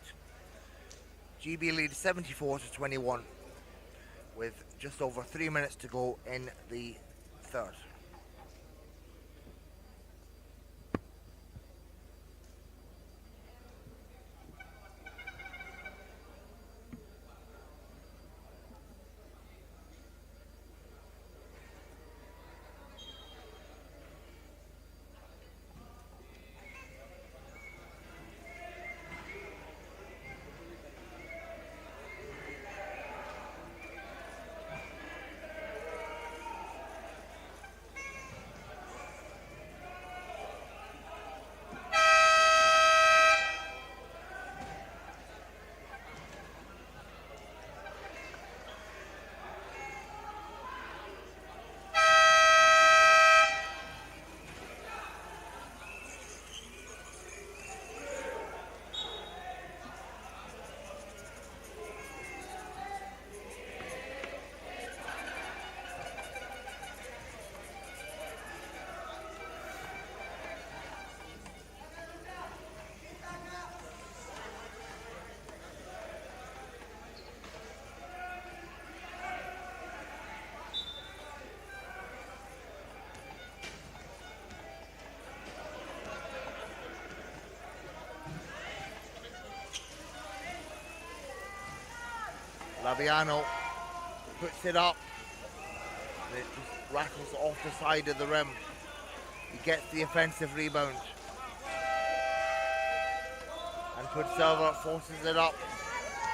GB lead 74-21 with just over 3 minutes to go in the third. Laviano puts it up. It just rattles off the side of the rim. He gets the offensive rebound. And Pudsilva forces it up.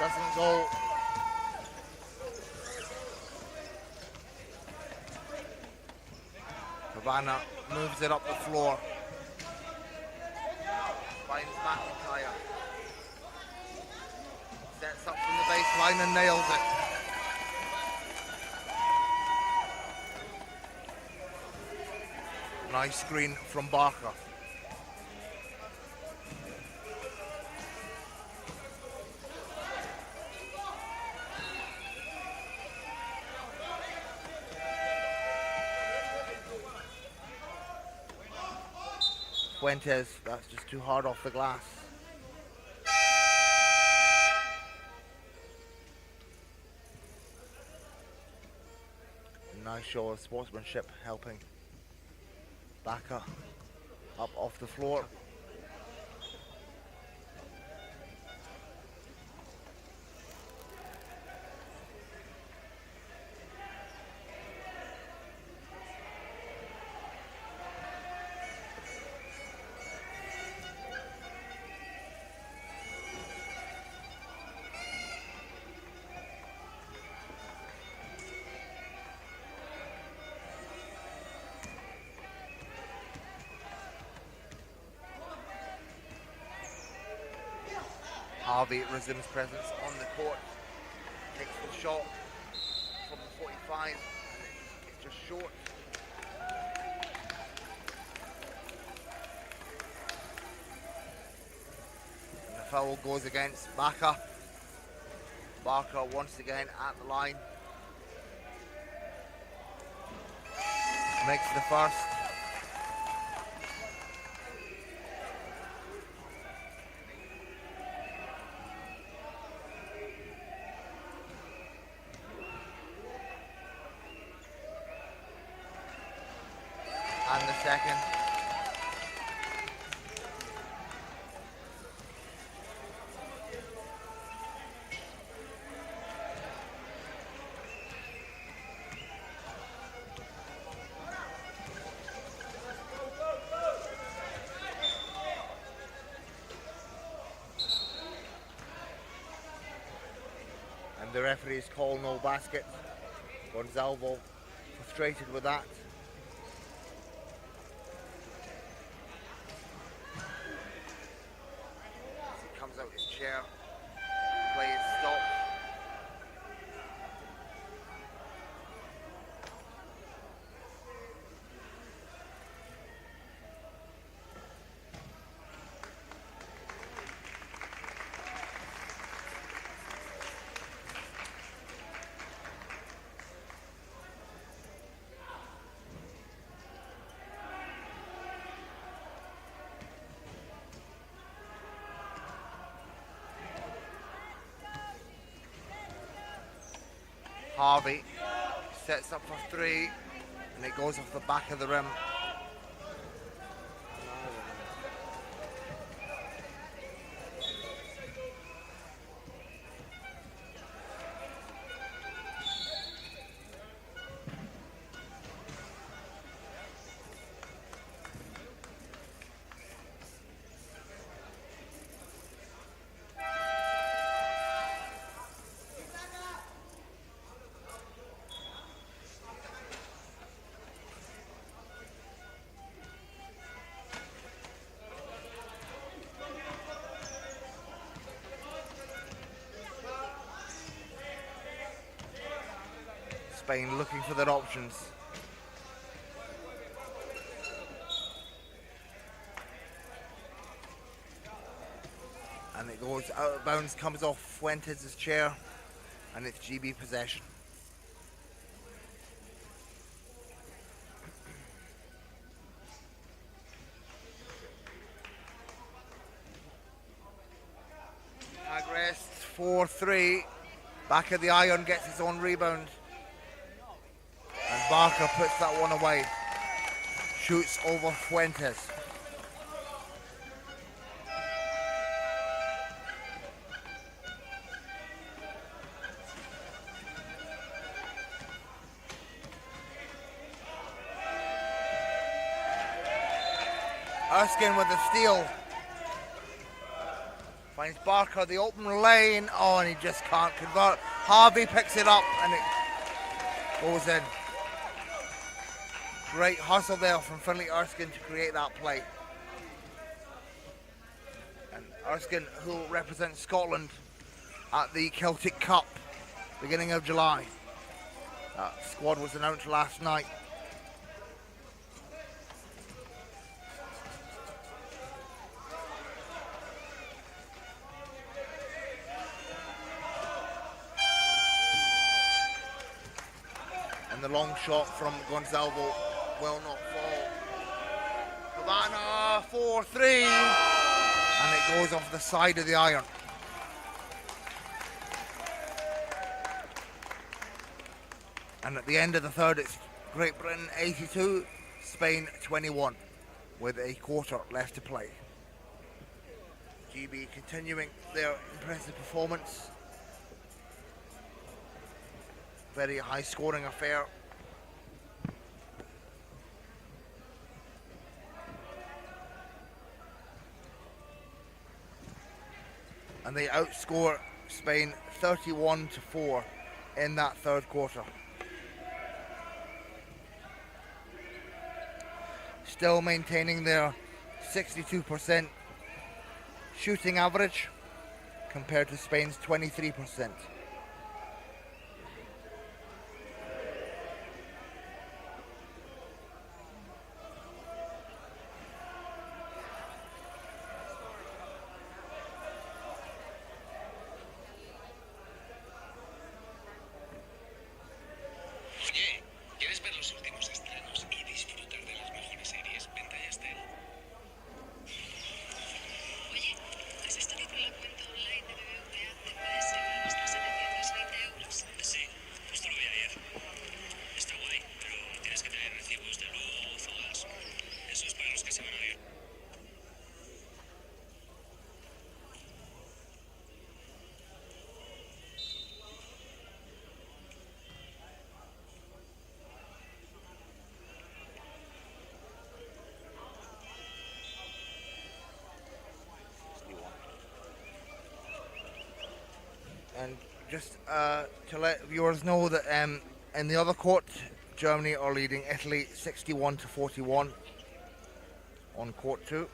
Doesn't go. Havana moves it up the floor. Finds McIntyre. Sets up from the baseline and nails it. Nice screen from Barker. Fuentes, that's just too hard off the glass. Nice show of sportsmanship helping Baka up off the floor. Harvey resumes presence on the court, takes the shot from the 45, it's just short. And the foul goes against Baka. Barker once again at the line. Makes the first. And the second. And the referees call no basket. Gonzalvo frustrated with that. As he comes out his chair, play is stopped. Harvey sets up for three, and it goes off the back of the rim. Spain looking for their options. And it goes out of bounds, comes off Fuentes' chair, and it's GB possession. Agrest 4-3. Back of the iron, gets his own rebound. And Barker puts that one away. Shoots over Fuentes. Erskine with the steal. Finds Barker the open lane. Oh, and he just can't convert. Harvey picks it up and it goes in. Great hustle there from Finley Erskine to create that play. And Erskine, who represents Scotland at the Celtic Cup, beginning of July. That squad was announced last night. And the long shot from Gonzalvo will not fall. Havana 4-3, and it goes off the side of the iron. And at the end of the third, it's Great Britain 82, Spain 21, with a quarter left to play. GB continuing their impressive performance. Very high scoring affair. And they outscore Spain 31-4 in that third quarter. Still maintaining their 62% shooting average compared to Spain's 23%. Oye, ¿quieres ver los últimos estrenos y disfrutar de las mejores series? Vente a Yastel. Oye, ¿has estado con la cuenta online de BBVA? ¿Te puedes llevar hasta 720 euros? Sí, justo lo vi ayer. Está guay, pero tienes que tener recibos de luz o gas. Eso es para los que se van a ir. And Just to let viewers know that in the other court, Germany are leading Italy 61-41 on court 2.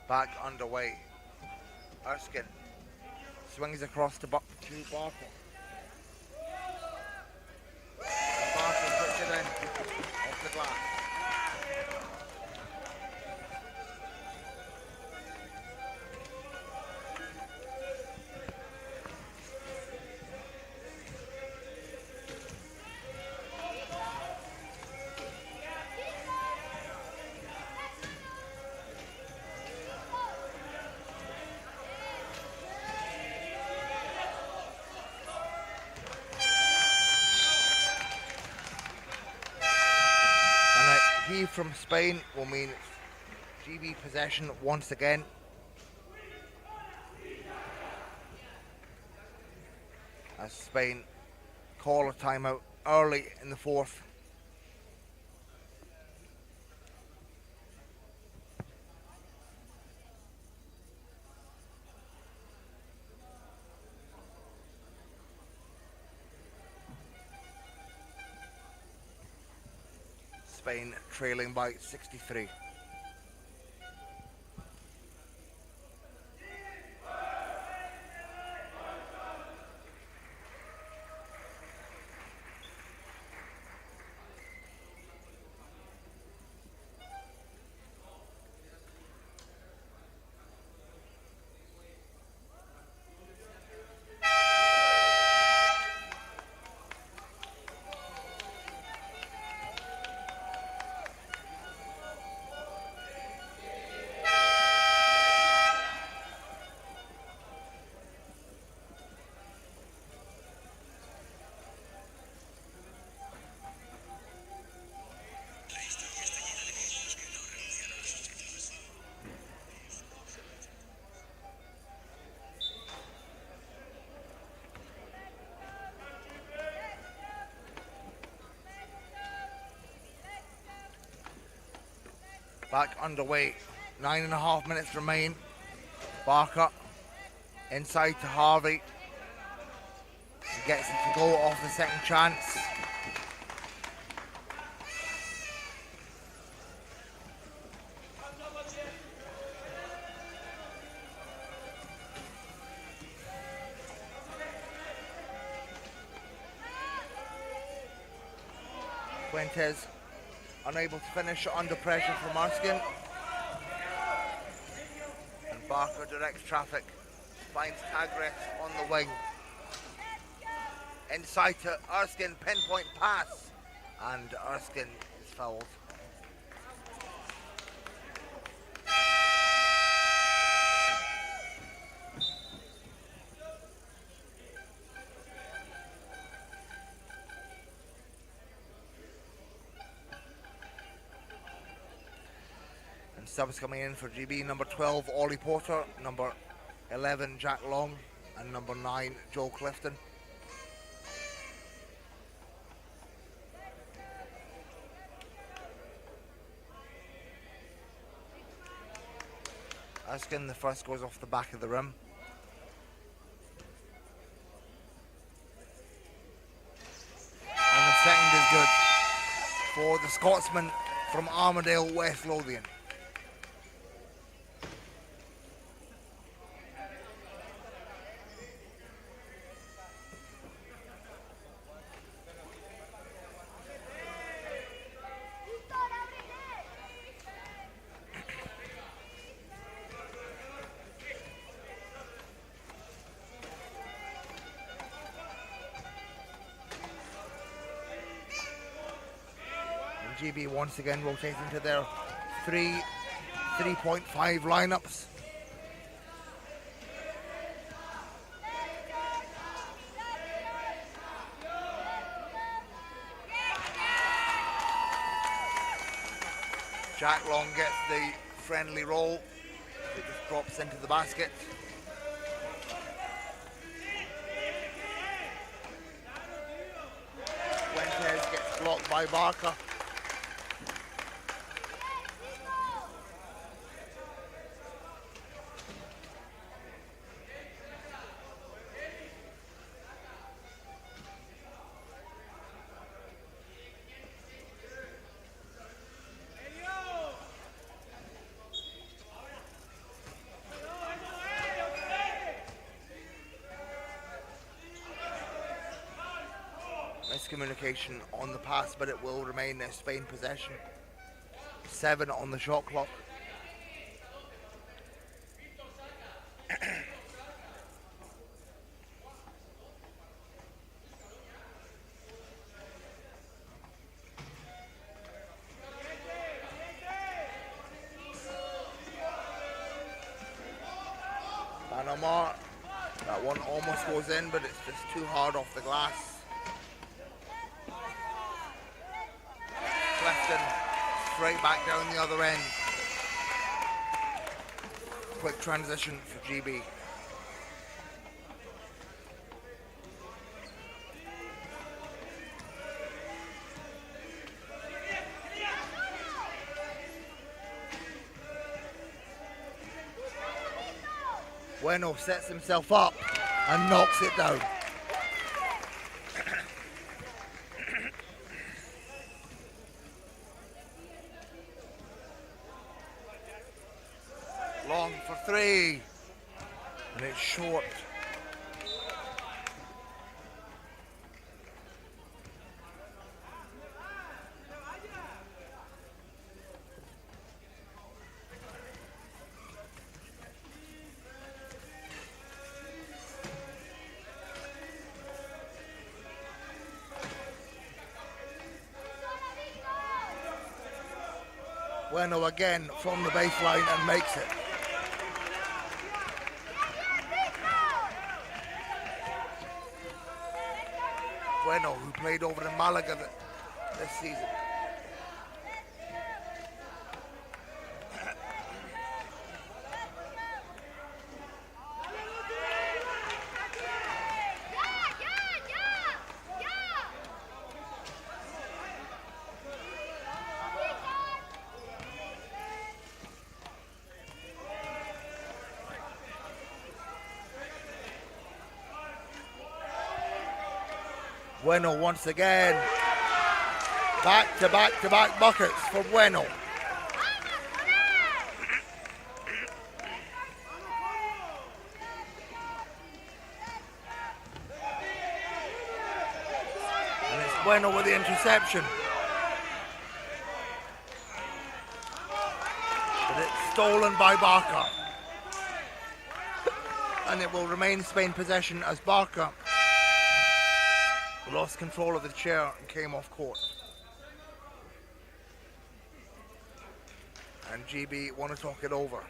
Back underway. Erskine swings across to Barker. And Barker puts it in off the glass. From Spain will mean GB possession once again. As Spain call a timeout early in the fourth. Spain trailing by 63. Back underway, 9.5 minutes remain. Barker inside to Harvey. He gets it to go off the second chance. Fuentes unable to finish under pressure from Erskine. And Barker directs traffic. Finds Tagres on the wing. Inside to Erskine, pinpoint pass. And Erskine is fouled. Subs coming in for GB, number 12, Ollie Porter, number 11, Jack Long, and number 9, Joe Clifton. Erskine, the first goes off the back of the rim. And the second is good for the Scotsman from Armadale, West Lothian. GB once again rotating to their 3.5 lineups. Jack Long gets the friendly roll. It just drops into the basket. Fuentes gets blocked by Barker. Miscommunication on the pass, but it will remain a Spain possession. 7 on the shot clock. Panama, that one almost goes in, but it's just too hard off the glass. Clifton straight back down the other end. Quick transition for GB. Bueno sets himself up and knocks it down. Long for 3, and it's short. Bueno again from the baseline and makes it. Bueno, who played over in Malaga this season. Bueno once again. Back to back buckets for Bueno. And it's Bueno with the interception. But it's stolen by Barker. And it will remain Spain possession as Barker lost control of the chair and came off court. And GB want to talk it over.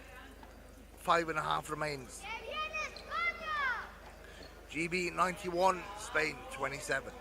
5.5 remains. GB 91, Spain 27.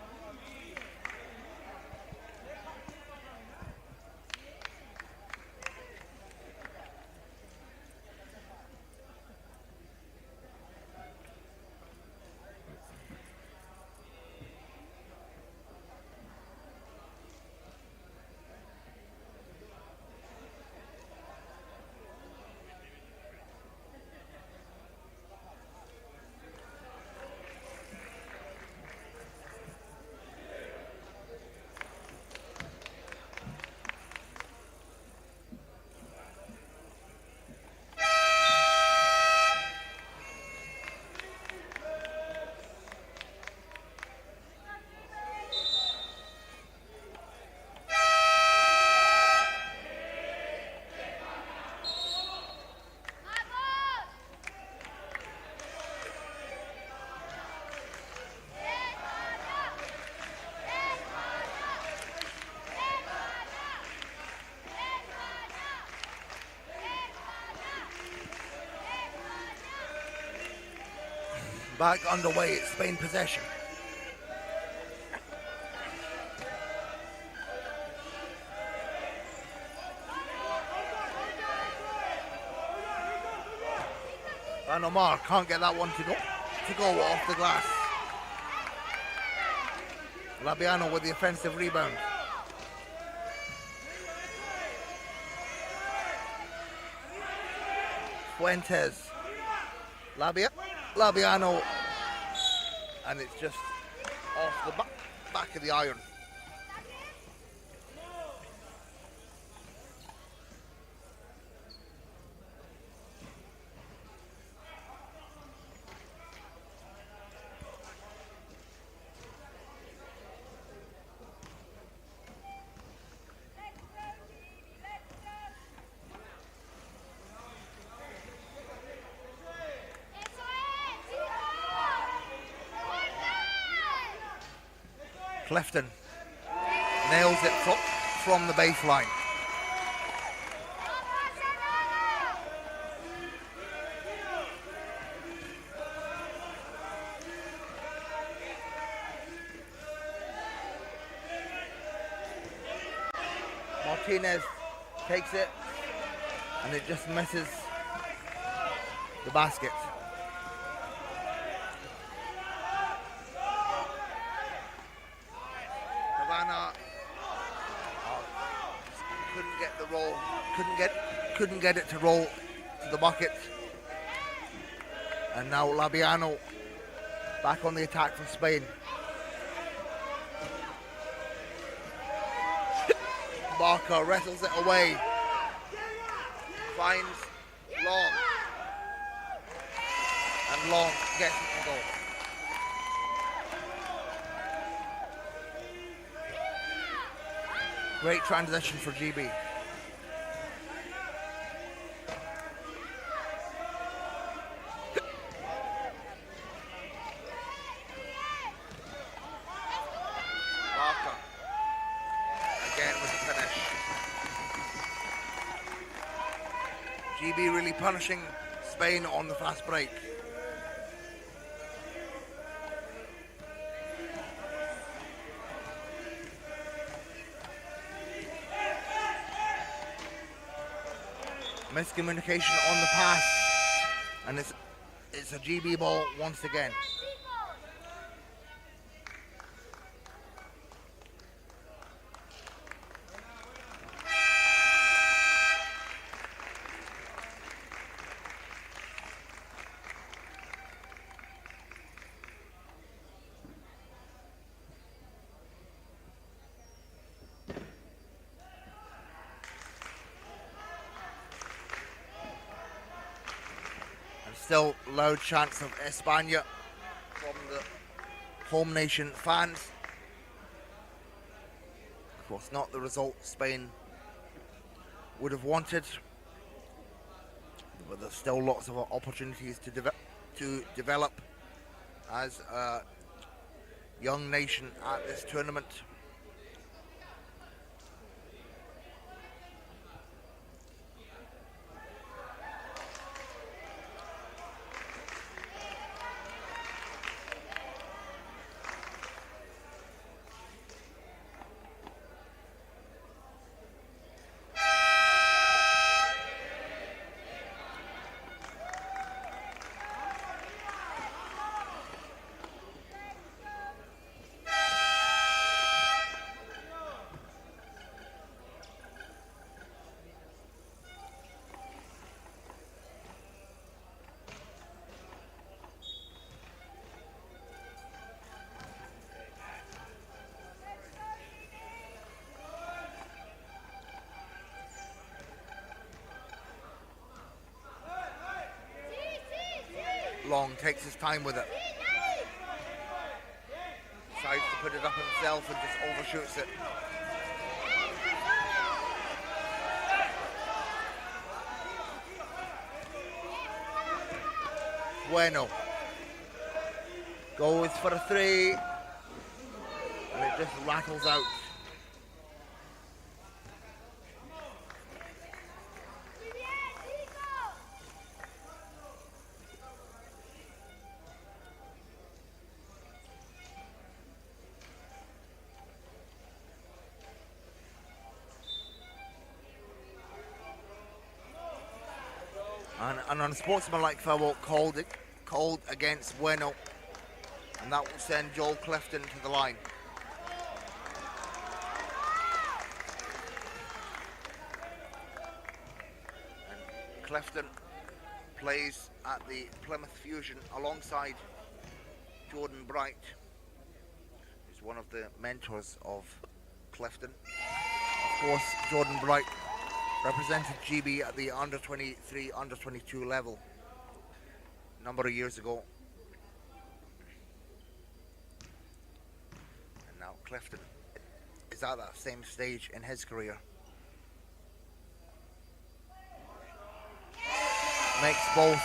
Back underway, it's Spain possession. And Omar can't get that one to go off the glass. Labiano with the offensive rebound. Fuentes. Labiano. And it's just off the back of the iron. Clifton nails it from the baseline. Martinez takes it and it just misses the basket. Couldn't get the roll, couldn't get it to roll to the bucket. And now Labiano back on the attack for Spain. Barker wrestles it away. Finds Long. And Long gets it to go. Great transition for GB. Barker. Again with the finish. GB really punishing Spain on the fast break. Miscommunication on the pass, and it's a GB ball once again. Still loud chants of España from the home nation fans. Of course, not the result Spain would have wanted, but there's still lots of opportunities to develop as a young nation at this tournament. Long takes his time with it. Decides to put it up himself and just overshoots it. Bueno goes for a three, and it just rattles out. And an unsportsmanlike foul called against Bueno, and that will send Joel Clifton to the line. And Clifton plays at the Plymouth Fusion alongside Jordan Bright, who's one of the mentors of Clifton. Of course, Jordan Bright represented GB at the under 23, under 22 level a number of years ago. And now Clifton is at that same stage in his career. Makes both.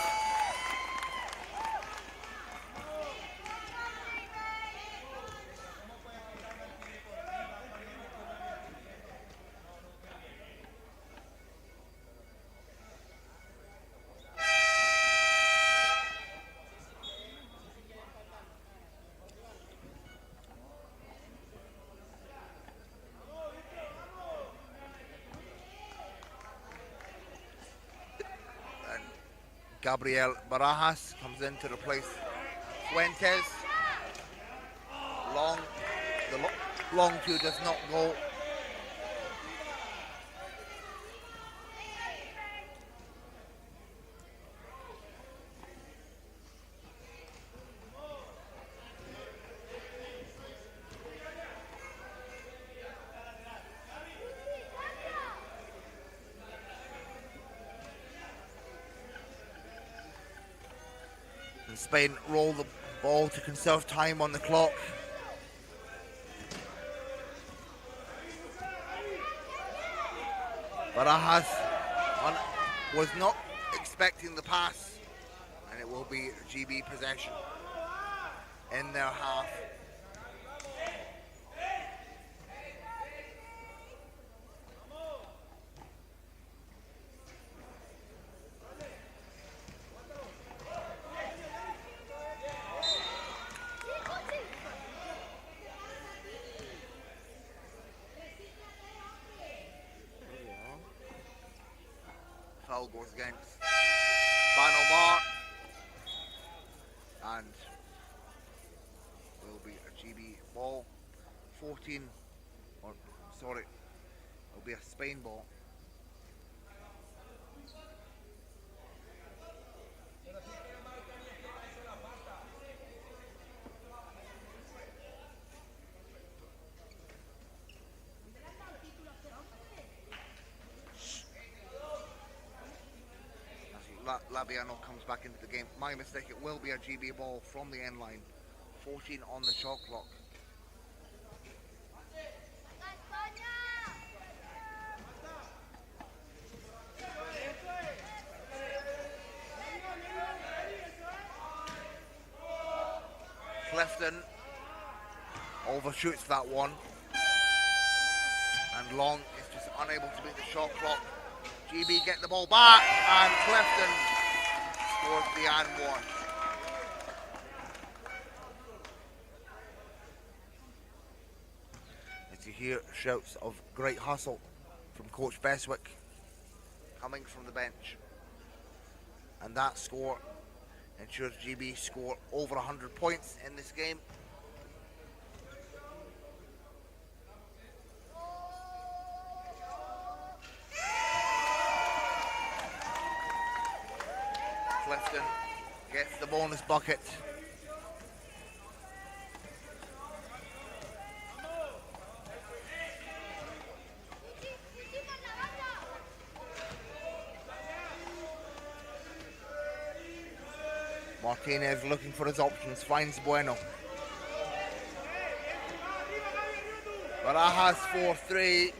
Gabriel Barajas comes in to replace Fuentes. Long two does not go. Spain roll the ball to conserve time on the clock. Barajas was not expecting the pass, and it will be GB possession in their half. Foul goes against Banomar, and will be a GB ball. 14, or sorry, it'll be a Spain ball. Labiano comes back into the game. My mistake, it will be a GB ball from the end line. 14 on the shot clock. Clifton overshoots that one, and Long is just unable to beat the shot clock. GB get the ball back, and Clifton scores the and one. As you hear shouts of great hustle from Coach Beswick coming from the bench, and that score ensures GB score over 100 points in this game. Clifton gets the bonus bucket. Martinez looking for his options, finds Bueno. Barajas 4-3,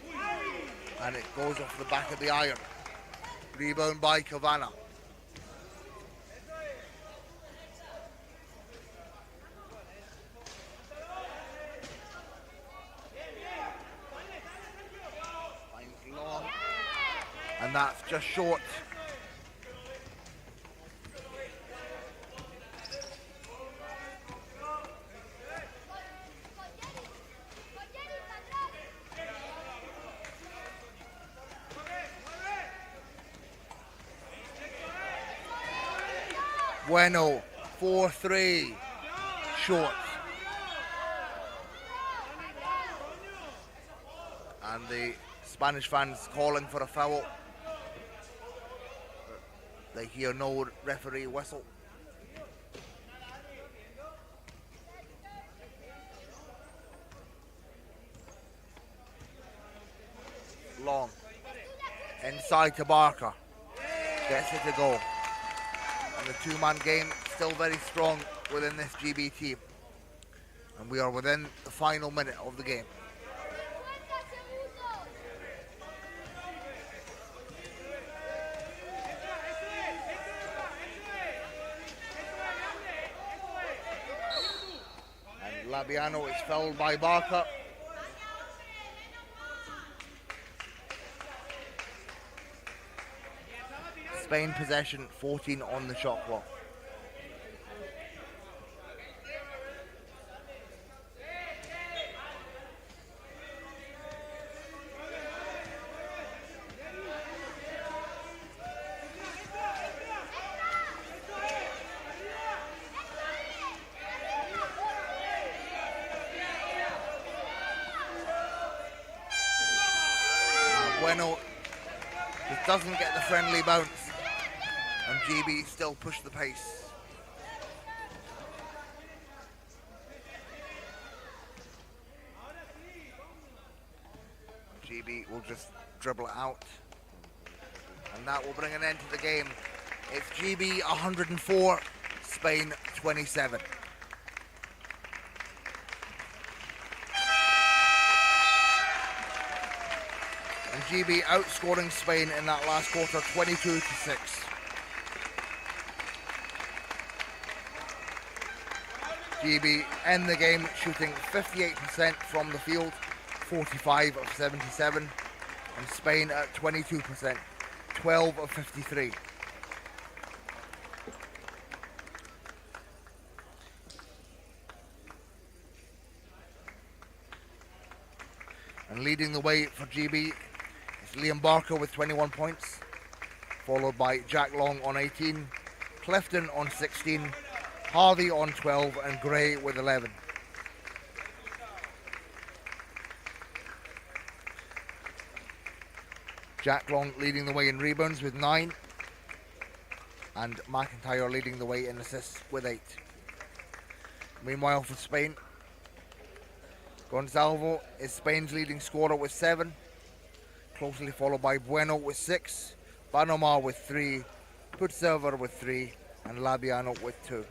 and it goes off the back of the iron. Rebound by Cavana. Finds Long, and that's just short. Bueno, 4-3. Short. And the Spanish fans calling for a foul. They hear no referee whistle. Long. Inside to Barker. Gets it to go. And the two-man game still very strong within this GB team. And we are within the final minute of the game. And Labiano is fouled by Barker. Spain possession, 14 on the shot clock. Bueno just doesn't get the friendly bounce. And GB still push the pace. GB will just dribble it out. And that will bring an end to the game. It's GB 104, Spain 27. And GB outscoring Spain in that last quarter 22-6. GB end the game shooting 58% from the field, 45 of 77, and Spain at 22%, 12 of 53. And leading the way for GB is Liam Barker with 21 points, followed by Jack Long on 18, Clifton on 16, Harvey on 12 and Gray with 11. Jack Long leading the way in rebounds with 9 and McIntyre leading the way in assists with 8. Meanwhile for Spain, Gonzalvo is Spain's leading scorer with 7, closely followed by Bueno with 6, Banomar with 3, Putsilver with 3 and Labiano with 2.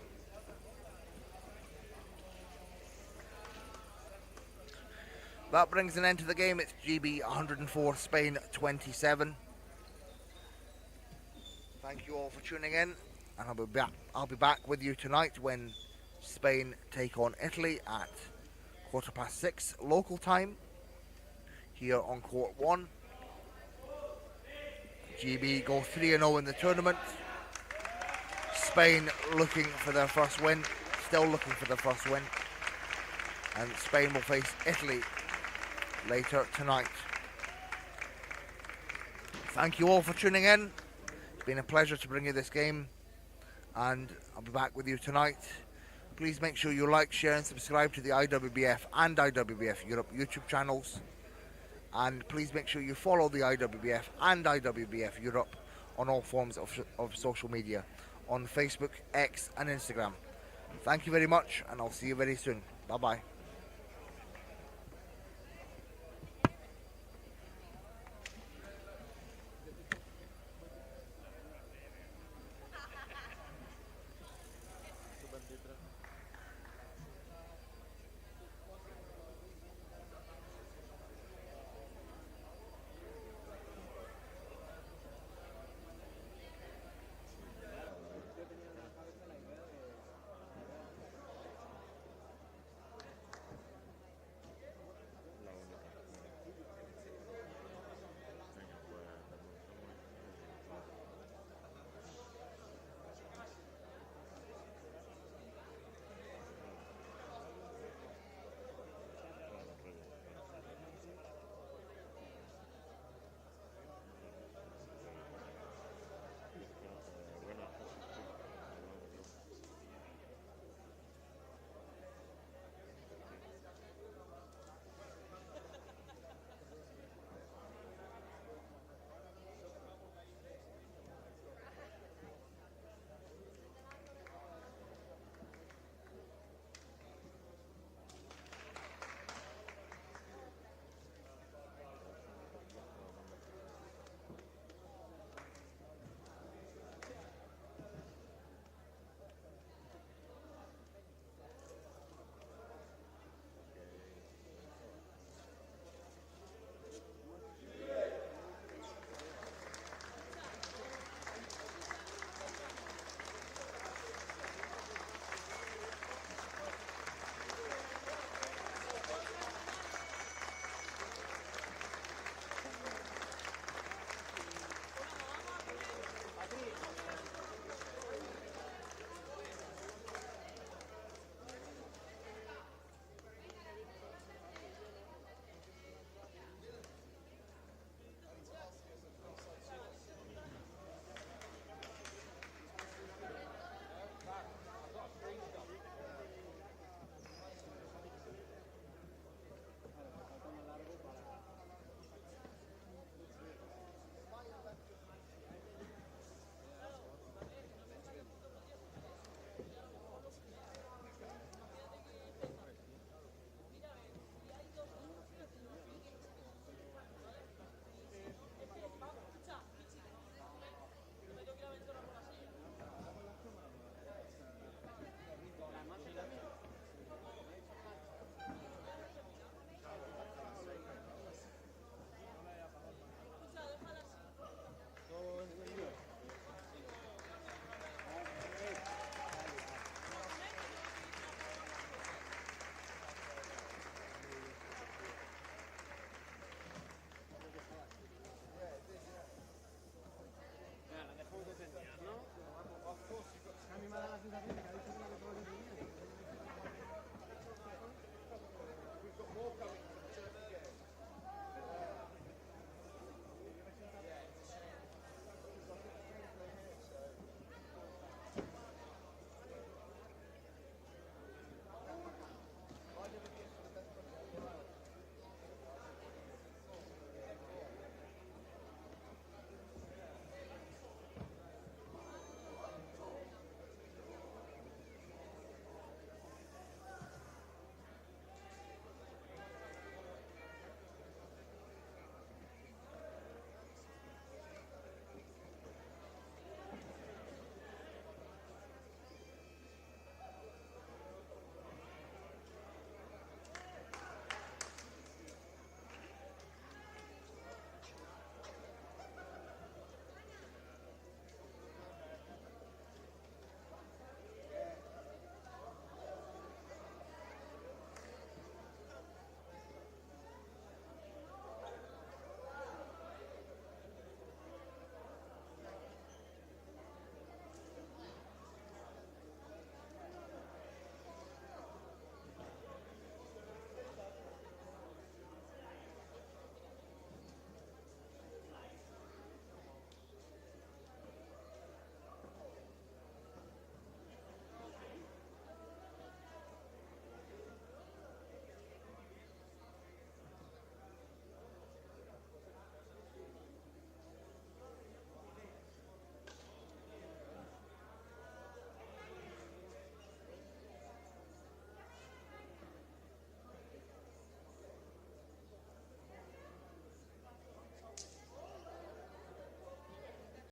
That brings an end to the game. It's GB 104, Spain 27. Thank you all for tuning in, and I'll be back with you tonight when Spain take on Italy at 6:15 local time here on Court 1. GB go 3-0 in the tournament. Spain looking for their first win, still looking for their first win, and Spain will face Italy later tonight. Thank you all for tuning in. It's been a pleasure to bring you this game, and I'll be back with you tonight. Please make sure you like, share and subscribe to the IWBF and IWBF Europe YouTube channels, and please make sure you follow the IWBF and IWBF Europe on all forms of social media on Facebook, X and Instagram. Thank you very much, and I'll see you very soon. Bye bye.